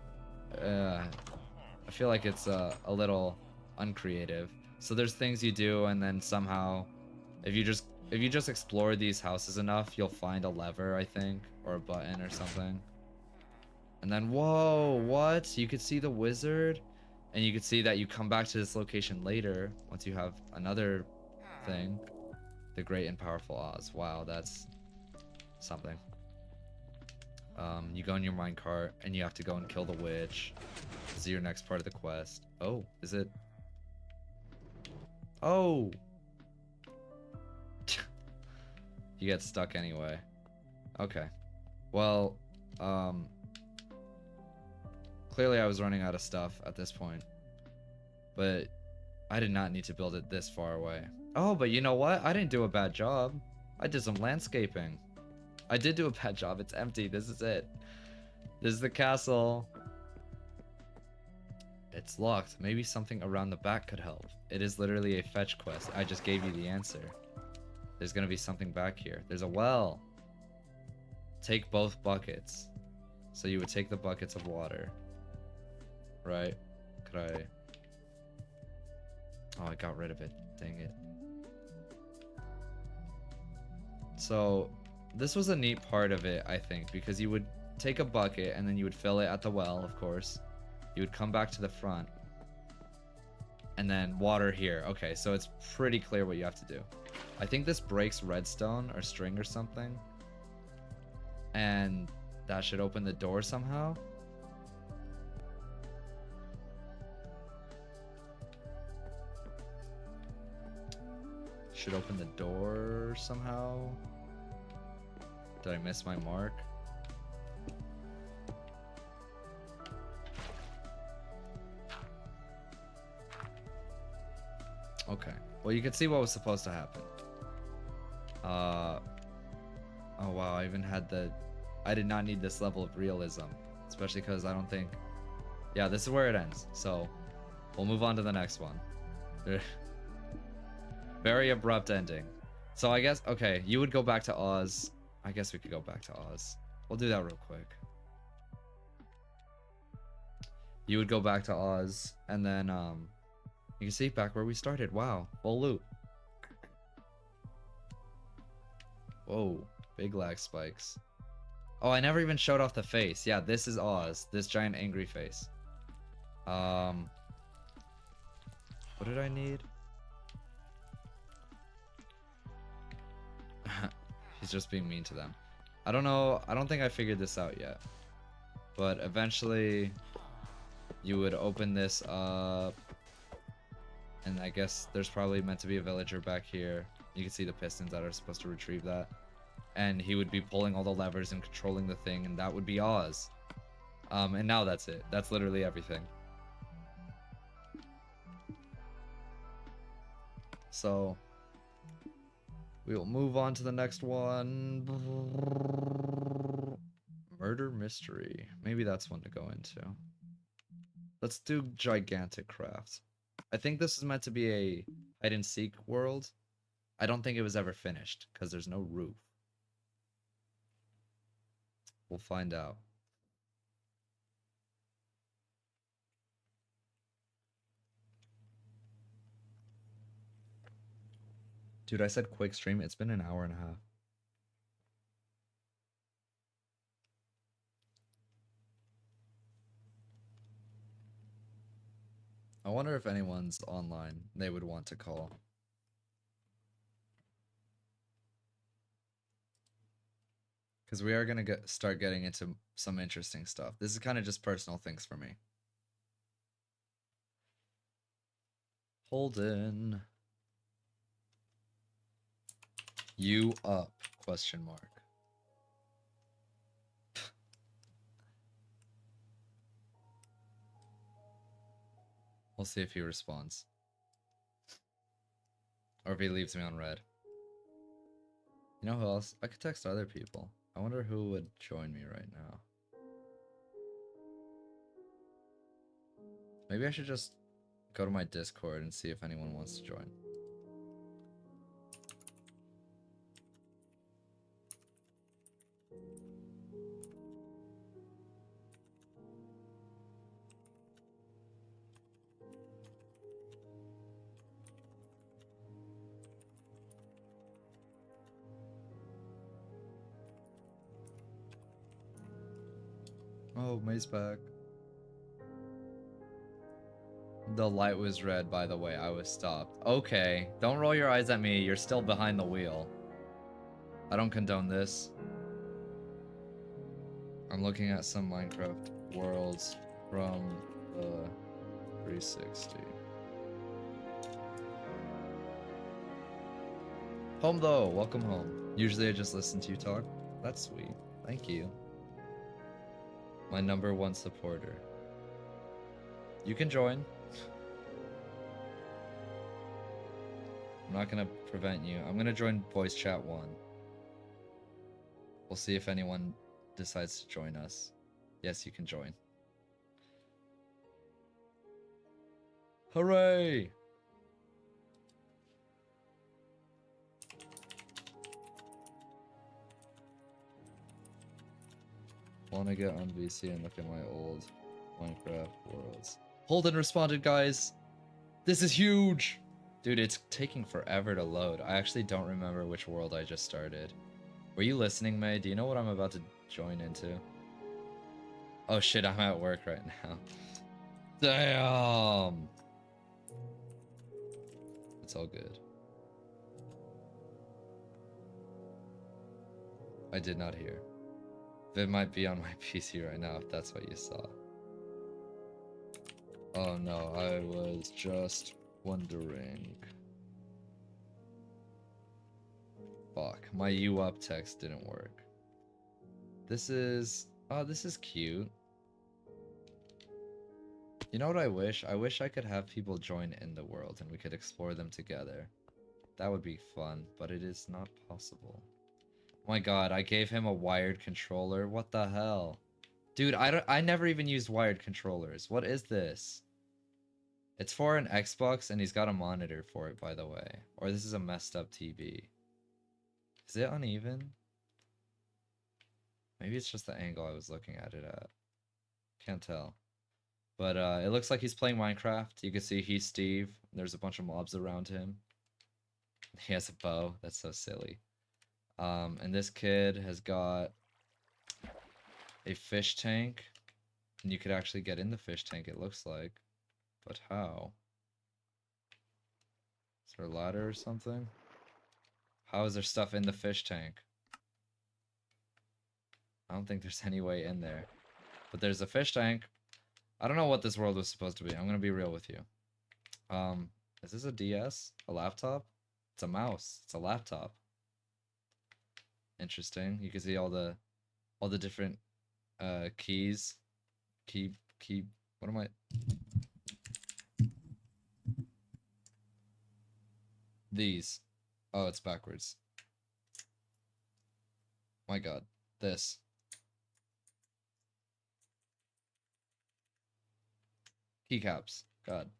I feel like it's a little uncreative. So there's things you do, and then somehow, if you just explore these houses enough, you'll find a lever, I think, or a button or something. And then, whoa, what? You could see the wizard, and you could see that you come back to this location later once you have another thing. The Great and Powerful Oz. Wow, that's something. You go in your minecart, and you have to go and kill the witch. This is your next part of the quest. Oh, is it? Oh! You get stuck anyway. Okay. Well, clearly I was running out of stuff at this point. But I did not need to build it this far away. Oh, but you know what? I didn't do a bad job. I did some landscaping. I did do a bad job. It's empty. This is it. This is the castle. It's locked. Maybe something around the back could help. It is literally a fetch quest. I just gave you the answer. There's gonna be something back here. There's a well. Take both buckets. So you would take the buckets of water. Right? Could I... Oh, I got rid of it. Dang it. So, this was a neat part of it, I think, because you would take a bucket and then you would fill it at the well, of course. You would come back to the front. And then water here. Okay, so it's pretty clear what you have to do. I think this breaks redstone or string or something. And that should open the door somehow. Should open the door somehow. Did I miss my mark? Okay. Well, you can see what was supposed to happen. Oh wow, I even had the... I did not need this level of realism. Especially because I don't think... Yeah, this is where it ends. So, we'll move on to the next one. Very abrupt ending. So I guess... Okay, you would go back to Oz. I guess we could go back to Oz. We'll do that real quick. You would go back to Oz, and then, you can see back where we started. Wow, full loot. Whoa, big lag spikes. Oh, I never even showed off the face. Yeah, this is Oz. This giant angry face. What did I need? He's just being mean to them. I don't know. I don't think I figured this out yet. But eventually, you would open this up. And I guess there's probably meant to be a villager back here. You can see the pistons that are supposed to retrieve that. And he would be pulling all the levers and controlling the thing, and that would be Oz. And now that's it. That's literally everything. So we will move on to the next one. Murder mystery. Maybe that's one to go into. Let's do gigantic craft. I think this is meant to be a hide and seek world. I don't think it was ever finished because there's no roof. We'll find out. Dude, I said quick stream. It's been an hour and a half. I wonder if anyone's online they would want to call. Because we are going to start getting into some interesting stuff. This is kind of just personal things for me. Holden. You up? Question mark. We'll see if he responds. Or if he leaves me on red. You know who else? I could text other people. I wonder who would join me right now. Maybe I should just go to my Discord and see if anyone wants to join. Oh, May's back. The light was red, by the way. I was stopped. Okay, don't roll your eyes at me. You're still behind the wheel. I don't condone this. I'm looking at some Minecraft worlds from the 360. Home though, welcome home. Usually I just listen to you talk. That's sweet. Thank you. My #1 supporter. You can join. I'm not gonna prevent you. I'm gonna join voice chat 1. We'll see if anyone decides to join us. Yes, you can join. Hooray! Wanna get on VC and look at my old Minecraft worlds. Holden responded, guys! This is huge! Dude, it's taking forever to load. I actually don't remember which world I just started. Were you listening, May? Do you know what I'm about to join into? Oh shit, I'm at work right now. Damn! It's all good. I did not hear. It might be on my PC right now if that's what you saw. Oh no, I was just wondering. Fuck, my U up text didn't work. This is... oh, this is cute. You know what I wish? I wish I could have people join in the world and we could explore them together. That would be fun, but it is not possible. Oh my god, I gave him a wired controller. What the hell? Dude, I never even used wired controllers. What is this? It's for an Xbox and he's got a monitor for it, by the way. Or this is a messed up TV. Is it uneven? Maybe it's just the angle I was looking at it at. Can't tell. But it looks like he's playing Minecraft. You can see he's Steve. There's a bunch of mobs around him. He has a bow. That's so silly. And this kid has got a fish tank. And you could actually get in the fish tank, it looks like. But how? Is there a ladder or something? How is there stuff in the fish tank? I don't think there's any way in there. But there's a fish tank. I don't know what this world was supposed to be. I'm gonna be real with you. Is this a DS? A laptop? It's a mouse. It's a laptop. Interesting. You can see all the different keys. Key. What am I? These. Oh, it's backwards. My God. This. Keycaps. God.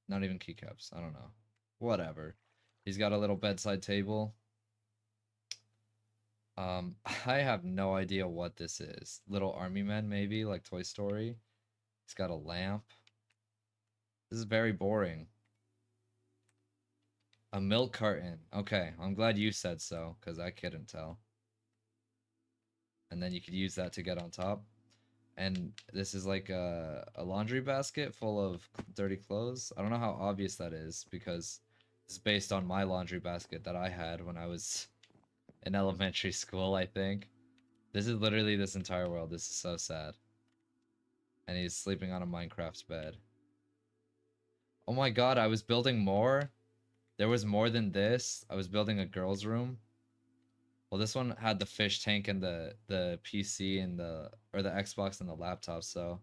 Not even keycaps. I don't know. Whatever. He's got a little bedside table. I have no idea what this is. Little army men, maybe, like Toy Story. He's got a lamp. This is very boring. A milk carton. Okay, I'm glad you said so, because I couldn't tell. And then you could use that to get on top. And this is like a laundry basket full of dirty clothes. I don't know how obvious that is, because it's based on my laundry basket that I had when I was in elementary school, I think. This is literally this entire world. This is so sad. And he's sleeping on a Minecraft bed. Oh my God, I was building more. There was more than this. I was building a girl's room. Well, this one had the fish tank and the PC and the Xbox and the laptop, so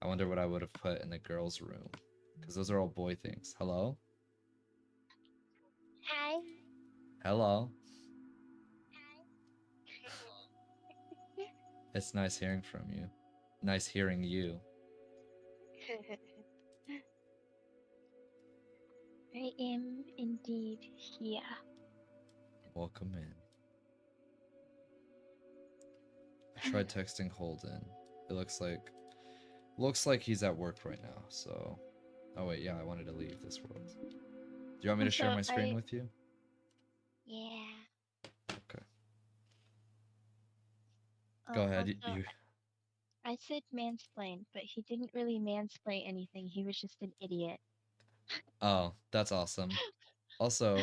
I wonder what I would have put in the girl's room. Because those are all boy things. Hello? Hi. Hello? It's nice hearing from you. Nice hearing you. I am indeed here. Welcome in. I tried texting Holden. It looks like he's at work right now, so... Oh wait, yeah, I wanted to leave this world. Do you want me to share Also, my screen with you? Yeah. Okay. Go ahead, Also, you... I said mansplain, but he didn't really mansplain anything. He was just an idiot. Oh, that's awesome. Also,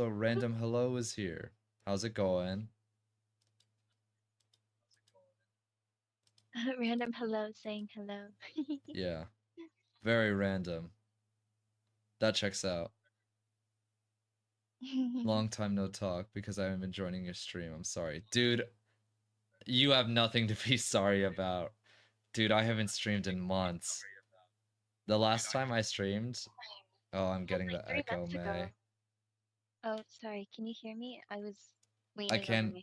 random hello is here. How's it going? Random hello saying hello. Yeah, very random. That checks out. Long time no talk because I haven't been joining your stream. I'm sorry. Dude, you have nothing to be sorry about. Dude, I haven't streamed in months. The last time I streamed... Oh, I'm getting Like the 3 echo, months ago. May. Oh, sorry. Can you hear me? I was I leaning over can,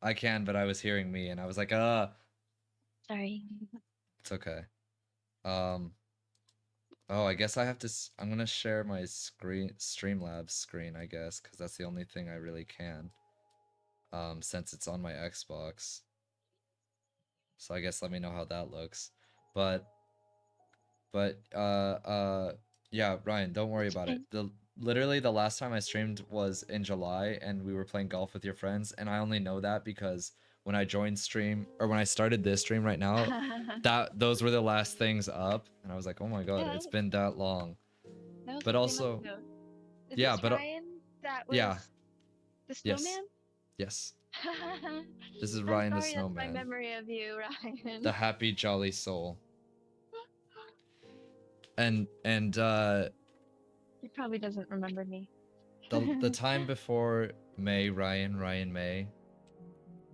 my phone. but I was hearing me and I was like, Sorry. it's okay. Um, oh, I guess I have to, I'm gonna share my Streamlabs screen, I guess, because that's the only thing I really can. Since it's on my Xbox. So I guess let me know how that looks. But yeah, Ryan, don't worry That's about it. fine. Literally the last time I streamed was in July and we were playing golf with your friends, and I only know that because when I joined stream, or when I started this stream right now, those were the last things up, and I was like, oh my God, Yeah, it's been that long. that was But like 3 months also, ago. Is yeah, this but Ryan that was yeah, the yes, snowman? yes. This is I'm Ryan the sorry, that's my Snowman, memory of you, Ryan. the happy jolly soul. And He probably doesn't remember me. the time before Ryan May.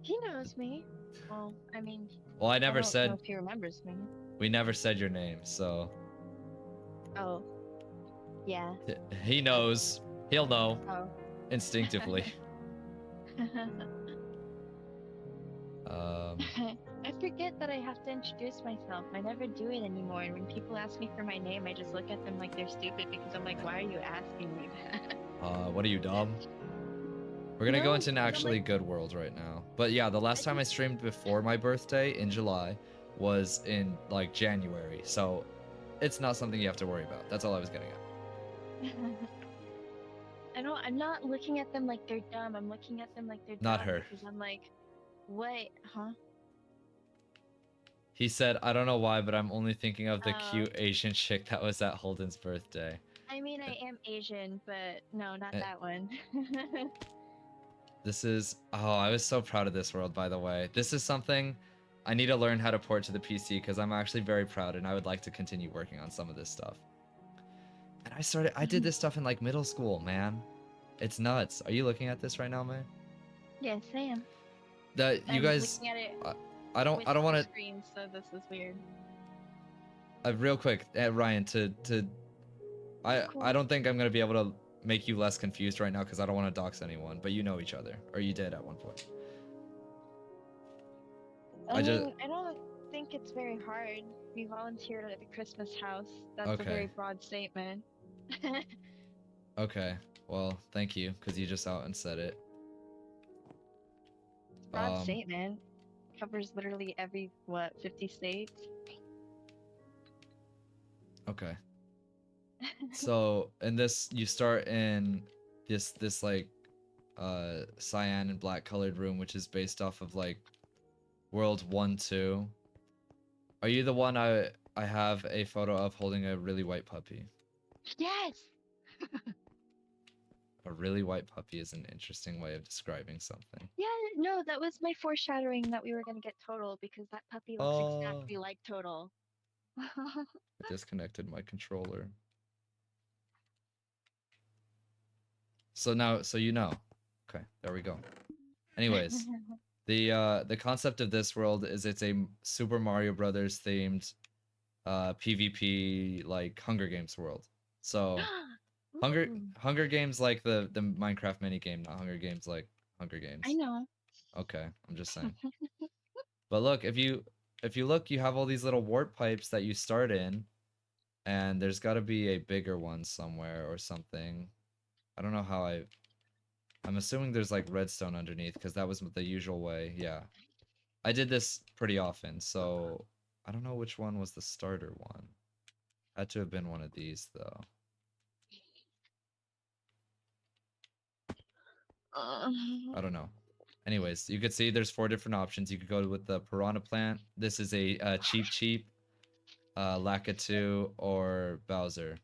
He knows me. Well, I mean, Well, I I never don't know said, if he remembers me. we never said your name, so Oh, yeah. he knows. He'll know Oh. instinctively. Um, I forget that I have to introduce myself. I never do it anymore. And when people ask me for my name, I just look at them like they're stupid because I'm like, why are you asking me that? what are you, dumb? We're gonna go No, into an 'cause I'm actually like, good world right now. But yeah, the last time I streamed before my birthday in July was in like January, so it's not something you have to worry about. That's all I was getting at. I'm not looking at them like they're dumb. I'm looking at them like they're Not dumb her. because I'm like, what? Huh? He said, I don't know why, but I'm only thinking of the Oh. cute Asian chick that was at Holden's birthday. I mean, I am Asian, but no, not that one. This is... Oh, I was so proud of this world, by the way. This is something I need to learn how to port to the PC because I'm actually very proud and I would like to continue working on some of this stuff. And I did this stuff in like middle school, man. It's nuts. Are you looking at this right now, May? Yes, I am. That you I'm guys, looking at it I, with I don't full want screen, so this is weird. to, real quick, Ryan, I Cool. don't think I'm gonna be able to make you less confused right now because I don't want to dox anyone, but you know each other, or you did at one point. I I just, mean, I don't think it's very hard. We volunteered at the Christmas house. That's a very okay, broad statement. okay. Well, thank you, because you just out and said it. Broad statement. Covers literally every, what, 50 states? Okay. So in this, you start in this like cyan and black colored room, which is based off of like World 1, 2. Are you the one I have a photo of holding a really white puppy? Yes! A really white puppy is an interesting way of describing something. Yeah, no, that was my foreshadowing that we were gonna get Total because that puppy looks Oh, exactly like Total. I disconnected my controller. So now, so you know. Okay, there we go. Anyways, the concept of this world is it's a Super Mario Brothers themed PvP like Hunger Games world. So Ooh, Hunger Games like the Minecraft mini game, not Hunger Games like Hunger I Games. know. Okay, I'm just saying. But look, if you look, you have all these little warp pipes that you start in, and there's got to be a bigger one somewhere or something. I don't know how I'm assuming there's like redstone underneath because that was the usual way. Yeah. I did this pretty often, so I don't know which one was the starter one. Had to have been one of these though. I don't know. Anyways, you could see there's 4 different options. You could go with the piranha plant. This is a cheap, Lakitu, or Bowser.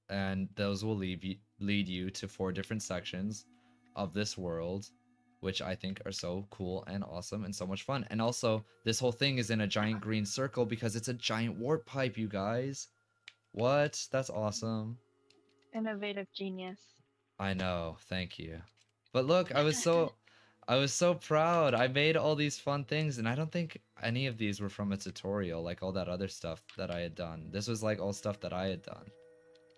And those will lead you to 4 different sections of this world, which I think are so cool and awesome and so much fun. And also, this whole thing is in a giant green circle because it's a giant warp pipe, you guys. What? That's awesome. Innovative genius. I know, thank you. But look, I was so proud. I made all these fun things, and I don't think any of these were from a tutorial, like all that other stuff that I had done. This was like all stuff that I had done.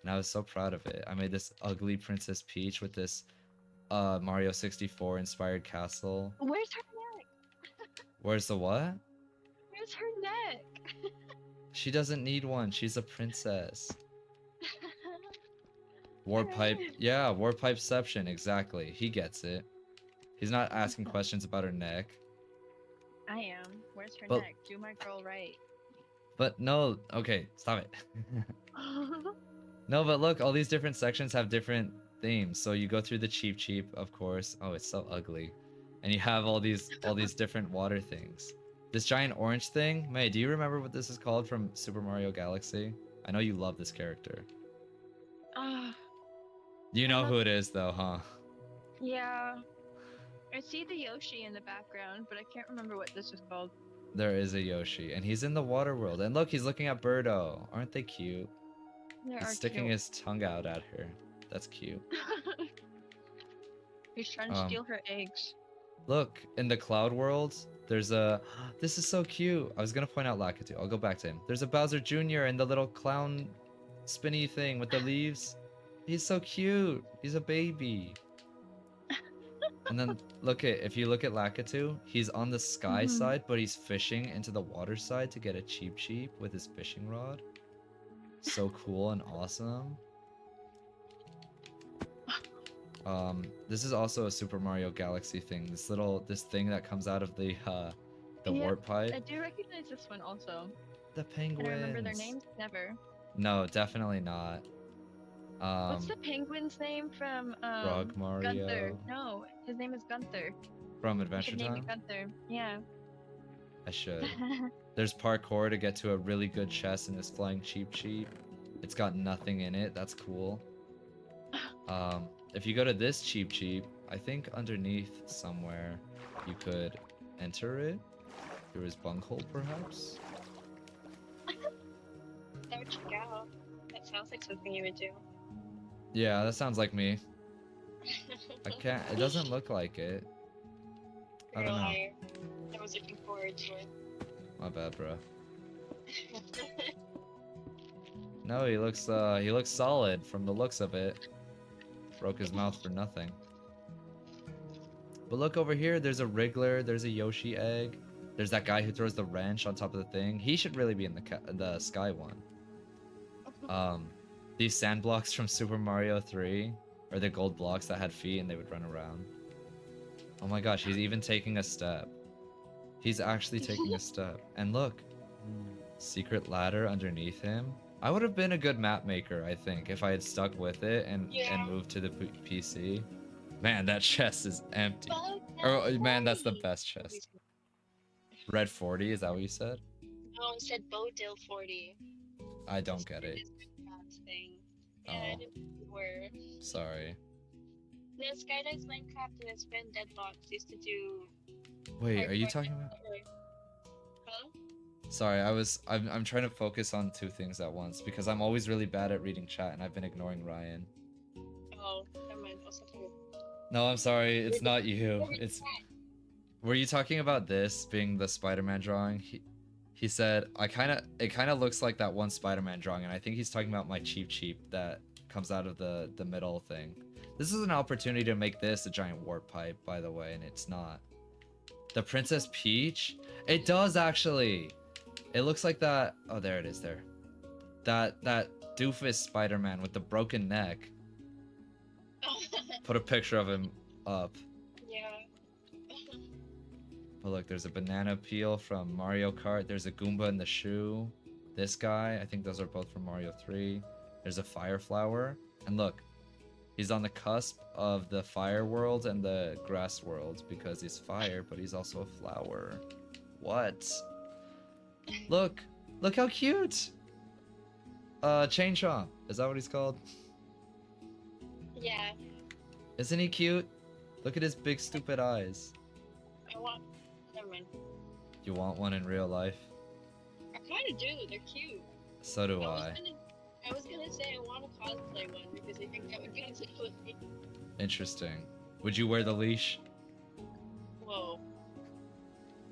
And I was so proud of it. I made this ugly Princess Peach with this Mario 64 inspired castle. Where's her neck? Where's the what? Where's her neck? She doesn't need one. She's a princess. Warpipe. Alright. Yeah, Warpipeception. Exactly. He gets it. He's not asking questions about her neck. I am. Where's her But neck? Do my girl right. but no. Okay, stop it. No, but look, all these different sections have different themes. So you go through the cheap, of course. Oh, it's so ugly. And you have all these different water things. This giant orange thing, May, do you remember what this is called from Super Mario Galaxy? I know you love this character. Ah, You know I'm who it is though, huh? yeah. I see the Yoshi in the background, but I can't remember what this is called. There is a Yoshi, and he's in the water world. And look, he's looking at Birdo. Aren't they cute? They He's are sticking cute. his tongue out at her. That's cute. He's trying to steal her eggs. Look, in the cloud world, there's a... This is so cute. I was gonna point out Lakitu. I'll go back to him. There's a Bowser Jr. in the little clown spinny thing with the leaves. He's so cute. He's a baby. And then look at, if you look at Lakitu, he's on the sky side, but he's fishing into the water side to get a cheap with his fishing rod. So cool and awesome. This is also a Super Mario Galaxy thing. This thing that comes out of the Yeah, warp pipe. I do recognize this one also. The penguins. Can I remember their names? Never. No, definitely not. What's the penguin's name from Frog Mario. Gunther? No, his name is Gunther. From You Adventure should name Time? it Gunther. Yeah. I should. There's parkour to get to a really good chest in this flying cheap. It's got nothing in it. That's cool. If you go to this cheap, I think underneath somewhere you could enter it through his bunghole, perhaps. There you go. That sounds like something you would do. Yeah, that sounds like me. I can't. It doesn't look like it. I don't know. I was looking forward to it. My bad, bro. No, he looks solid from the looks of it. Broke his mouth for nothing. But look over here, there's a Wriggler, there's a Yoshi egg. There's that guy who throws the wrench on top of the thing. He should really be in the sky one. These sand blocks from Super Mario 3 are the gold blocks that had feet and they would run around. Oh my gosh, he's even taking a step. He's actually taking a step. And look, secret ladder underneath him. I would have been a good map maker, I think, if I had stuck with it and moved to the PC. Man, that chest is empty. Oh, man, that's the best chest. Red 40, is that what you said? No, it said Bodil 40. I don't get it. Thing. Yeah, Oh. I didn't word. Sorry. The Skydives Minecraft and his friend Deadbox used to do. Wait, are you talking about? Huh? Sorry, I'm trying to focus on two things at once because I'm always really bad at reading chat and I've been ignoring Ryan. Oh, never mind. Also too. No, I'm sorry, it's not you. It's. Were you talking about this being the Spider-Man drawing? He said it kind of looks like that one Spider-Man drawing, and I think he's talking about my cheap that comes out of the middle thing. This is an opportunity to make this a giant warp pipe, by the way, and it's not. The Princess Peach? It does actually. It looks like that. Oh, there it is. There. That doofus Spider-Man with the broken neck. Put a picture of him up. Yeah. But look, there's a banana peel from Mario Kart. There's a Goomba in the shoe. This guy, I think those are both from Mario 3. There's a fire flower. And look, he's on the cusp of the fire world and the grass world because he's fire, but he's also a flower. What? Look how cute! Chain Chomp, is that what he's called? Yeah. Isn't he cute? Look at his big stupid eyes. Never mind. You want one in real life? I kind of do. They're cute. So do I. I was gonna say I want to cosplay one because I think that would be silly. Interesting. Would you wear the leash? Whoa.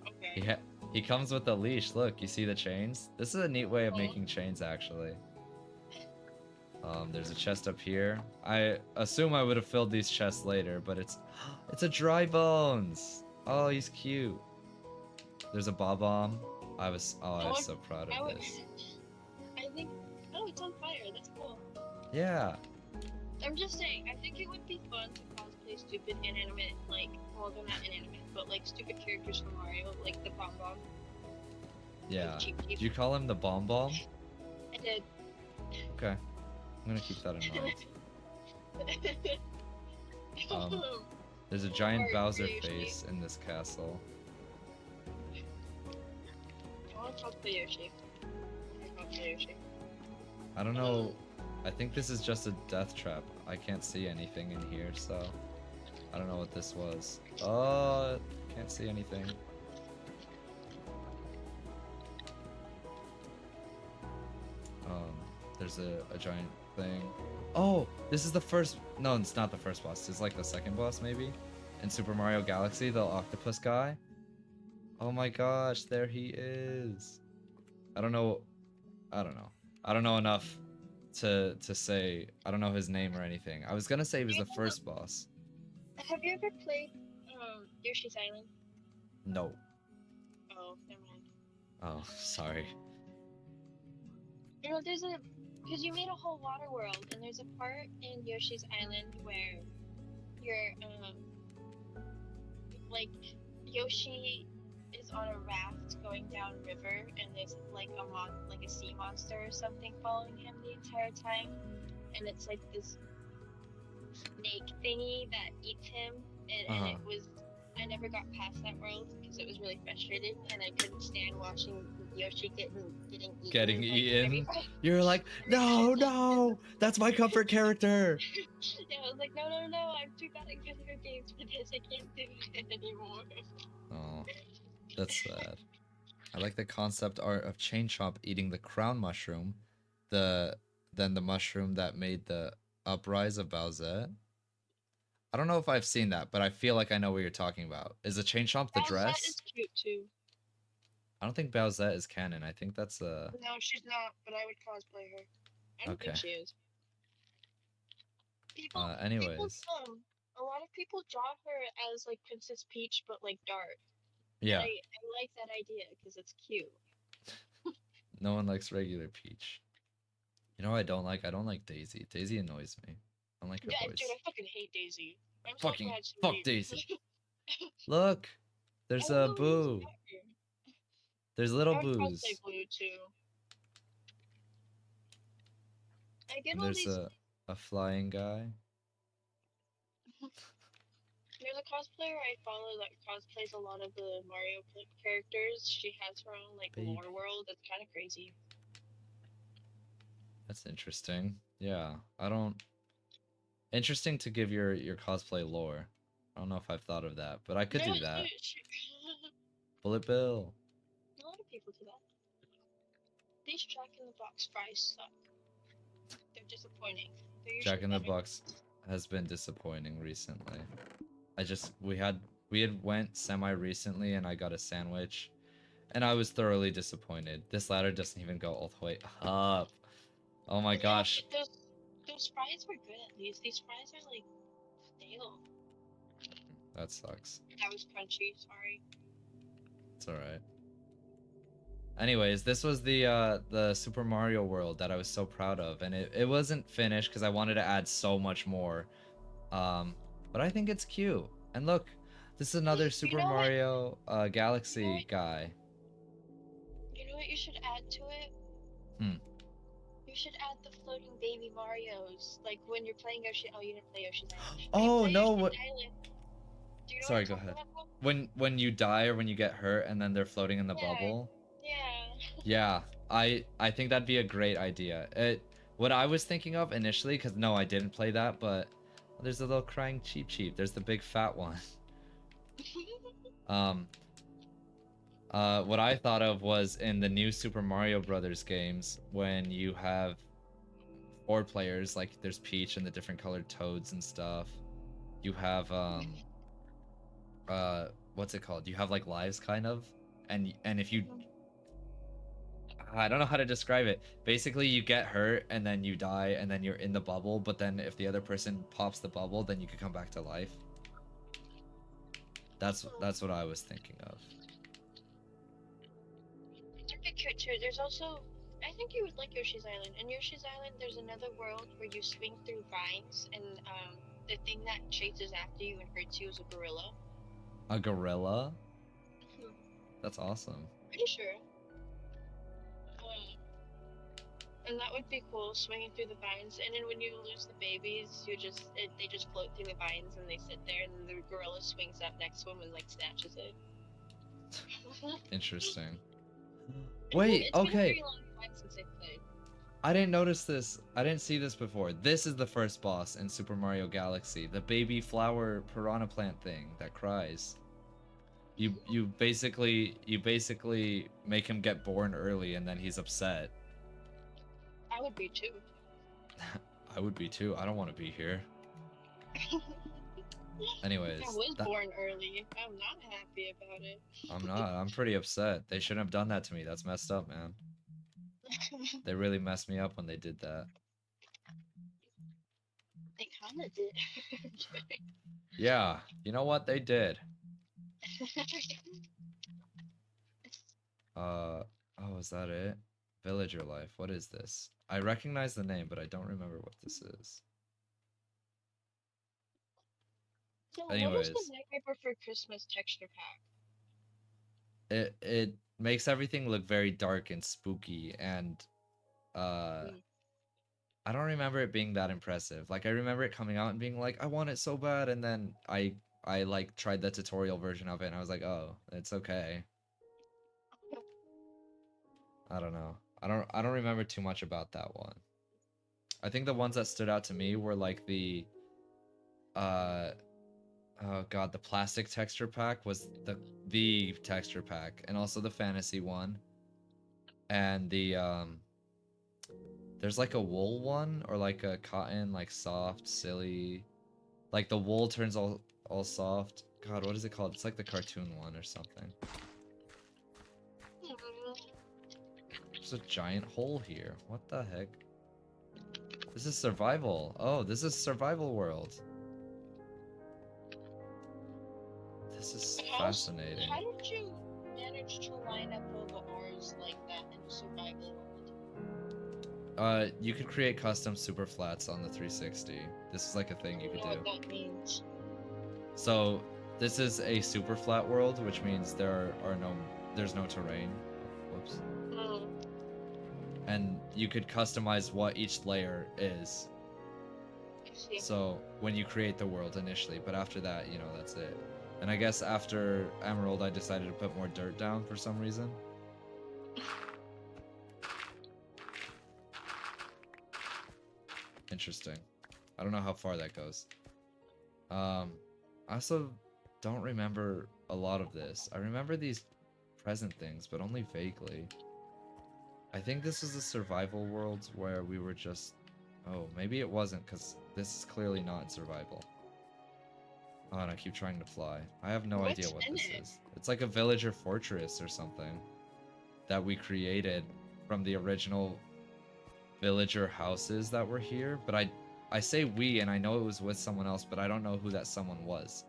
Okay. He comes with the leash. Look, you see the chains? This is a neat way of making chains, actually. There's a chest up here. I assume I would have filled these chests later, but it's a dry bones. Oh, he's cute. There's a Bob-omb. I was so proud of this. I think. Oh, it's on fire. That's cool. Yeah. I'm just saying. I think it would be fun to cosplay stupid inanimate, well, they're not inanimate, but stupid characters from Mario, like the Bomb Bomb. Yeah. Cheap. Did you call him the Bomb Bomb? I did. Okay. I'm gonna keep that in mind. There's a giant Bowser face in this castle. I want to cosplay Yoshi. I don't know. I think this is just a death trap. I can't see anything in here, so I don't know what this was. Oh, can't see anything. There's a giant thing. Oh, this is the first. No, it's not the first boss. It's like the second boss, maybe. In Super Mario Galaxy, the octopus guy. Oh my gosh, there he is. I don't know enough to say. I don't know his name or anything. I was gonna say he was the first boss. Have you ever played Yoshi's Island? No. Oh, never mind. Oh, sorry. You know, because you made a whole water world, and there's a part in Yoshi's Island where you're, Yoshi is on a raft going down river, and there's a sea monster or something following him the entire time, and it's like this snake thingy that eats him, and it was. I never got past that world because it was really frustrating, and I couldn't stand watching Yoshi getting eaten. You're like, no, that's my comfort character. Yeah, I was like, no, I'm too bad at video games for this. I can't do it anymore. Oh, that's sad. I like the concept art of Chain Chomp eating the crown mushroom, the than the mushroom that made the uprise of Bowsette. I don't know if I've seen that, but I feel like I know what you're talking about. Is the Chain Chomp the Rosette dress? is cute too. I don't think Bowsette is canon. I think that's No, she's not, but I would cosplay her. I don't think okay. she is. People, Anyways. a lot of people draw her as like Princess Peach, but like dark, and Yeah. I like that idea because it's cute. No one likes regular Peach. You know what I don't like? I don't like Daisy. Daisy annoys me. I don't like her Yeah, dude, voice. I fucking hate Daisy. I'm so Fucking glad she fuck leaves. Daisy. Look, there's a Oh, he's Boo. better. There's little I would cosplay Boos. Blue too. I get And all there's these. a flying guy. There's a cosplayer I follow that cosplays a lot of the Mario characters. She has her own like Baby. lore world. It's kind of crazy. That's interesting. Yeah, I don't. Interesting to give your cosplay lore. I don't know if I've thought of that, but I could No, do that. she, Bullet Bill. a lot of people do that. These Jack in the Box fries suck. They're disappointing. They're Jack usually in the better. Box has been disappointing recently. We had went semi recently and I got a sandwich and I was thoroughly disappointed. This ladder doesn't even go all the way up. Oh my Yeah, gosh. but those fries were good at least. These fries are like stale. That sucks. That was crunchy. Sorry. It's alright. Anyways, this was the Super Mario World that I was so proud of, and it wasn't finished because I wanted to add so much more. But I think it's cute. And look, this is another Super know what? Mario Galaxy You know what? guy. You know what you should add to it? Hmm. You should add the floating baby Marios. Like when you're playing Yoshi. Oh, you didn't play Yoshi's Island. When you Oh play no! Yoshi's What? Island, do you know Sorry, what go I'm talking ahead. about? When you die or when you get hurt and then they're floating in the Yeah, bubble. yeah. Yeah, I think that'd be a great idea. What I was thinking of initially, because no, I didn't play that, but there's a little crying Cheep Cheep. There's the big fat one. Um, what I thought of was in the new Super Mario Brothers games when you have 4 players, like there's Peach and the different colored toads and stuff. You have what's it called? You have like lives kind of, and if you I don't know how to describe it. Basically, you get hurt and then you die and then you're in the bubble, but then if the other person pops the bubble, then you can come back to life. That's what I was thinking of. That'd be cute too. There's also, I think you would like Yoshi's Island. In Yoshi's Island, there's another world where you swing through vines, and the thing that chases after you and hurts you is a gorilla. A gorilla? That's awesome. Pretty sure. And that would be cool, swinging through the vines. And then when you lose the babies, they just float through the vines and they sit there, and then the gorilla swings up next to them and like snatches it. Interesting. It's Wait, been a okay. very long time since I played. I didn't notice this. I didn't see this before. This is the first boss in Super Mario Galaxy. The baby flower piranha plant thing that cries. You basically make him get born early and then he's upset. I would be too. I would be too. I don't want to be here. Anyways, I was born early. I'm not happy about it. I'm not. I'm pretty upset. They shouldn't have done that to me. That's messed up, man. They really messed me up when they did that. They kinda did. Yeah, you know what? They did. Oh, is that it? Villager Life. What is this? I recognize the name, but I don't remember what this is. So what was Anyways, the Nightmare Before Christmas texture pack? it makes everything look very dark and spooky, and I don't remember it being that impressive. Like I remember it coming out and being like, I want it so bad, and then I like tried the tutorial version of it and I was like, oh, it's okay. I don't know. I don't remember too much about that one. I think the ones that stood out to me were like the oh god, the plastic texture pack was the texture pack, and also the fantasy one. And the There's like a wool one or like a cotton, like soft, silly. Like the wool turns all soft. God, what is it called? It's like the cartoon one or something. There's a giant hole here. What the heck? This is survival. Oh, this is survival world. This is fascinating. How did you manage to line up all the ores like that in a survival world? You could create custom super flats on the 360. This is like a thing you could do. I don't know what that means. So this is a super flat world, which means there's no terrain. Whoops. Mm. And you could customize what each layer is. I see. So when you create the world initially, but after that, you know, that's it. And I guess after Emerald, I decided to put more dirt down for some reason. Interesting. I don't know how far that goes. I also don't remember a lot of this. I remember these present things, but only vaguely. I think this is a survival world where we were just... Oh, maybe it wasn't, because this is clearly not in survival. Oh, and I keep trying to fly. I have no idea what this is. It's like a villager fortress or something that we created from the original villager houses that were here. But I say we, and I know it was with someone else, but I don't know who that someone was.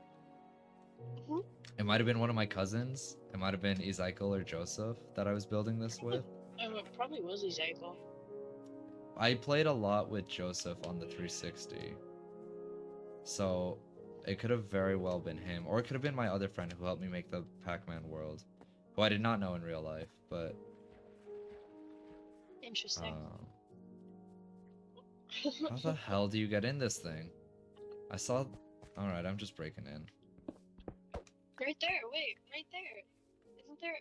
Mhm. It might have been one of my cousins. It might have been Ezekiel or Joseph that I was building this with. It probably was Ezekiel. I played a lot with Joseph on the 360. So it could have very well been him. Or it could have been my other friend who helped me make the Pac-Man world. Who I did not know in real life, but... Interesting. How the hell do you get in this thing? I saw... Alright, I'm just breaking in. Right there, wait, right there. Isn't there...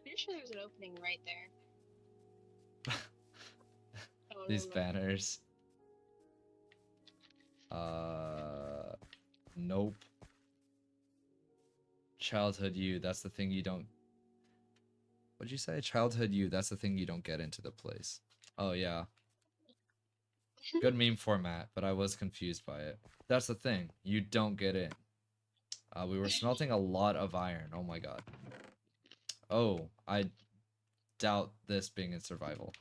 Pretty sure there's an opening right there. Oh, These never mind. banners. Nope. Childhood you, that's the thing you don't... What'd you say? Childhood you, that's the thing you don't get into the place. Oh, yeah. Good meme format, but I was confused by it. That's the thing. You don't get in. We were smelting a lot of iron. Oh my god. Oh, I doubt this being in survival.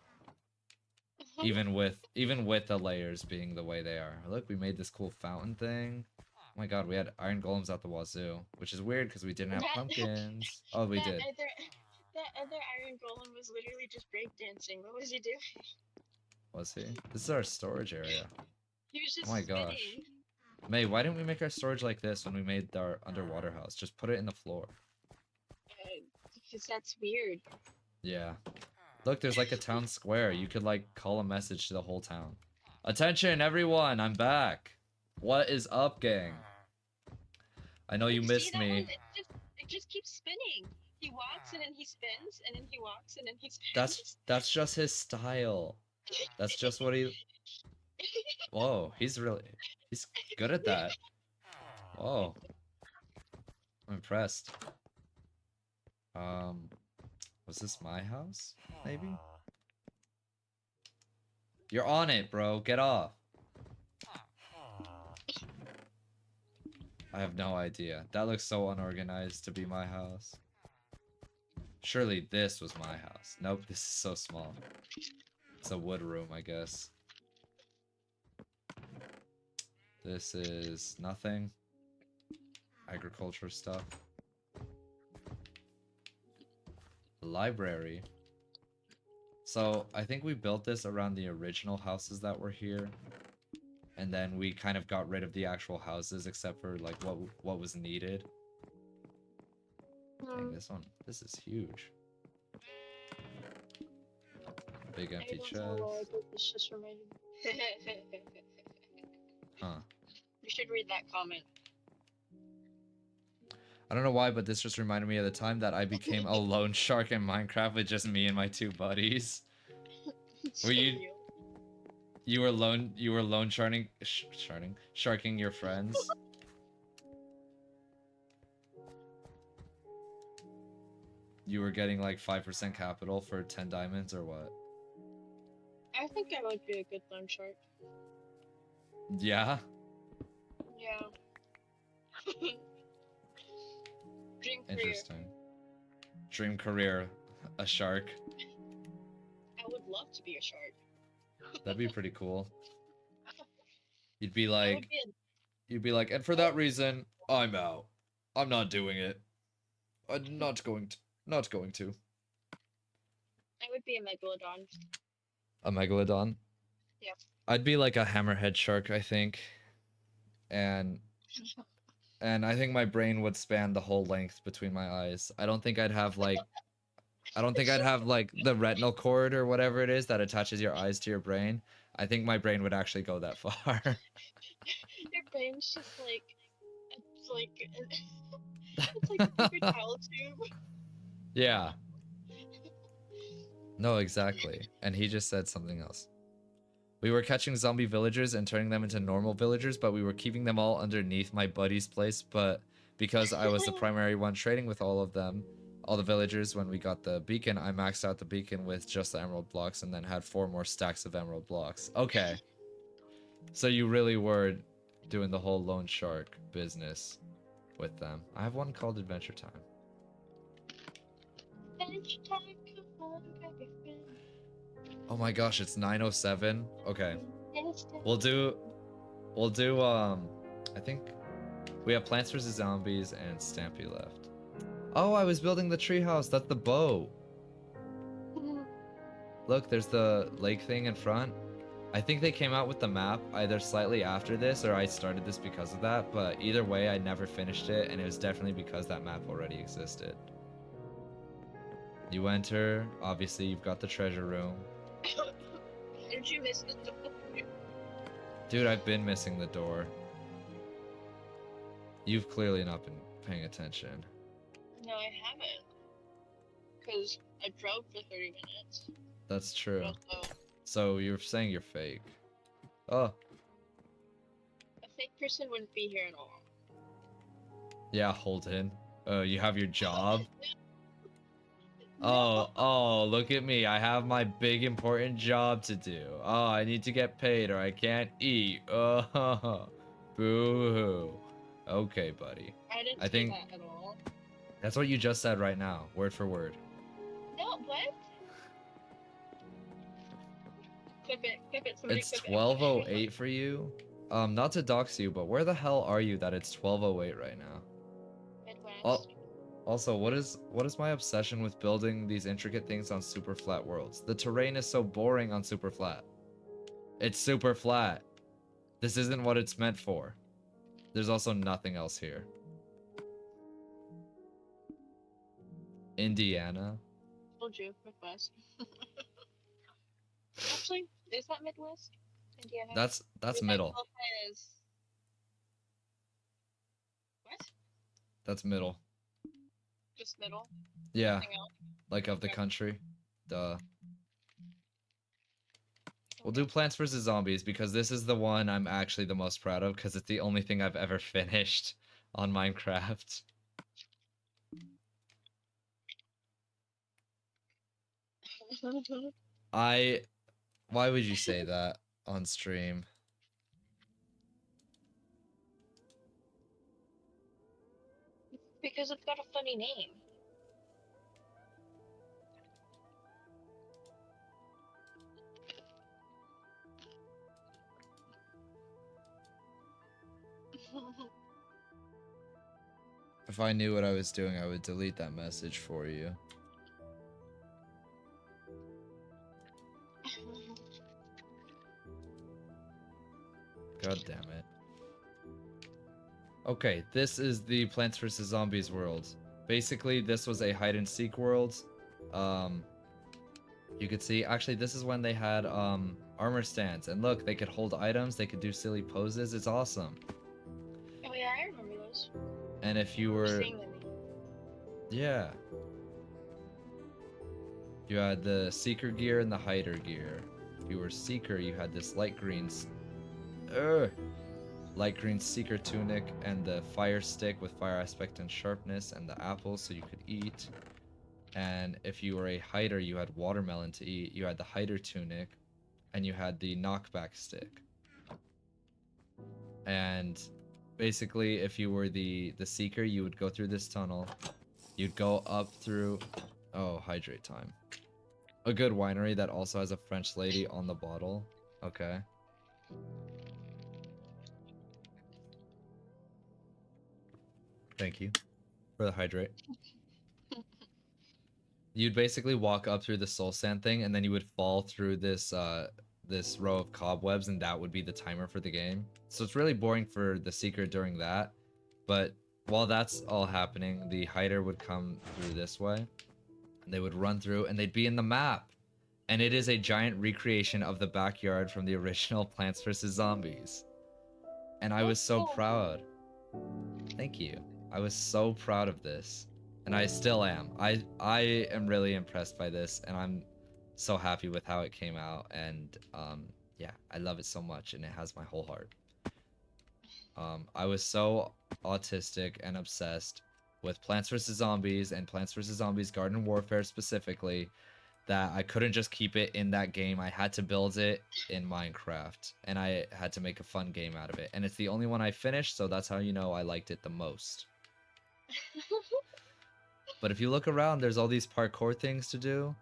Even with the layers being the way they are. Look, we made this cool fountain thing. Oh my god, we had iron golems out the wazoo, which is weird because we didn't have pumpkins. Oh, we did. That other iron golem was literally just breakdancing. What was he doing? Was he? This is our storage area. He was just Oh my spinning. gosh. May, why didn't we make our storage like this when we made our underwater house? Just put it in the floor. Because that's weird. Yeah. Look, there's like a town square. You could like call a message to the whole town. Attention, everyone! I'm back. What is up, gang? I know you missed me. It just keeps spinning. He walks and then he spins, and then he walks and then he spins. That's just his style. That's just what he... Whoa, he's good at that. Whoa. I'm impressed. Was this my house? Maybe? You're on it, bro. Get off. I have no idea. That looks so unorganized to be my house. Surely this was my house. Nope, this is so small. It's a wood room, I guess. This is nothing. Agriculture stuff. Library. So, I think we built this around the original houses that were here. And then we kind of got rid of the actual houses except for like what was needed. Dang, this is huge. Big empty chest. Huh. You should read that comment. I don't know why, but this just reminded me of the time that I became a lone shark in Minecraft with just me and my two buddies. Were you were lone sharking your friends? You were getting like 5% capital for 10 diamonds or what? I think I would be a good loan shark. Yeah. Yeah. Dream career. Interesting. Dream career, a shark. I would love to be a shark. That'd be pretty cool. You'd be I like, would be and for that reason, I'm out. I'm not doing it. I'm not going to. Not going to. I would be a megalodon. A megalodon? Yep. I'd be like a hammerhead shark, I think. And I think my brain would span the whole length between my eyes. I don't think I'd have like the retinal cord or whatever it is that attaches your eyes to your brain. I think my brain would actually go that far. Your brain's just like it's like it's like a paper towel tube. Yeah. No, exactly. And he just said something else. We were catching zombie villagers and turning them into normal villagers, but we were keeping them all underneath my buddy's place. But because I was the primary one trading with all of them, all the villagers, when we got the beacon, I maxed out the beacon with just the emerald blocks and then had 4 more stacks of emerald blocks. Okay. So you really were doing the whole loan shark business with them. I have one called Adventure Time. Adventure time, come on, grab your friend. Oh my gosh, it's 9:07. Okay. It's time. We'll do I think we have Plants vs Zombies and Stampy left. Oh, I was building the treehouse. That's the bow. Look, there's the lake thing in front. I think they came out with the map either slightly after this or I started this because of that, but either way I never finished it and it was definitely because that map already existed. You enter, obviously you've got the treasure room. Did you miss the door? Dude, I've been missing the door. You've clearly not been paying attention. No, I haven't. Because I drove for 30 minutes. That's true. Also, So you're saying you're fake. Oh, a fake person wouldn't be here at all. yeah, Holden. You have your job? Oh, look at me. I have my big important job to do. Oh, I need to get paid or I can't eat. Oh, boo-hoo. Okay, buddy. I didn't I say think- that at all. That's what you just said right now, word for word. No, what? Clip it, somebody It's clip it. 12:08 for you? Not to dox you, but where the hell are you that it's 12:08 right now? Midwest. Oh, also, what is my obsession with building these intricate things on super flat worlds? The terrain is so boring on super flat. It's super flat. This isn't what it's meant for. There's also nothing else here. Indiana? Told you, Midwest. Actually, is that Midwest? Indiana? That's Maybe middle. qualify as- What? That's middle. Just middle? Yeah, Nothing else? like of the Okay. country. Duh. We'll do Plants vs Zombies because this is the one I'm actually the most proud of because it's the only thing I've ever finished on Minecraft. Why would you say that on stream? Because it's got a funny name. If I knew what I was doing, I would delete that message for you. God damn it. Okay, this is the Plants vs Zombies world. Basically, this was a hide and seek world. You could see, actually, this is when they had armor stands. And look, they could hold items, they could do silly poses. It's awesome. Oh yeah, I remember those. And if you I've were, seen them. yeah. You had the Seeker gear and the Hider gear. If you were Seeker, you had this light green Seeker tunic and the fire stick with fire aspect and sharpness and the apples so you could eat. And if you were a hider, you had watermelon to eat. You had the hider tunic. and you had the knockback stick. And basically, if you were the seeker, you would go through this tunnel. You'd go up through... Oh, hydrate time. A good winery that also has a French lady on the bottle. Okay. Thank you for the hydrate. You'd basically walk up through the soul sand thing, and then you would fall through this this row of cobwebs, and that would be the timer for the game. So it's really boring for the seeker during that. But while that's all happening, the hider would come through this way, and they would run through, and they'd be in the map. And it is a giant recreation of the backyard from the original Plants vs. Zombies. And I was so proud. Thank you. I was so proud of this. And I still am. I am really impressed by this, and I'm so happy with how it came out. And yeah, I love it so much, and it has my whole heart. I was so autistic and obsessed with Plants vs. Zombies and Plants vs. Zombies Garden Warfare specifically that I couldn't just keep it in that game. I had to build it in Minecraft, and I had to make a fun game out of it. And it's the only one I finished, so that's how you know I liked it the most. But if you look around, there's all these parkour things to do.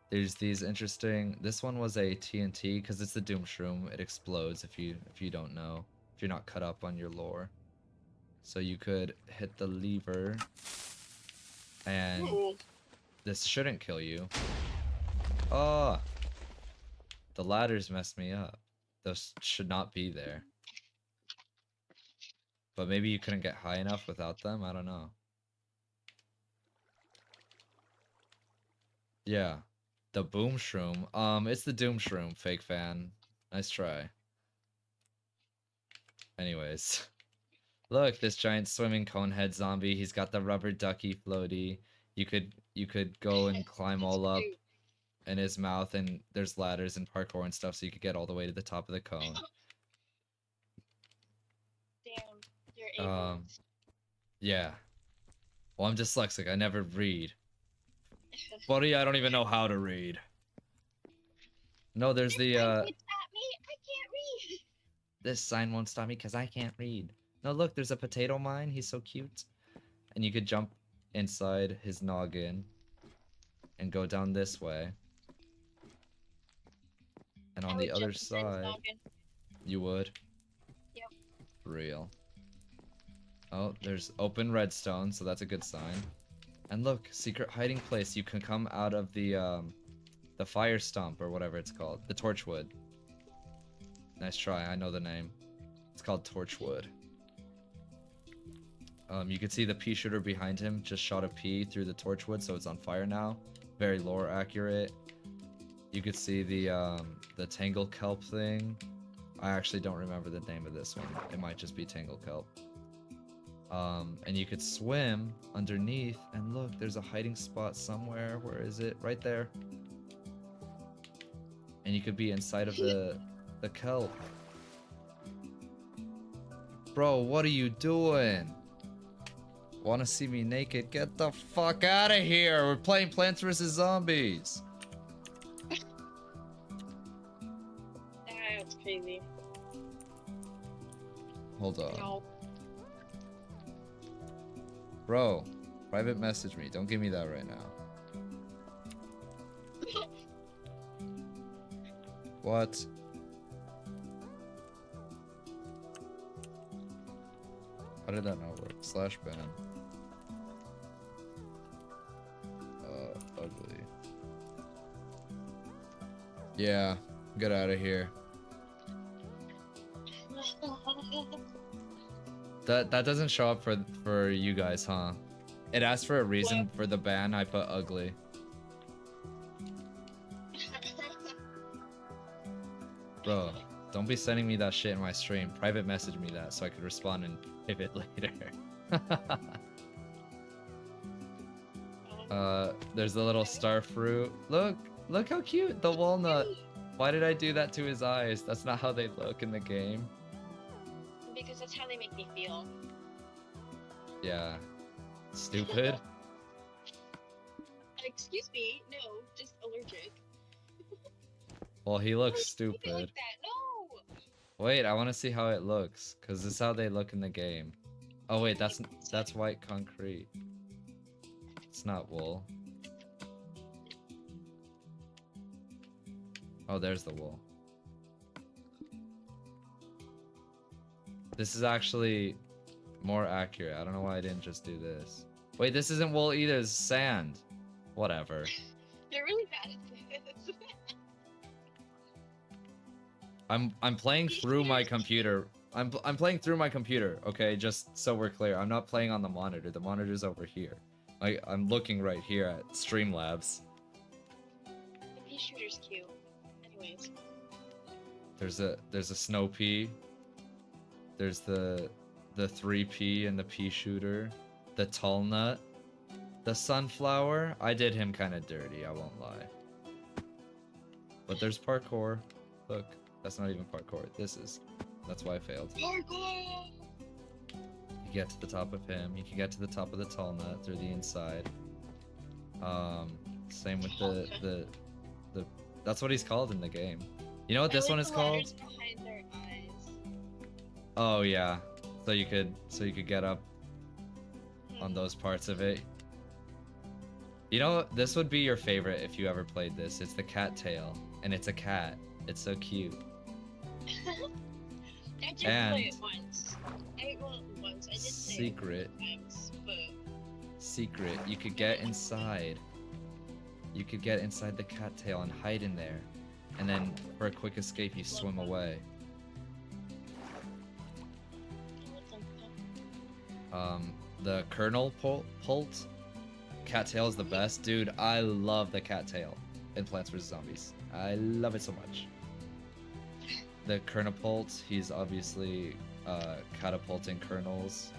There's these interesting... This one was a TNT, because it's the Doom Shroom. It explodes if you don't know. If you're not cut up on your lore. So you could hit the lever, and this shouldn't kill you. Oh! The ladders messed me up. Those should not be there. But maybe you couldn't get high enough without them? I don't know. Yeah. The Boom Shroom. It's the Doom Shroom, fake fan. Nice try. Anyways. Look, this giant swimming conehead zombie. He's got the rubber ducky floaty. You could go and climb all up in his mouth, and there's ladders and parkour and stuff, so you could get all the way to the top of the cone. Damn, you're able. Yeah. Well, I'm dyslexic. I never read. Buddy, I don't even know how to read. No, there's the This sign won't stop me. I can't read. This sign won't stop me because I can't read. No, look, there's a potato mine. He's so cute. And you could jump inside his noggin and go down this way. And on the other side, you would? Yep. Real. Oh, there's open redstone, so that's a good sign. And look, secret hiding place. You can come out of the fire stump or whatever it's called. The torchwood. Nice try, I know the name. It's called torchwood. You can see the pea shooter behind him just shot a pea through the torchwood, so it's on fire now. Very lore accurate. You could see the tangle kelp thing. I actually don't remember the name of this one. It might just be tangle kelp. And you could swim underneath, and look, there's a hiding spot somewhere. Where is it? Right there. And you could be inside of the kelp. Bro, what are you doing? Wanna see me naked? Get the fuck out of here! We're playing Plants vs. Zombies! That's crazy. Hold on. No. Bro, private message me. Don't give me that right now. What? How did that not work? Slash ban. Ugly. Yeah, get out of here. That doesn't show up for you guys, huh? It asked for a reason for the ban. I put ugly. Bro, don't be sending me that shit in my stream. Private message me that so I could respond in private later. There's the little star fruit. Look how cute, the walnut. Why did I do that to his eyes? That's not how they look in the game. Because that's how they make me feel. Yeah. Stupid. Excuse me, no, just allergic. Well, he Why looks is he keeping stupid. like that? No. Wait, I want to see how it looks, cause this is how they look in the game. Oh wait, that's Sorry. white concrete. It's not wool. Oh, there's the wool. This is actually more accurate. I don't know why I didn't just do this. Wait, this isn't wool either. It's sand. Whatever. You're really bad at this. I'm playing through my computer. I'm playing through my computer. Okay, just so we're clear. I'm not playing on the monitor. The monitor's over here. I'm looking right here at Streamlabs. The pea shooter's cute. Anyways. There's a snow pea. There's the 3P and the pea shooter. The tall nut. The sunflower. I did him kind of dirty, I won't lie. But there's parkour. Look, that's not even parkour. That's why I failed. Parkour! You get to the top of him. You can get to the top of the tall nut through the inside. Same with the that's what he's called in the game. You know what this one is called? Behind their eyes. Oh yeah. So you could get up on those parts of it. You know, this would be your favorite if you ever played this. It's the cat tail, and it's a cat. It's so cute. I did And play it once. I did secret. Play it once, but Secret. You could get inside. You could get inside the cattail and hide in there. And then for a quick escape, you swim away. The kernel pult. Cattail is the best. Dude, I love the cattail in Plants vs. Zombies. I love it so much. The kernel-pult, he's obviously catapulting kernels.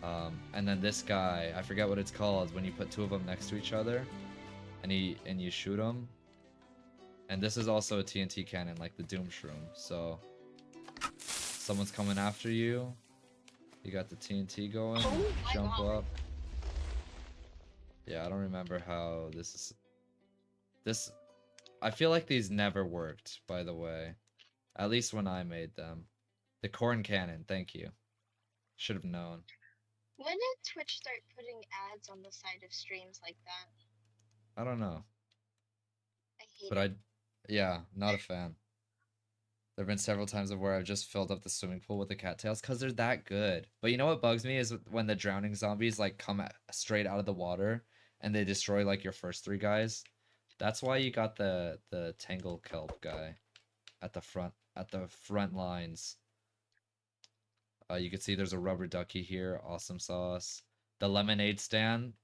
And then this guy, I forget what it's called, when you put two of them next to each other and you shoot them. And this is also a TNT cannon, like the Doom Shroom. So someone's coming after you. You got the TNT going. Jump up. Yeah, I don't remember how this is. I feel like these never worked, by the way. At least when I made them. The corn cannon, thank you. Should have known. when did Twitch start putting ads on the side of streams like that? I don't know. I hate But it. yeah, not a fan. There have been several times of where I've just filled up the swimming pool with the cattails because they're that good. But you know what bugs me is when the drowning zombies like come straight out of the water and they destroy like your first three guys. That's why you got the tangle kelp guy at the front lines. You can see there's a rubber ducky here, awesome sauce. The lemonade stand.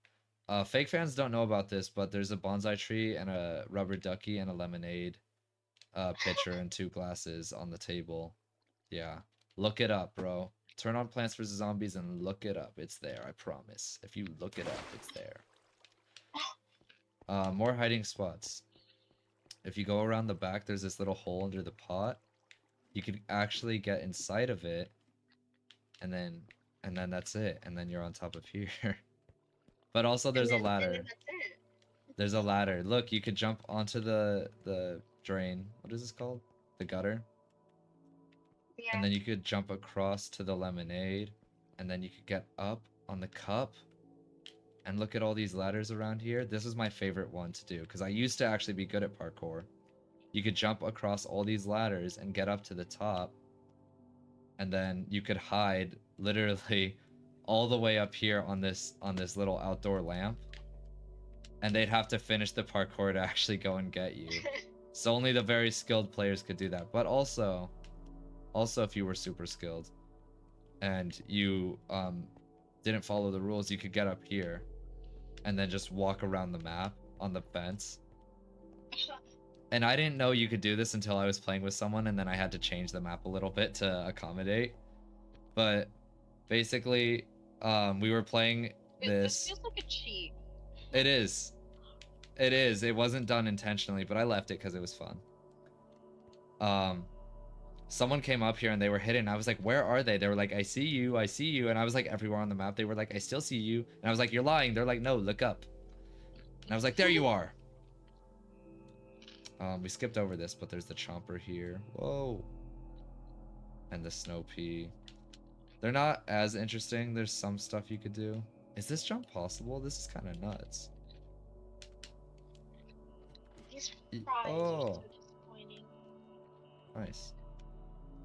Fake fans don't know about this, but there's a bonsai tree and a rubber ducky and a lemonade pitcher and two glasses on the table. Yeah, look it up, bro. Turn on Plants vs. Zombies and look it up. It's there, I promise. If you look it up, it's there. More hiding spots. If you go around the back, there's this little hole under the pot. You could actually get inside of it, and then that's it. And then you're on top of here. But also there's a ladder. And then that's it. There's a ladder. Look, you could jump onto the drain. What is this called? The gutter. Yeah. And then you could jump across to the lemonade, and then you could get up on the cup. And look at all these ladders around here. This is my favorite one to do because I used to actually be good at parkour. You could jump across all these ladders and get up to the top. And then you could hide literally all the way up here on this little outdoor lamp. And they'd have to finish the parkour to actually go and get you. So only the very skilled players could do that. But also if you were super skilled and you didn't follow the rules, you could get up here and then just walk around the map on the fence. And I didn't know you could do this until I was playing with someone, and then I had to change the map a little bit to accommodate. But basically, we were playing This feels like a cheat. It is. It is. It wasn't done intentionally, but I left it because it was fun. Someone came up here and they were hidden. I was like, where are they? They were like, I see you, I see you. And I was like, everywhere on the map. They were like, I still see you. And I was like, you're lying. They're like, no, look up. And I was like, there you are. We skipped over this, but there's the chomper here. Whoa. And the snow pea. They're not as interesting. There's some stuff you could do. Is this jump possible? This is kind of nuts. These Y- fries are oh. so disappointing. Nice.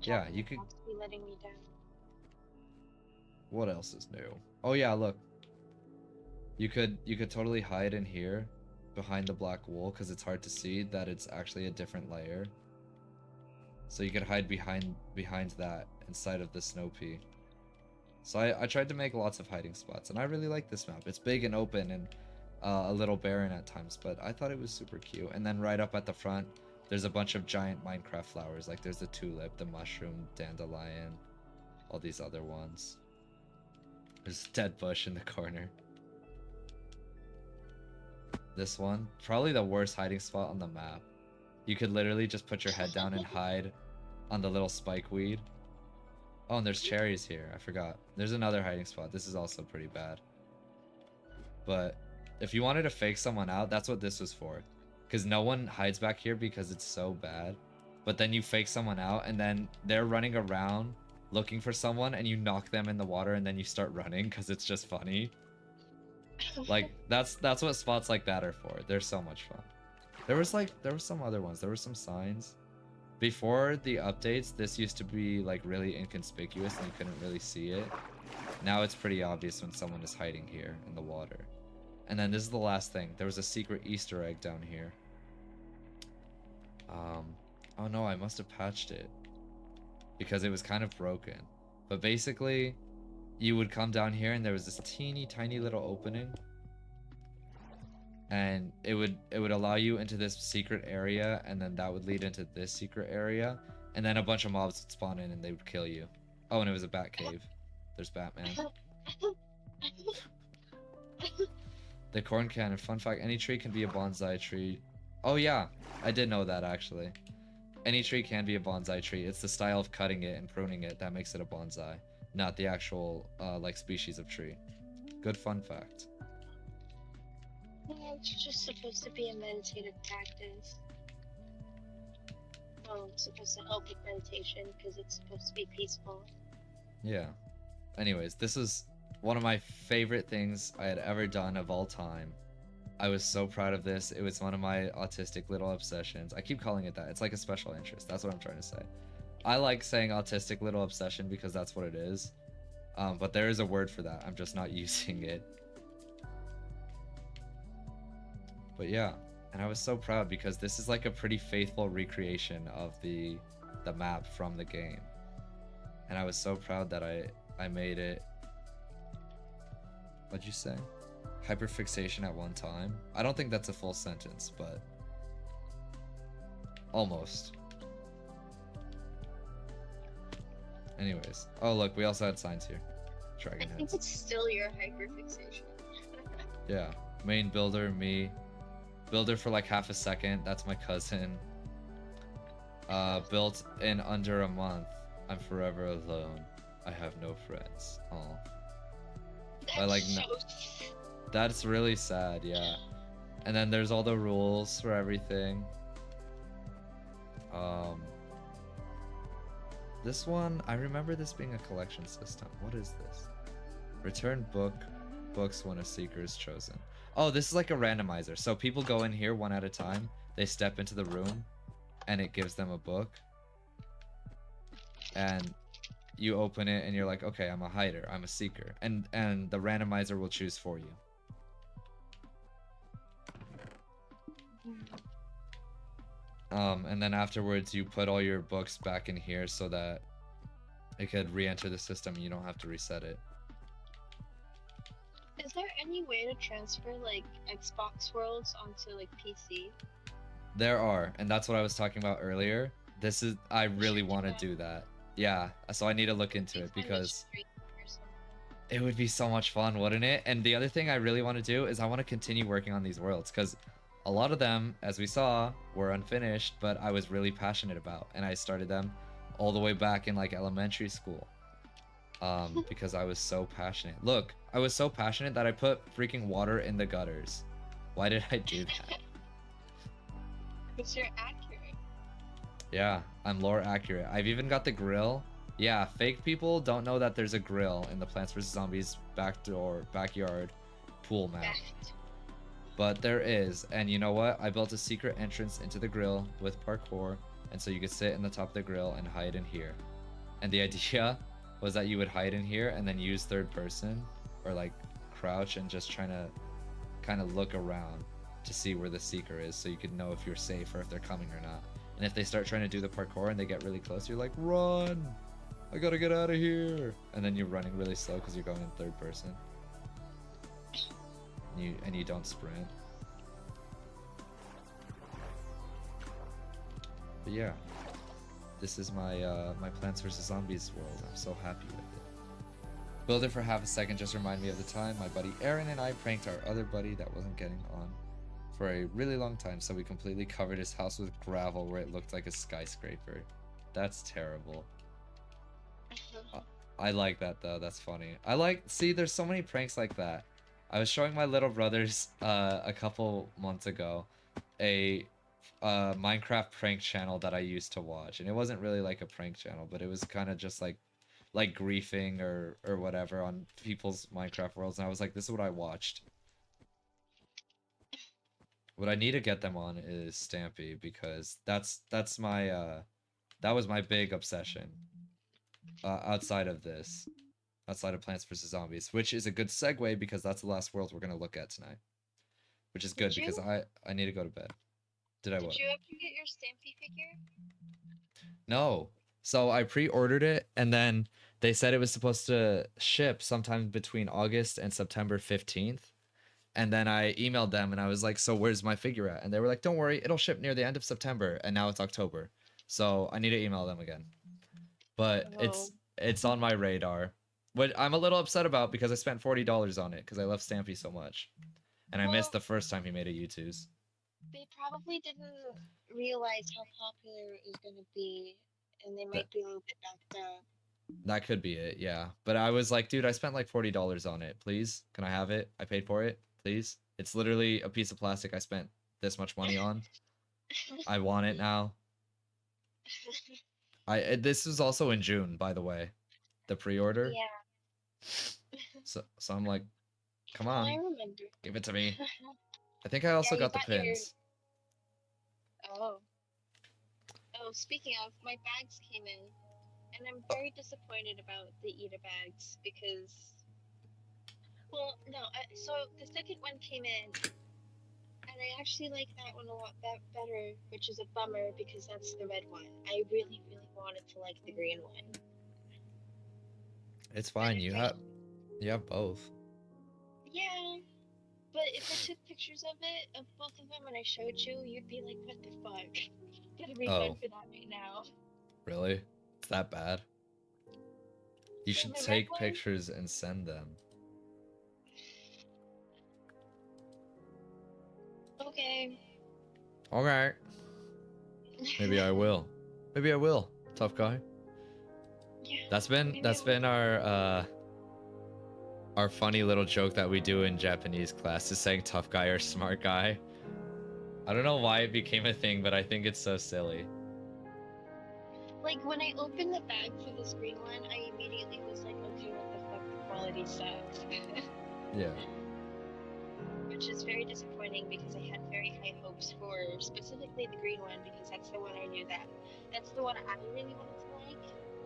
Yeah, you could. Jack be letting me down. What else is new? Oh yeah, look. You could totally hide in here behind the black wool because it's hard to see that it's actually a different layer. So you could hide behind that inside of the snow pea. So I tried to make lots of hiding spots, and I really like this map. It's big and open and a little barren at times, but I thought it was super cute. And then right up at the front, there's a bunch of giant Minecraft flowers. Like there's the tulip, the mushroom, dandelion, all these other ones. There's a dead bush in the corner. This one, probably the worst hiding spot on the map. You could literally just put your head down and hide on the little spike weed. Oh, and there's cherries here. I forgot. There's another hiding spot. This is also pretty bad. But if you wanted to fake someone out, that's what this was for. Because no one hides back here because it's so bad. But then you fake someone out, and then they're running around looking for someone, and you knock them in the water, and then you start running because it's just funny. Like that's what spots like that are for. They're so much fun. There was some other ones. There were some signs. Before the updates, this used to be like really inconspicuous and you couldn't really see it. Now it's pretty obvious when someone is hiding here in the water. And then this is the last thing. There was a secret Easter egg down here. Oh no, I must have patched it because it was kind of broken. But basically, you would come down here and there was this teeny tiny little opening. And it would allow you into this secret area, and then that would lead into this secret area, and then a bunch of mobs would spawn in and they would kill you. Oh, and it was a bat cave. There's Batman. The corn cannon. Fun fact, any tree can be a bonsai tree. Oh yeah, I did know that actually. Any tree can be a bonsai tree. It's the style of cutting it and pruning it that makes it a bonsai, not the actual like species of tree. Good fun fact. Yeah, it's just supposed to be a meditative practice. Well, it's supposed to help with meditation because it's supposed to be peaceful. Yeah. Anyways, this is one of my favorite things I had ever done of all time. I was so proud of this. It was one of my autistic little obsessions. I keep calling it that. It's like a special interest. That's what I'm trying to say. I like saying autistic little obsession because that's what it is. But there is a word for that. I'm just not using it. But yeah, and I was so proud because this is like a pretty faithful recreation of the map from the game. And I was so proud that I made it. What'd you say? Hyperfixation at one time? I don't think that's a full sentence, but almost. Anyways. Oh look, we also had signs here. Dragon I think heads. it's still your hyperfixation. Yeah. Main builder, me. Builder for like half a second. That's my cousin. Built in under a month. I'm forever alone. I have no friends. Oh. That's like, so That's really sad, yeah. And then there's all the rules for everything. This one, I remember this being a collection system. What is this? Return books when a seeker is chosen. Oh, this is like a randomizer. So people go in here one at a time. They step into the room and it gives them a book. And you open it and you're like, okay, I'm a hider, I'm a seeker. And the randomizer will choose for you. And then afterwards you put all your books back in here so that it could re-enter the system and you don't have to reset it. Is there any way to transfer like Xbox worlds onto like PC? There are, and that's what I was talking about earlier. I really want to do that. Yeah, so I need to look into it because it would be so much fun, wouldn't it? And the other thing I really want to do is I want to continue working on these worlds because a lot of them, as we saw, were unfinished, but I was really passionate about, and I started them all the way back in like elementary school. Because I was so passionate. Look, I was so passionate that I put freaking water in the gutters. Why did I do that? Because you're accurate. Yeah, I'm lore accurate. I've even got the grill. Yeah, fake people don't know that there's a grill in the Plants vs Zombies backyard pool map. Fact. But there is, and you know what? I built a secret entrance into the grill with parkour, and so you could sit in the top of the grill and hide in here. And the idea was that you would hide in here and then use third person, or like crouch and just trying to kind of look around to see where the seeker is, so you could know if you're safe or if they're coming or not. And if they start trying to do the parkour and they get really close, you're like, run! I gotta get out of here! And then you're running really slow because you're going in third person. And you don't sprint. But yeah, this is my my Plants vs Zombies world. I'm so happy with it. Build it for half a second just remind me of the time my buddy Aaron and I pranked our other buddy that wasn't getting on for a really long time, so we completely covered his house with gravel where it looked like a skyscraper. That's terrible. I like that though, that's funny. See, there's so many pranks like that. I was showing my little brothers a couple months ago a Minecraft prank channel that I used to watch, and it wasn't really like a prank channel, but it was kind of just like griefing or whatever on people's Minecraft worlds, and I was like, this is what I watched. What I need to get them on is Stampy, because that's my that was my big obsession outside of this. Outside of Plants vs Zombies, which is a good segue because that's the last world we're gonna look at tonight. Which is good because I need to go to bed. Did I what? Did you ever get your Stampy figure? No. So I pre-ordered it, and then they said it was supposed to ship sometime between August and September 15th. And then I emailed them and I was like, so where's my figure at? And they were like, don't worry, it'll ship near the end of September. And now it's October. So I need to email them again. But it's on my radar. What I'm a little upset about because I spent $40 on it because I love Stampy so much. And I missed the first time he made a U2s. They probably didn't realize how popular it was going to be, and they might be a little bit backed up. That could be it, yeah. But I was like, dude, I spent like $40 on it. Please, can I have it? I paid for it, please. It's literally a piece of plastic I spent this much money on. I want it now. This was also in June, by the way, the pre-order. Yeah. So I'm like, come on, I remember. give it to me. I think I also got the pins. Oh, speaking of, my bags came in, and I'm very disappointed about the Eda bags because, well, no, so the second one came in, and I actually like that one a lot better, which is a bummer because that's the red one. I really, really wanted to like the green one. It's fine. You have both. Yeah, but if I took pictures of both of them, and I showed you, you'd be like, "What the fuck? Get a refund for that right now." Really? It's that bad? You should take pictures and send them. Okay. Okay. Maybe I will. Maybe I will. Tough guy. Yeah. That's been our funny little joke that we do in Japanese class, is saying tough guy or smart guy. I don't know why it became a thing, but I think it's so silly. Like, when I opened the bag for this green one, I immediately was like, okay, what the fuck, the quality sucks. Yeah. Which is very disappointing because I had very high hopes for specifically the green one, because that's the one I knew that's the one I really wanted to like,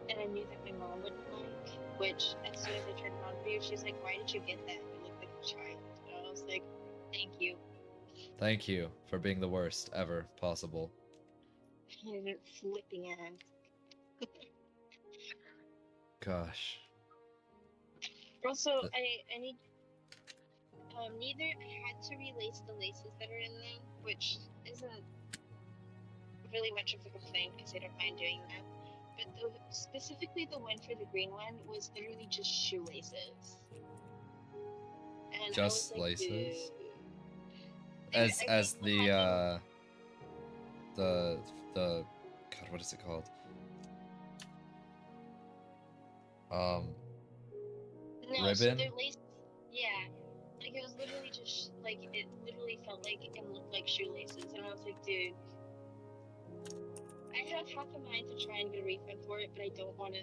and I knew that my mom would like, which as soon as I turned it on for you, she's like, why did you get that? You look like a child. And I was like, thank you. Thank you for being the worst ever possible. Flipping ass. Gosh. Also, I need neither I had to relace the laces that are in them, which isn't really much of a complaint because I don't mind doing that. But specifically the one for the green one was literally just shoelaces. And just I was like, laces? Dude. As the God, what is it called? No, ribbon? so they're laces. Yeah. Like, it was literally just, like, it literally felt like and looked like shoelaces. And I was like, dude, I have half a mind to try and get a refund for it, but I don't want to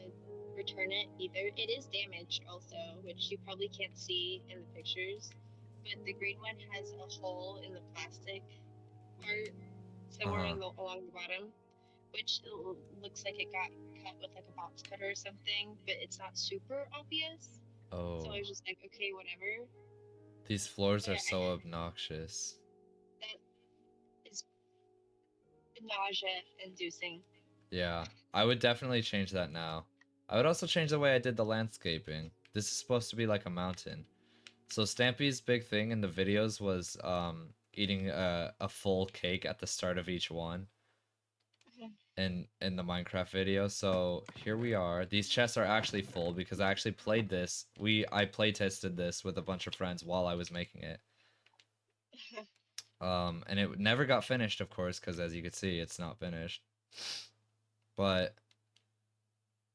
return it either. It is damaged also, which you probably can't see in the pictures. But the green one has a hole in the plastic part somewhere Uh-huh. along the bottom, which looks like it got cut with like a box cutter or something, but it's not super obvious. So Oh. I was just like, okay, whatever. These floors But are so obnoxious. that is nausea inducing. Yeah, I would definitely change that now. I would also change the way I did the landscaping. This is supposed to be like a mountain. So Stampy's big thing in the videos was eating a full cake at the start of each one in the Minecraft video. So here we are. These chests are actually full because I actually played this. I play tested this with a bunch of friends while I was making it. And it never got finished, of course, because as you can see, it's not finished. But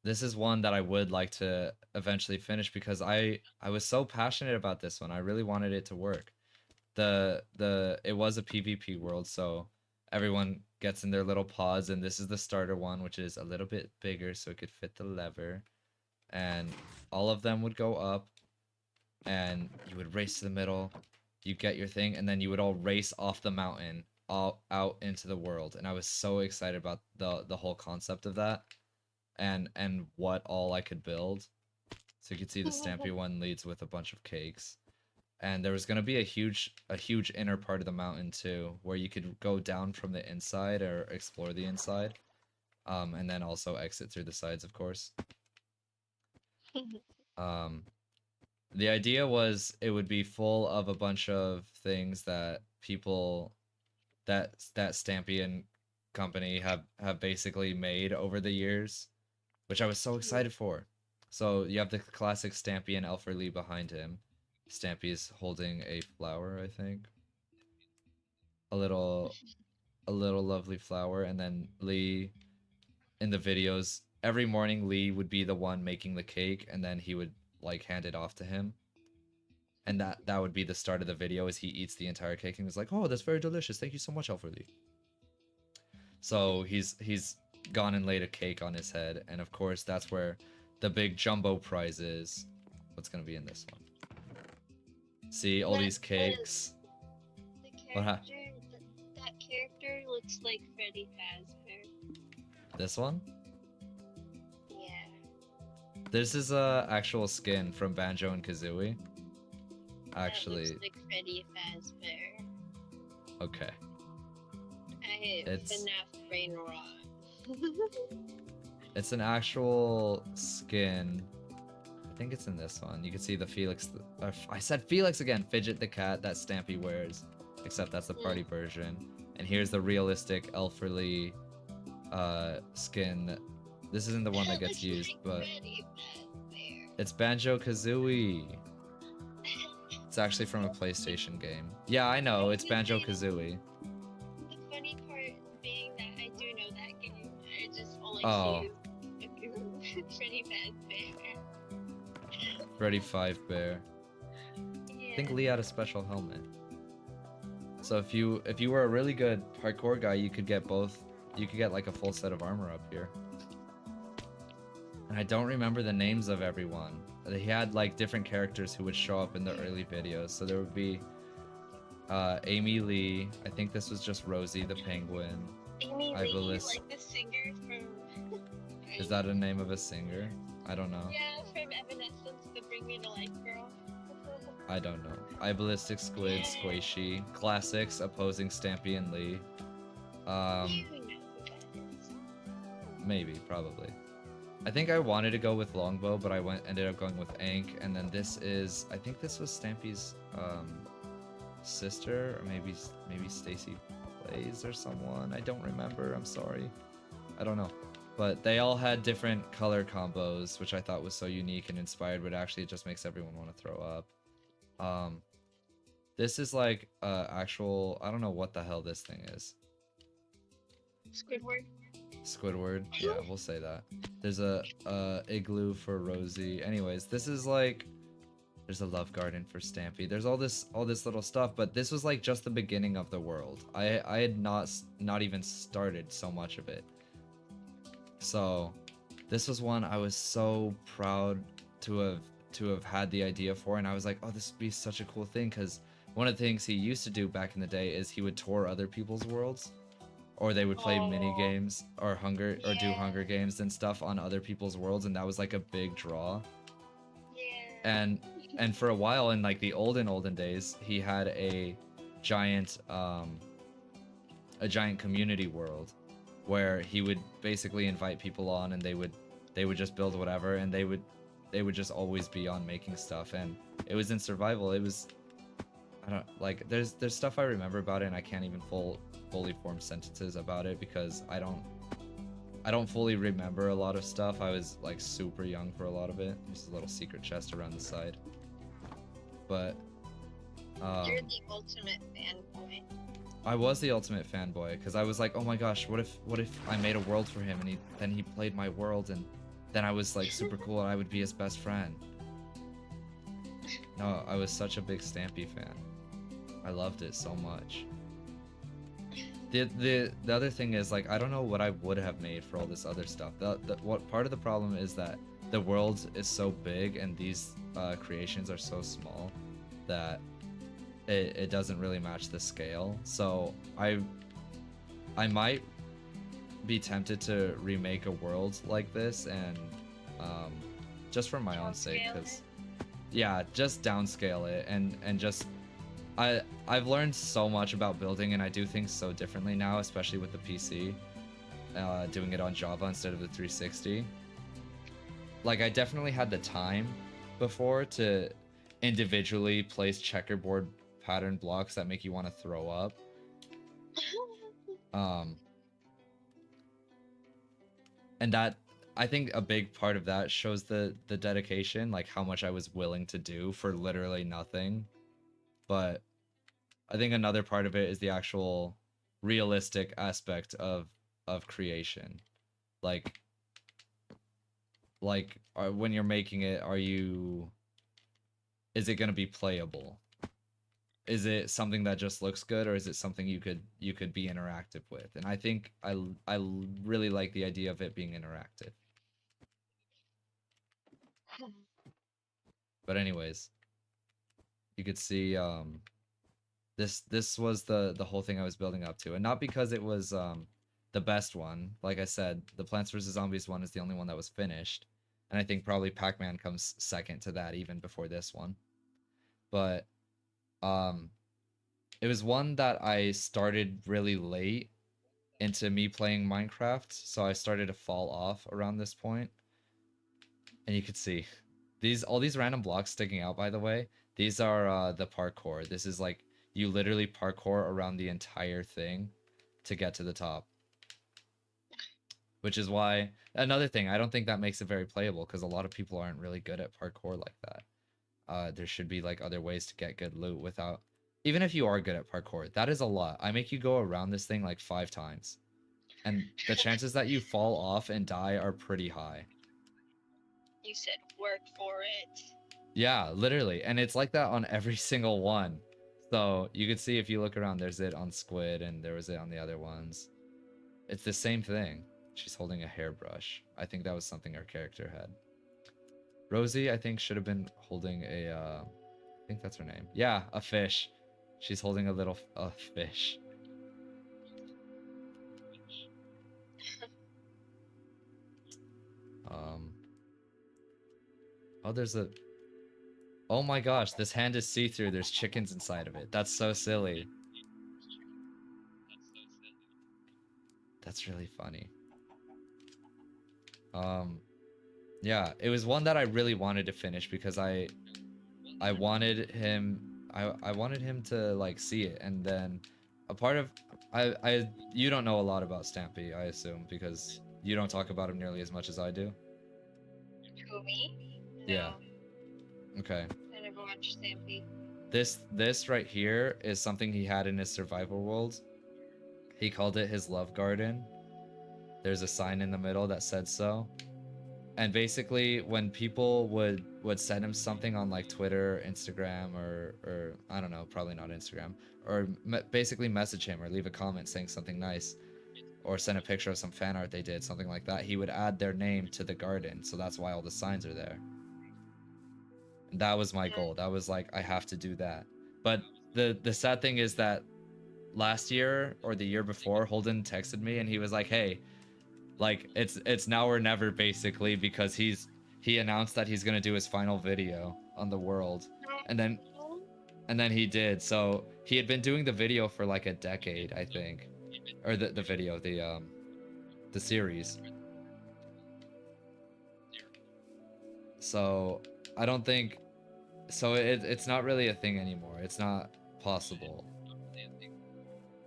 this is one that I would like to eventually finish because I was so passionate about this one. I really wanted it to work. It was a PvP world, so everyone gets in their little pods, and this is the starter one, which is a little bit bigger so it could fit the lever. And all of them would go up, and you would race to the middle, you get your thing, and then you would all race off the mountain all out into the world. And I was so excited about the whole concept of that and what all I could build. So you can see the Stampy one leads with a bunch of cakes. And there was going to be a huge inner part of the mountain too, where you could go down from the inside or explore the inside. And then also exit through the sides, of course. Um, the idea was it would be full of a bunch of things that people that Stampy and company have basically made over the years, which I was so excited for. So you have the classic Stampy and Alfred Lee behind him. Stampy is holding a flower, I think. A little lovely flower, and then Lee in the videos every morning Lee would be the one making the cake, and then he would like hand it off to him. And that would be the start of the video as he eats the entire cake and was like, "Oh, that's very delicious. Thank you so much, Alfred Lee." So he's gone and laid a cake on his head, and of course that's where the big jumbo prize is. What's gonna be in this one? See all these cakes. The character, that character looks like Freddy Fazbear. This one? Yeah. This is a actual skin from Banjo and Kazooie. Actually, that looks like Freddy Fazbear. Okay. It's FNAF brain rot. It's an actual skin. I think it's in this one. You can see the Felix. I said Felix again. Fidget the cat that Stampy wears, except that's the party version. And here's the realistic Elferly skin. This isn't the one that gets used, but it's Banjo Kazooie. It's actually from a PlayStation game. Yeah, I know. It's Banjo Kazooie. The funny part being that I do know that game. I just all I see is Freddy Fazbear. Freddy Five Bear. Yeah. I think Lee had a special helmet. So if you were a really good parkour guy, you could get both. You could get like a full set of armor up here. And I don't remember the names of everyone. They had like different characters who would show up in the early videos. So there would be Amy Lee. I think this was just Rosie the Penguin. Amy Lee, like the singer from... Is that a name of a singer? I don't know. Yeah, from Evanescence, the Bring Me to Life girl. I don't know. Iballistic Squid, yeah. Squishy. Classics opposing Stampy and Lee. You know who that is. Maybe, probably. I think I wanted to go with Longbow, but I ended up going with Ank, and then this is, I think this was Stampy's sister, or maybe Stacy Plays or someone. I don't remember. I'm sorry. I don't know. But they all had different color combos, which I thought was so unique and inspired, but actually it just makes everyone want to throw up. This is like actual, I don't know what the hell this thing is. Squidward. Squidward, yeah, we'll say that. There's a igloo for Rosie. Anyways, this is like, there's a love garden for Stampy. There's all this little stuff, but this was like just the beginning of the world. I had not even started so much of it. So this was one I was so proud to have had the idea for, and I was like, oh, this would be such a cool thing, because one of the things he used to do back in the day is he would tour other people's worlds, or they would play mini Oh, games or do yeah, Hunger Games and stuff on other people's worlds, and that was like a big draw. yeah. And for a while in like the olden days, he had giant um a giant community world where he would basically invite people on, and they would just build whatever, and they would just always be on making stuff, and it was in survival. It was, I don't like, there's stuff I remember about it, and I can't even fully form sentences about it because I don't fully remember a lot of stuff. I was like super young for a lot of it. There's a little secret chest around the side. But You're the ultimate fanboy. I was the ultimate fanboy because I was like, oh my gosh, what if I made a world for him, and then he played my world, and then I was like super cool, and I would be his best friend. No, I was such a big Stampy fan. I loved it so much. The other thing is, like, I don't know what I would have made for all this other stuff. What part of the problem is that the world is so big and these creations are so small that it doesn't really match the scale. So I might be tempted to remake a world like this, and just for my own sake, Downscale because it. yeah, just downscale it, and just I've learned so much about building, and I do things so differently now, especially with the PC, doing it on Java instead of the 360. Like, I definitely had the time before to individually place checkerboard pattern blocks that make you want to throw up. Um, and that, I think a big part of that shows the dedication, like how much I was willing to do for literally nothing. But I think another part of it is the actual realistic aspect of creation. Like when you're making it, is it going to be playable? Is it something that just looks good, or is it something you could be interactive with? And I think I really like the idea of it being interactive. But anyways, you could see this was the whole thing I was building up to, and not because it was the best one. Like I said, the Plants vs Zombies one is the only one that was finished, and I think probably Pac-Man comes second to that, even before this one. But um it was one that I started really late into me playing Minecraft, so I started to fall off around this point. And you could see all these random blocks sticking out, by the way, these are the parkour. This is like, you literally parkour around the entire thing to get to the top. Which is why, another thing, I don't think that makes it very playable, because a lot of people aren't really good at parkour like that. There should be like other ways to get good loot without, even if you are good at parkour, that is a lot. I make you go around this thing like 5 times, and the chances that you fall off and die are pretty high. You said work for it. Yeah, literally. And it's like that on every single one. So you can see, if you look around, there's it on Squid, and there was it on the other ones. It's the same thing. She's holding a hairbrush. I think that was something her character had. Rosie, I think, should have been holding I think that's her name. Yeah, a fish. She's holding a fish. Um. Oh, oh my gosh, this hand is see-through. There's chickens inside of it. That's so silly. That's really funny. Yeah, it was one that I really wanted to finish because I wanted him I wanted him to like see it, and then a part of you don't know a lot about Stampy, I assume, because you don't talk about him nearly as much as I do. Who, me? Yeah. No. Okay. I never watched Stampy. This right here is something he had in his survival world. He called it his love garden. There's a sign in the middle that said so. And basically, when people would send him something on like Twitter, Instagram, or I don't know, probably not Instagram, or basically message him or leave a comment saying something nice, or sent a picture of some fan art they did, something like that, he would add their name to the garden. So that's why all the signs are there. And that was my goal. That was like, I have to do that. But the sad thing is that last year or the year before, Holden texted me and he was like, hey, like it's now or never basically, because he announced that he's gonna do his final video on the world. And then he did. So he had been doing the video for like a decade, I think. Or the video, the series. So I don't think, so it's not really a thing anymore. It's not possible,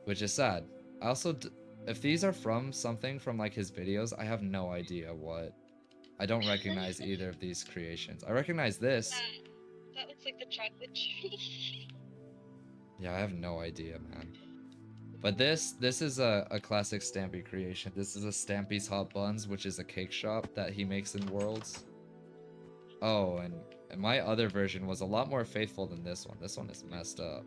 which is sad. I also, if these are from something from like his videos, I have no idea what. I don't recognize either of these creations. I recognize this. That looks like the chocolate tree. Yeah, I have no idea, man. But this is a classic Stampy creation. This is a Stampy's Hot Buns, which is a cake shop that he makes in Worlds. Oh, and my other version was a lot more faithful than this one. This one is messed up.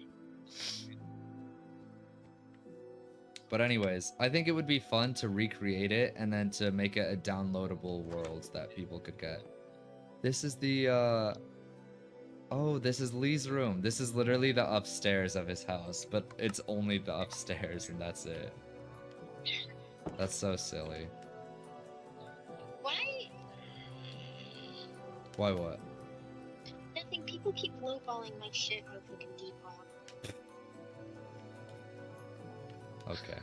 But anyways, I think it would be fun to recreate it and then to make it a downloadable world that people could get. This is the, oh, this is Lee's room. This is literally the upstairs of his house, but it's only the upstairs and that's it. That's so silly. Why? Why what? Nothing. People keep lowballing my shit on fucking Depop. Okay.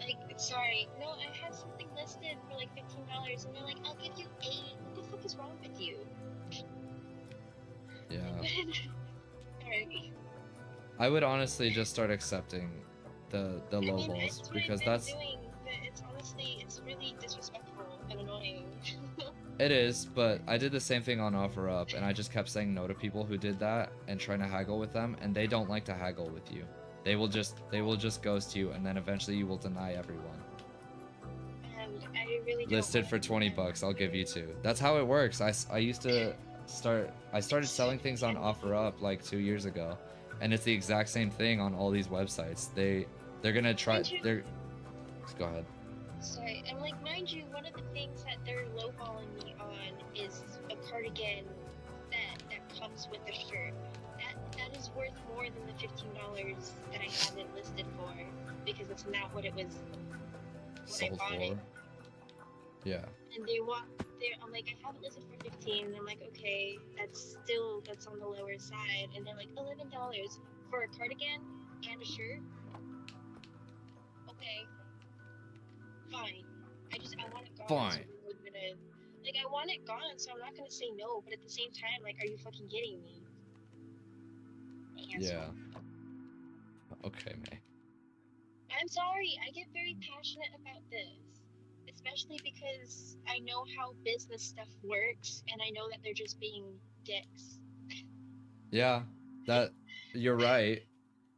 Like, sorry, no, I had something listed for like $15, and they're like, I'll give you 8. What the fuck is wrong with you? Yeah. Alright. I would honestly just start accepting the low balls, because that's doing, but it's honestly, it's really disrespectful and annoying. it is, but I did the same thing on OfferUp, and I just kept saying no to people who did that and trying to haggle with them, and they don't like to haggle with you. They will just ghost you, and then eventually you will deny everyone. And I really don't Listed for 20 bucks, I'll give you 2. That's how it works. I used to I started selling things on OfferUp like 2 years ago, and it's the exact same thing on all these websites. They're gonna try. They're. Just go ahead. Sorry, and like, mind you, one of the things that they're lowballing me on is a cardigan that comes with a shirt. That is worth more than the $15 that I have it listed for, because it's not what it was when Sold I bought for. it. Yeah. And I'm like, I have it listed for 15, and I'm like, okay, that's on the lower side, and they're like, $11 for a cardigan and a shirt. Okay, fine. I want it gone. Fine. So I want it gone, so I'm not gonna say no. But at the same time, like, are you fucking kidding me? Yeah. Okay, May. I'm sorry. I get very passionate about this, especially because I know how business stuff works, and I know that they're just being dicks. Yeah, that you're right,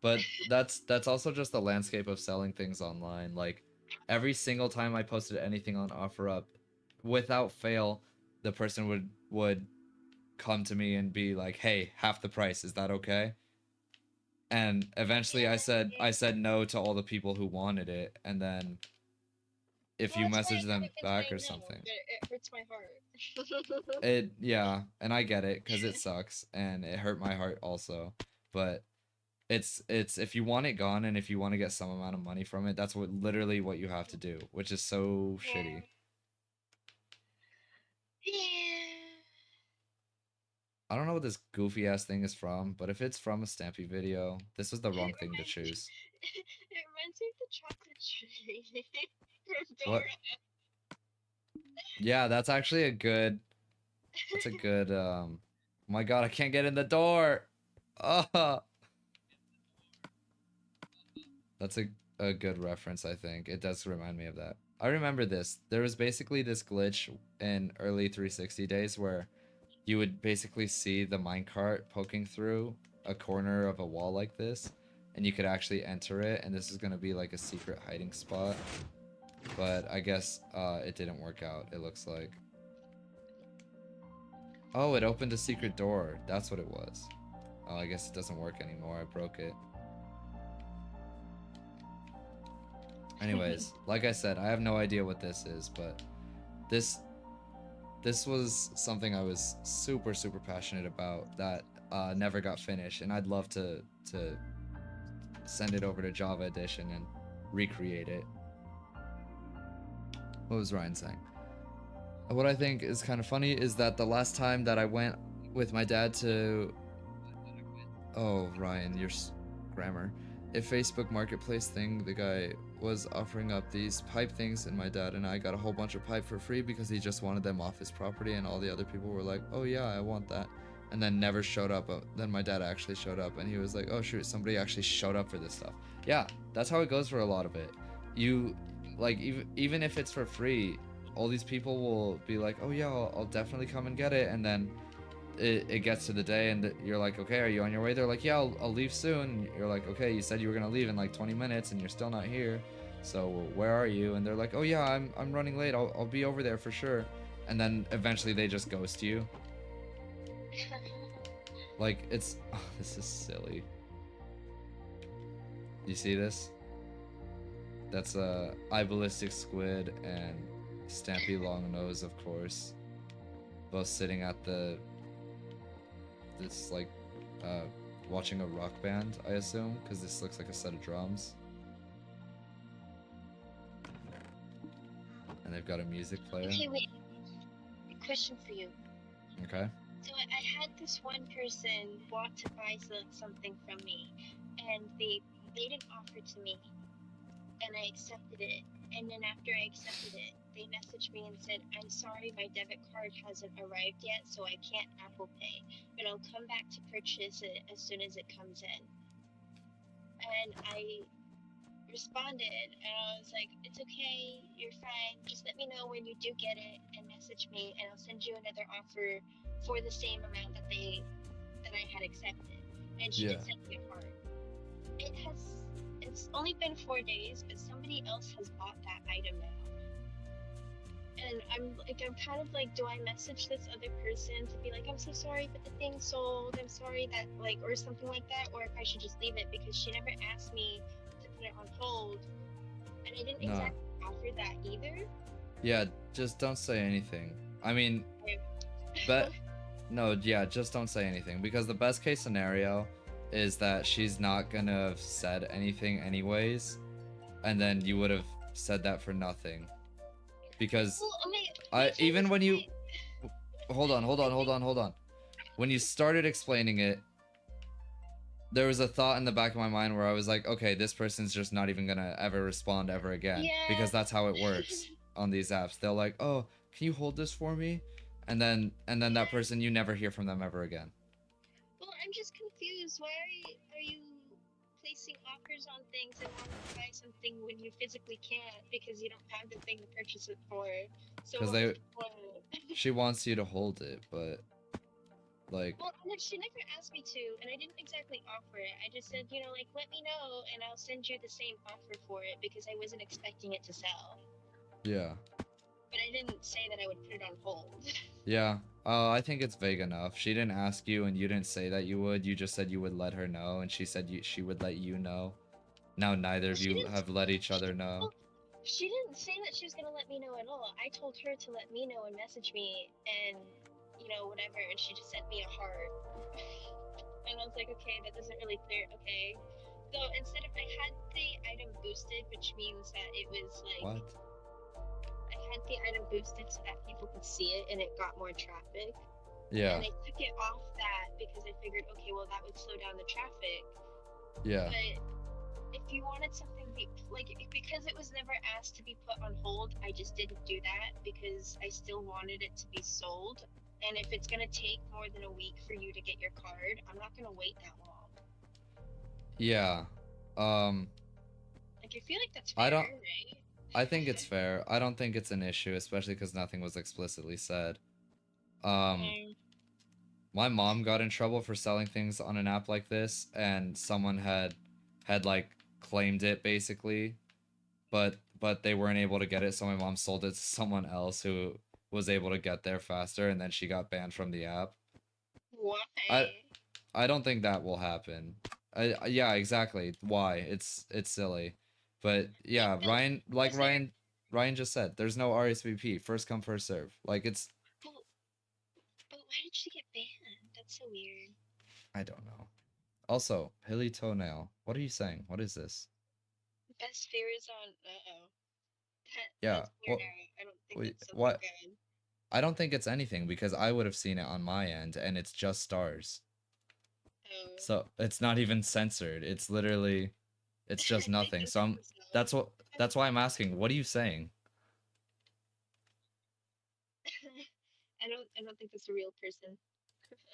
but that's also just the landscape of selling things online. Like every single time I posted anything on OfferUp, without fail, the person would come to me and be like, "Hey, half the price, is that okay?" And eventually I said no to all the people who wanted it, and then if you message them back or something. It hurts my heart. Yeah, and I get it because it sucks and it hurt my heart also, but it's if you want it gone and if you want to get some amount of money from it, that's literally what you have to do, which is so shitty. Yeah. I don't know what this goofy ass thing is from, but if it's from a Stampy video, this was the wrong thing to choose. It reminds me of the chocolate tree from Dora. What? Yeah, that's actually a good. That's a good. My God, I can't get in the door. Oh. That's a good reference, I think. It does remind me of that. I remember this. There was basically this glitch in early 360 days where you would basically see the minecart poking through a corner of a wall like this, and you could actually enter it, and this is going to be like a secret hiding spot. But I guess it didn't work out, it looks like. Oh, it opened a secret door. That's what it was. Oh, I guess it doesn't work anymore. I broke it. Anyways, like I said, I have no idea what this is, but this this was something I was super passionate about that never got finished, and I'd love to send it over to Java Edition and recreate it. What was Ryan saying? What I think is kind of funny is that the last time that I went with my dad to... Oh, Ryan, your grammar. A Facebook Marketplace thing, the guy was offering up these pipe things, and my dad and I got a whole bunch of pipe for free because he just wanted them off his property, and all the other people were like, oh yeah, I want that. And then never showed up. Then my dad actually showed up, and he was like, oh shoot, somebody actually showed up for this stuff. Yeah, that's how it goes for a lot of it. You, like, even if it's for free, all these people will be like, oh yeah, I'll definitely come and get it, and then it gets to the day and you're like, okay, are you on your way? They're like, yeah, I'll leave soon. You're like, okay, you said you were gonna leave in like 20 minutes and you're still not here, so where are you? And they're like, oh yeah, I'm running late, I'll be over there for sure. And then eventually they just ghost you. Like, it's... Oh, this is silly. You see this? That's Ballistic Squid and stampylongnose, of course, both sitting at this like watching a rock band, I assume, because this looks like a set of drums. And they've got a music player. Okay, wait. A question for you. Okay. So I had this one person want to buy something from me, and they made an offer to me, and I accepted it. And then after I accepted it, they messaged me and said, I'm sorry, my debit card hasn't arrived yet, so I can't Apple Pay, but I'll come back to purchase it as soon as it comes in. And I responded, and I was like, it's okay, you're fine, just let me know when you do get it and message me, and I'll send you another offer for the same amount that I had accepted. And she did send me a card. It's only been 4 days, but somebody else has bought that item now. And I'm kind of like, do I message this other person to be like, I'm so sorry, but the thing sold, I'm sorry that, like, or something like that, or if I should just leave it, because she never asked me to put it on hold, and I didn't exactly offer that either. Yeah, just don't say anything. I mean, no, yeah, just don't say anything, because the best case scenario is that she's not gonna have said anything anyways, and then you would have said that for nothing. Because even when you hold on, when you started explaining it, there was a thought in the back of my mind where I was like, okay, this person's just not even gonna ever respond ever again, because that's how it works on these apps. They'll like, oh, can you hold this for me? And then that person, you never hear from them ever again. Well, I'm just confused. Why are you placing offers on things and wanting to buy something when you physically can't because you don't have the thing to purchase it for? So because she wants you to hold it, but like... Well, she never asked me to, and I didn't exactly offer it. I just said, you know, like, let me know and I'll send you the same offer for it, because I wasn't expecting it to sell. Yeah. But I didn't say that I would put it on hold. Yeah. I think it's vague enough. She didn't ask you, and you didn't say that you would. You just said you would let her know, and she said she would let you know. Now neither of you have let each other know. Well, she didn't say that she was gonna let me know at all. I told her to let me know and message me, and, you know, whatever, and she just sent me a heart. And I was like, okay, that doesn't really clear it, okay. So instead of, I had the item boosted, which means that it was like... What? I had the item boosted so that people could see it and it got more traffic. Yeah. And I took it off that because I figured, okay, well, that would slow down the traffic. Yeah. But if you wanted something, because it was never asked to be put on hold, I just didn't do that because I still wanted it to be sold. And if it's going to take more than a week for you to get your card, I'm not going to wait that long. Yeah. Like, I feel like that's fair, right? I think it's fair. I don't think it's an issue, especially because nothing was explicitly said. My mom got in trouble for selling things on an app like this, and someone had like claimed it basically, but they weren't able to get it, so my mom sold it to someone else who was able to get there faster, and then she got banned from the app. Why? I don't think that will happen. Yeah, exactly. Why? It's silly. But yeah, No, Ryan, like was there? Ryan just said, there's no RSVP. First come, first serve. Like it's, But, but why did she get banned? That's so weird. I don't know. Also, hilly toenail. What are you saying? What is this? Best fears on. Uh-oh. Yeah. That's weird. What? I don't think Wait, that's something what? good. I don't think it's anything because I would have seen it on my end, and it's just stars. Oh. So it's not even censored. It's literally, it's just I nothing. think So I'm. so. That's why I'm asking. What are you saying? I don't think that's a real person.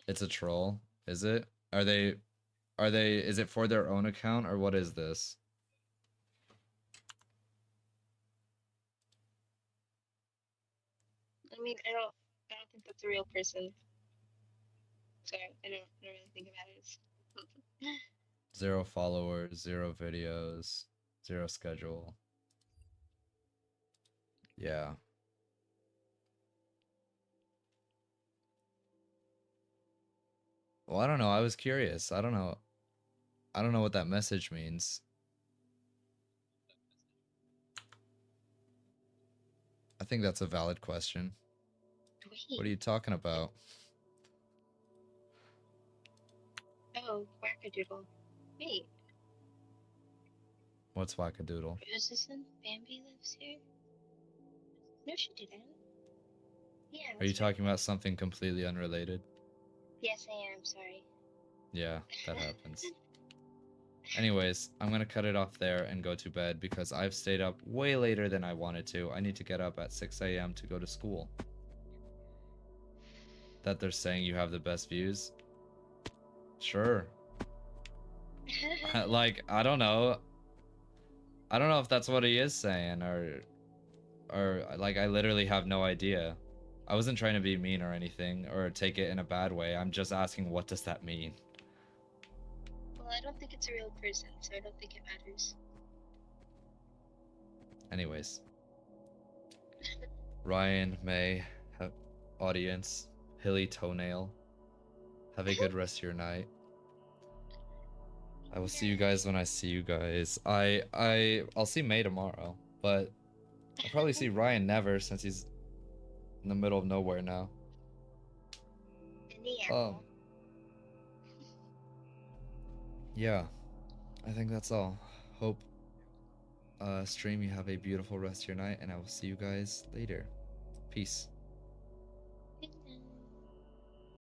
It's a troll. Is it? Are they? Are they? Is it for their own account or what is this? I mean, I don't think that's a real person. So I don't really think about it. 0 followers, 0 videos, 0 schedule. Yeah. Well, I don't know. I was curious. I don't know. I don't know what that message means. I think that's a valid question. Wait. What are you talking about? Oh, wackadoodle. Wait, What's wackadoodle? is this in Bambi lives here? No, she didn't. Yeah, Are you that's right. talking about something completely unrelated? Yes, I am. Sorry. Yeah, that happens. Anyways, I'm gonna cut it off there and go to bed because I've stayed up way later than I wanted to. I need to get up at 6 a.m. to go to school. That they're saying you have the best views? Sure. Like, I don't know. I don't know if that's what he is saying or like I literally have no idea. I wasn't trying to be mean or anything or take it in a bad way. I'm just asking what does that mean? Well, I don't think it's a real person, so I don't think it matters. Anyways, Ryan, May, audience, Hilly Toenail, have a good rest of your night. I will see you guys when I see you guys. I'll see May tomorrow, but I'll probably see Ryan never since he's in the middle of nowhere now. In the Um, apple. yeah, I think that's all. Hope stream you have a beautiful rest of your night and I will see you guys later. Peace.